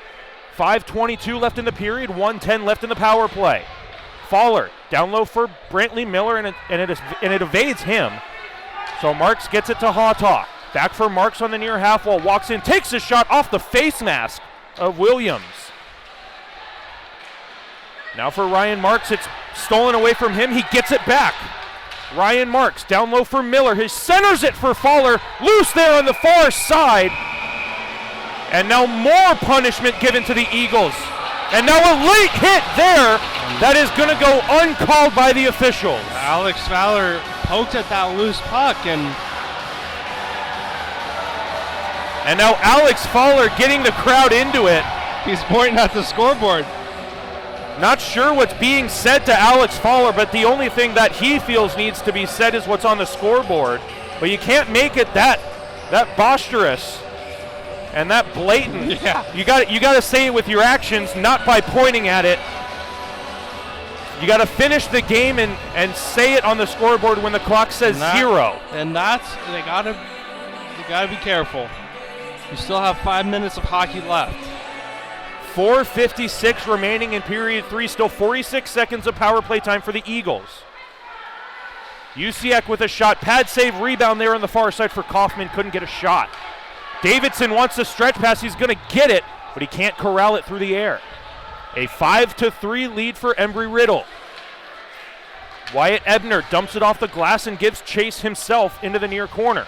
5:22 left in the period. 1:10 left in the power play. Fowler down low for Brantley Miller, and it evades him. So Marks gets it to Hata. Back for Marks on the near half wall. Walks in, takes a shot off the face mask of Williams. Now for Ryan Marks, it's stolen away from him. He gets it back. Ryan Marks down low for Miller. He centers it for Fowler. Loose there on the far side. And now more punishment given to the Eagles. And now a late hit there that is going to go uncalled by the officials. Alex Fowler poked at that loose puck, and now Alex Fowler getting the crowd into it. He's pointing at the scoreboard. Not sure what's being said to Alex Fowler, but the only thing that he feels needs to be said is what's on the scoreboard. But you can't make it that boisterous and that blatant. Yeah. You got to say it with your actions, not by pointing at it. You got to finish the game and say it on the scoreboard when the clock says 0. And that's they gotta be careful. You still have 5 minutes of hockey left. 4:56 remaining in period 3. Still 46 seconds of power play time for the Eagles. Usiek with a shot. Pad save, rebound there on the far side for Kaufman. Couldn't get a shot. Davidson wants a stretch pass. He's going to get it, but he can't corral it through the air. A 5-3 lead for Embry-Riddle. Wyatt Ebner dumps it off the glass and gives chase himself into the near corner.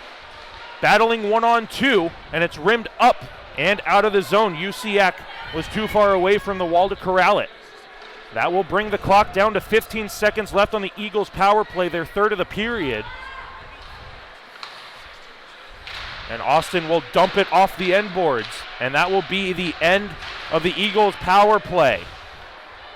Battling 1-on-2, and it's rimmed up and out of the zone. Usiek was too far away from the wall to corral it. That will bring the clock down to 15 seconds left on the Eagles' power play, their third of the period. And Austin will dump it off the end boards, and that will be the end of the Eagles' power play.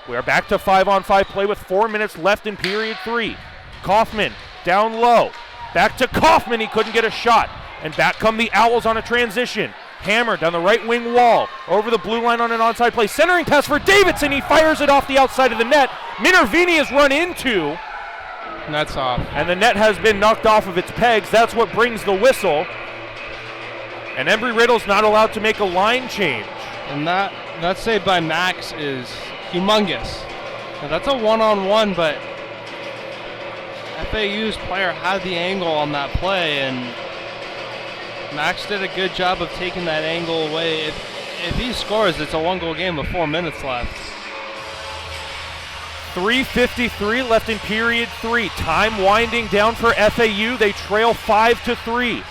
We are back to 5-on-5 play with 4 minutes left in period 3. Kaufman down low. Back to Kaufman. He couldn't get a shot. And back come the Owls on a transition. Hammer down the right wing wall. Over the blue line on an onside play. Centering pass for Davidson. He fires it off the outside of the net. Minervini is run into. And that's off. And the net has been knocked off of its pegs. That's what brings the whistle. And Embry-Riddle's not allowed to make a line change. And that save by Max is humongous. Now, that's a one-on-one, but FAU's player had the angle on that play, and Max did a good job of taking that angle away. If he scores, it's a one-goal game with 4 minutes left. 3:53 left in period 3. Time winding down for FAU. They trail 5-3.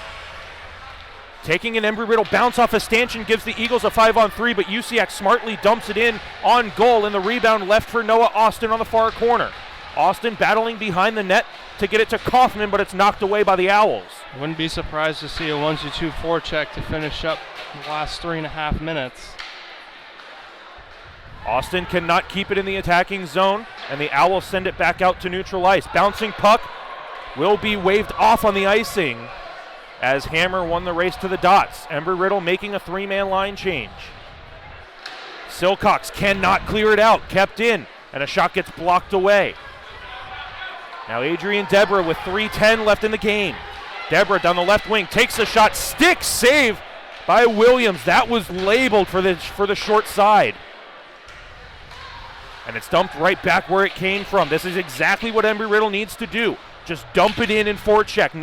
Taking an Embry-Riddle bounce off a stanchion gives the Eagles a 5-on-3, but UCX smartly dumps it in on goal, and the rebound left for Noah Austin on the far corner. Austin battling behind the net to get it to Kaufman, but it's knocked away by the Owls. Wouldn't be surprised to see a 1-2 forecheck to finish up the last 3.5 minutes. Austin cannot keep it in the attacking zone, and the Owls send it back out to neutral ice. Bouncing puck will be waved off on the icing as Hammer won the race to the dots. Embry-Riddle making a 3-man line change. Silcox cannot clear it out, kept in, and a shot gets blocked away. Now Adrian Deborah with 3:10 left in the game. Deborah down the left wing takes a shot, stick save by Williams. That was labeled for the short side. And it's dumped right back where it came from. This is exactly what Embry-Riddle needs to do. Just dump it in forecheck.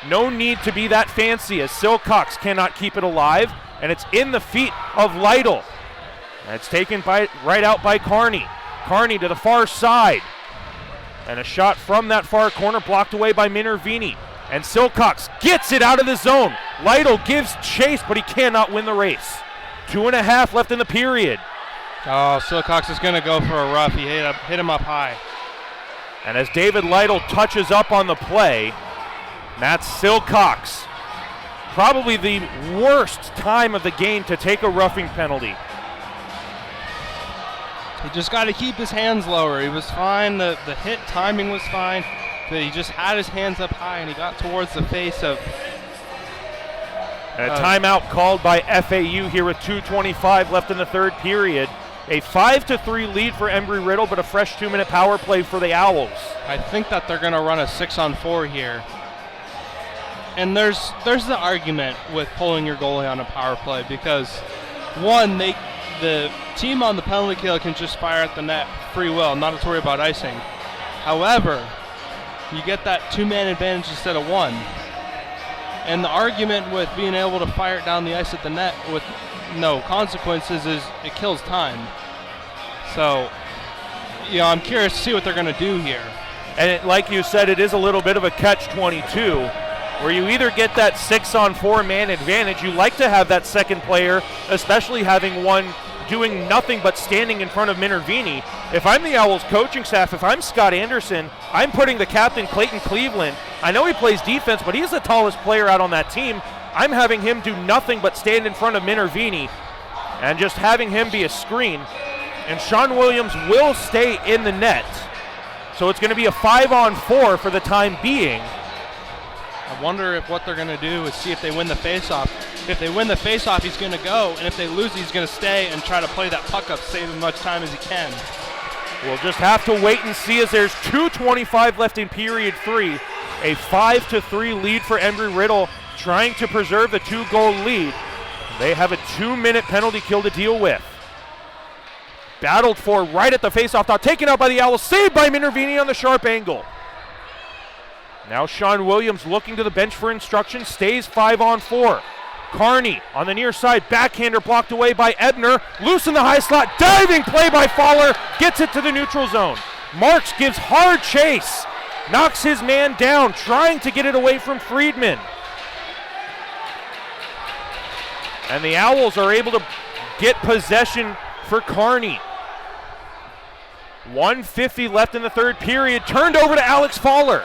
No need to be that fancy, as Silcox cannot keep it alive, and it's in the feet of Lytle. And it's taken right out by Carney. Carney to the far side. And a shot from that far corner blocked away by Minervini. And Silcox gets it out of the zone. Lytle gives chase, but he cannot win the race. 2.5 left in the period. Oh, Silcox is going to go for a rough. He hit him up high. And as David Lytle touches up on the play, Matt Silcox, probably the worst time of the game to take a roughing penalty. He just got to keep his hands lower. He was fine. The hit timing was fine. But he just had his hands up high, and he got towards the face of... And a timeout called by FAU here with 2:25 left in the third period. A 5-3 lead for Embry-Riddle, but a fresh 2-minute power play for the Owls. I think that they're going to run a 6-on-4 here. And there's the argument with pulling your goalie on a power play because, one, the team on the penalty kill can just fire at the net free will, not to worry about icing. However, you get that 2-man advantage instead of 1. And the argument with being able to fire it down the ice at the net with no consequences is it kills time. So, I'm curious to see what they're going to do here. And like you said, it is a little bit of a catch-22, where you either get that 6-on-4 man advantage. You like to have that second player, especially having one doing nothing but standing in front of Minervini. If I'm the Owls coaching staff, if I'm Scott Anderson, I'm putting the captain, Clayton Cleveland. I know he plays defense, but he's the tallest player out on that team. I'm having him do nothing but stand in front of Minervini and just having him be a screen. And Sean Williams will stay in the net. So it's going to be a 5-on-4 for the time being. I wonder if what they're going to do is see if they win the faceoff. If they win the faceoff, he's going to go, and if they lose, he's going to stay and try to play that puck up, save as much time as he can. We'll just have to wait and see, as there's 2:25 left in period 3. A 5-3 lead for Embry-Riddle, trying to preserve the 2-goal lead. They have a 2-minute penalty kill to deal with. Battled for right at the faceoff dot, taken out by the Owls, saved by Minervini on the sharp angle. Now Sean Williams looking to the bench for instruction, stays 5-on-4. Carney on the near side, backhander blocked away by Ebner. Loose in the high slot, diving play by Fowler, gets it to the neutral zone. Marks gives hard chase, knocks his man down, trying to get it away from Friedman. And the Owls are able to get possession for Carney. 1:50 left in the third period, turned over to Alex Fowler.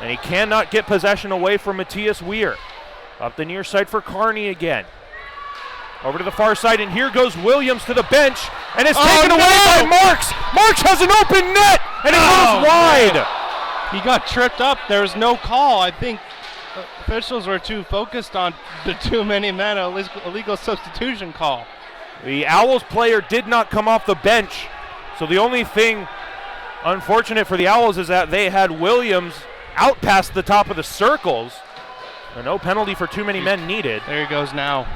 And he cannot get possession away from Matthias Weir. Up the near side for Carney again. Over to the far side, and here goes Williams to the bench, and it's taken away by Marks. Marks has an open net, and it goes wide. Man. He got tripped up. There's no call. I think officials were too focused on the too many men illegal substitution call. The Owls player did not come off the bench, so the only thing unfortunate for the Owls is that they had Williams out past the top of the circles. No penalty for too many men needed. There he goes now.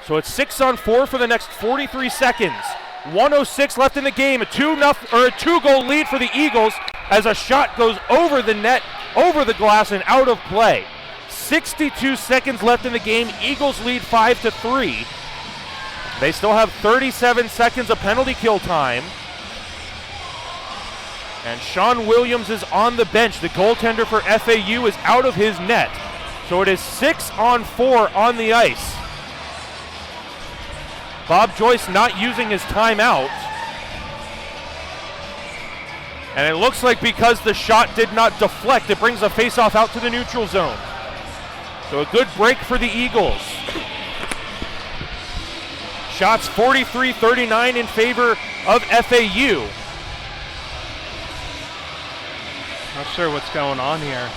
So it's 6-on-4 for the next 43 seconds. 1:06 left in the game. A 2-goal lead for the Eagles as a shot goes over the net, over the glass, and out of play. 62 seconds left in the game. Eagles lead 5-3. They still have 37 seconds of penalty kill time. And Sean Williams is on the bench. The goaltender for FAU is out of his net. So it is 6-on-4 on the ice. Bob Joyce not using his timeout. And it looks like because the shot did not deflect, it brings the faceoff out to the neutral zone. So a good break for the Eagles. Shots 43-39 in favor of FAU. Not sure what's going on here.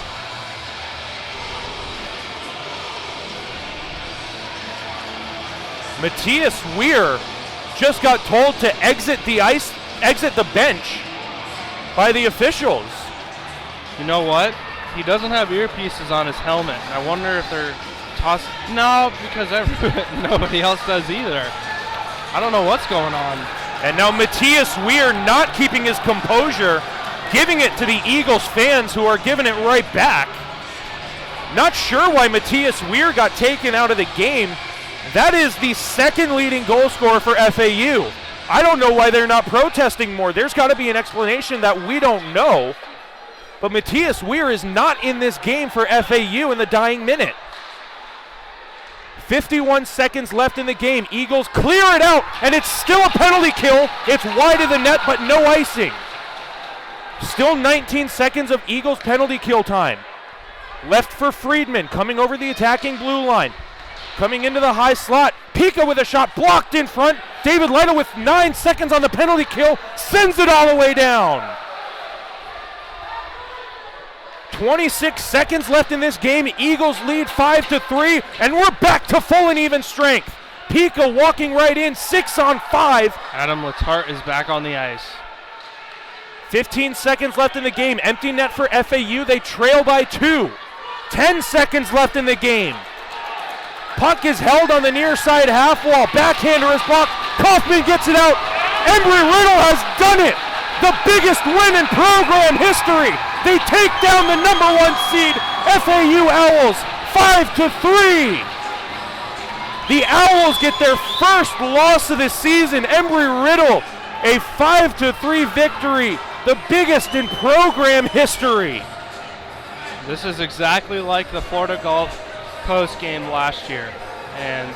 Matthias Weir just got told to exit the bench by the officials. You know what? He doesn't have earpieces on his helmet. I wonder if they're tossing. No, because nobody else does either. I don't know what's going on. And now Matthias Weir not keeping his composure, giving it to the Eagles fans who are giving it right back. Not sure why Matthias Weir got taken out of the game. That is the second leading goal scorer for FAU. I don't know why they're not protesting more. There's got to be an explanation that we don't know. But Matthias Weir is not in this game for FAU in the dying minute. 51 seconds left in the game. Eagles clear it out, and it's still a penalty kill. It's wide of the net, but no icing. Still 19 seconds of Eagles penalty kill time. Left for Friedman, coming over the attacking blue line. Coming into the high slot, Pika with a shot blocked in front. David Lytle with 9 seconds on the penalty kill, sends it all the way down. 26 seconds left in this game. Eagles lead 5-3, and we're back to full and even strength. Pika walking right in, 6-on-5. Adam Letarte is back on the ice. 15 seconds left in the game. Empty net for FAU. They trail by 2. 10 seconds left in the game. Puck is held on the near side half wall. Backhander is blocked. Kaufman gets it out. Embry-Riddle has done it. The biggest win in program history. They take down the number 1 seed FAU Owls 5-3. The Owls get their first loss of the season. Embry-Riddle, a 5-3 victory, the biggest in program history. This is exactly like the Florida Gulf Coast game last year, and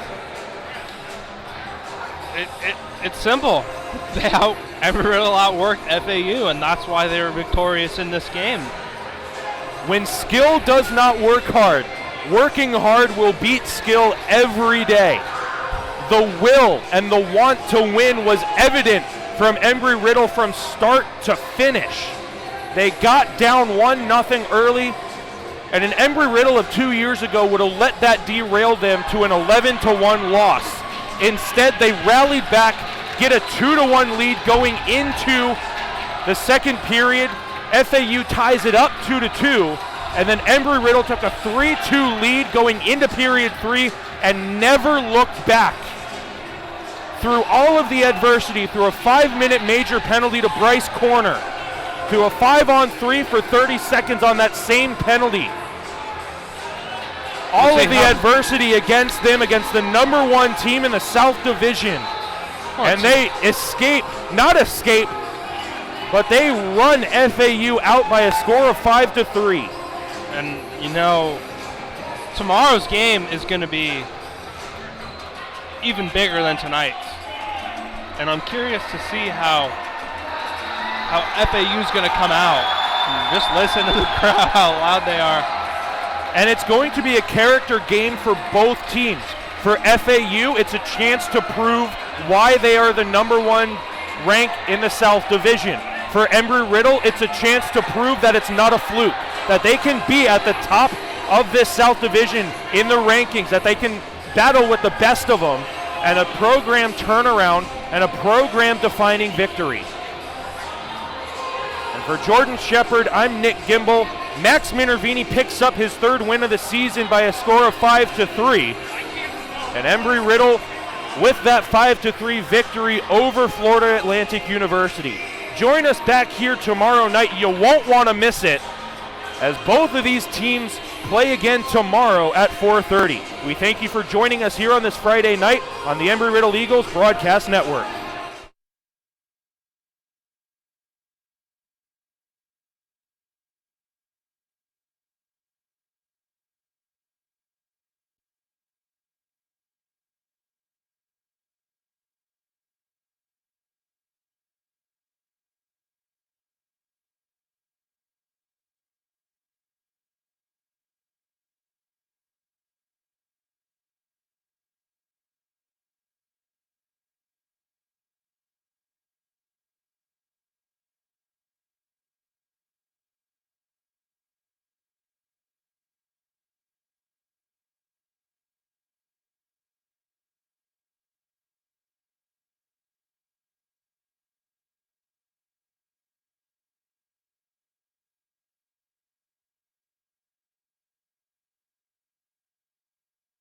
it's simple. Embry-Riddle outworked FAU, and that's why they were victorious in this game. When skill does not work hard, working hard will beat skill every day. The will and the want to win was evident from Embry-Riddle from start to finish. They got down 1-0 early, and an Embry-Riddle of 2 years ago would have let that derail them to an 11-1 loss. Instead, they rallied back, get a 2-1 lead going into the second period. FAU ties it up 2-2, and then Embry-Riddle took a 3-2 lead going into period 3 and never looked back. Through all of the adversity, through a 5-minute major penalty to Bryce Corner, to a 5-on-3 for 30 seconds on that same penalty. All of the adversity against them, against the number 1 team in the South Division. And they escape, but they run FAU out by a score of 5-3. And you know, tomorrow's game is going to be even bigger than tonight's. And I'm curious to see how FAU's going to come out. Just listen to the crowd, how loud they are. And it's going to be a character game for both teams. For FAU, it's a chance to prove why they are the number 1 rank in the South Division. For Embry-Riddle, it's a chance to prove that it's not a fluke, that they can be at the top of this South Division in the rankings, that they can battle with the best of them, and a program turnaround and a program-defining victory. And for Jordan Shepard, I'm Nick Gimbel. Max Minervini picks up his 3rd win of the season by a score of 5-3. And Embry-Riddle with that 5-3 victory over Florida Atlantic University. Join us back here tomorrow night. You won't want to miss it, as both of these teams play again tomorrow at 4:30. We thank you for joining us here on this Friday night on the Embry-Riddle Eagles Broadcast Network.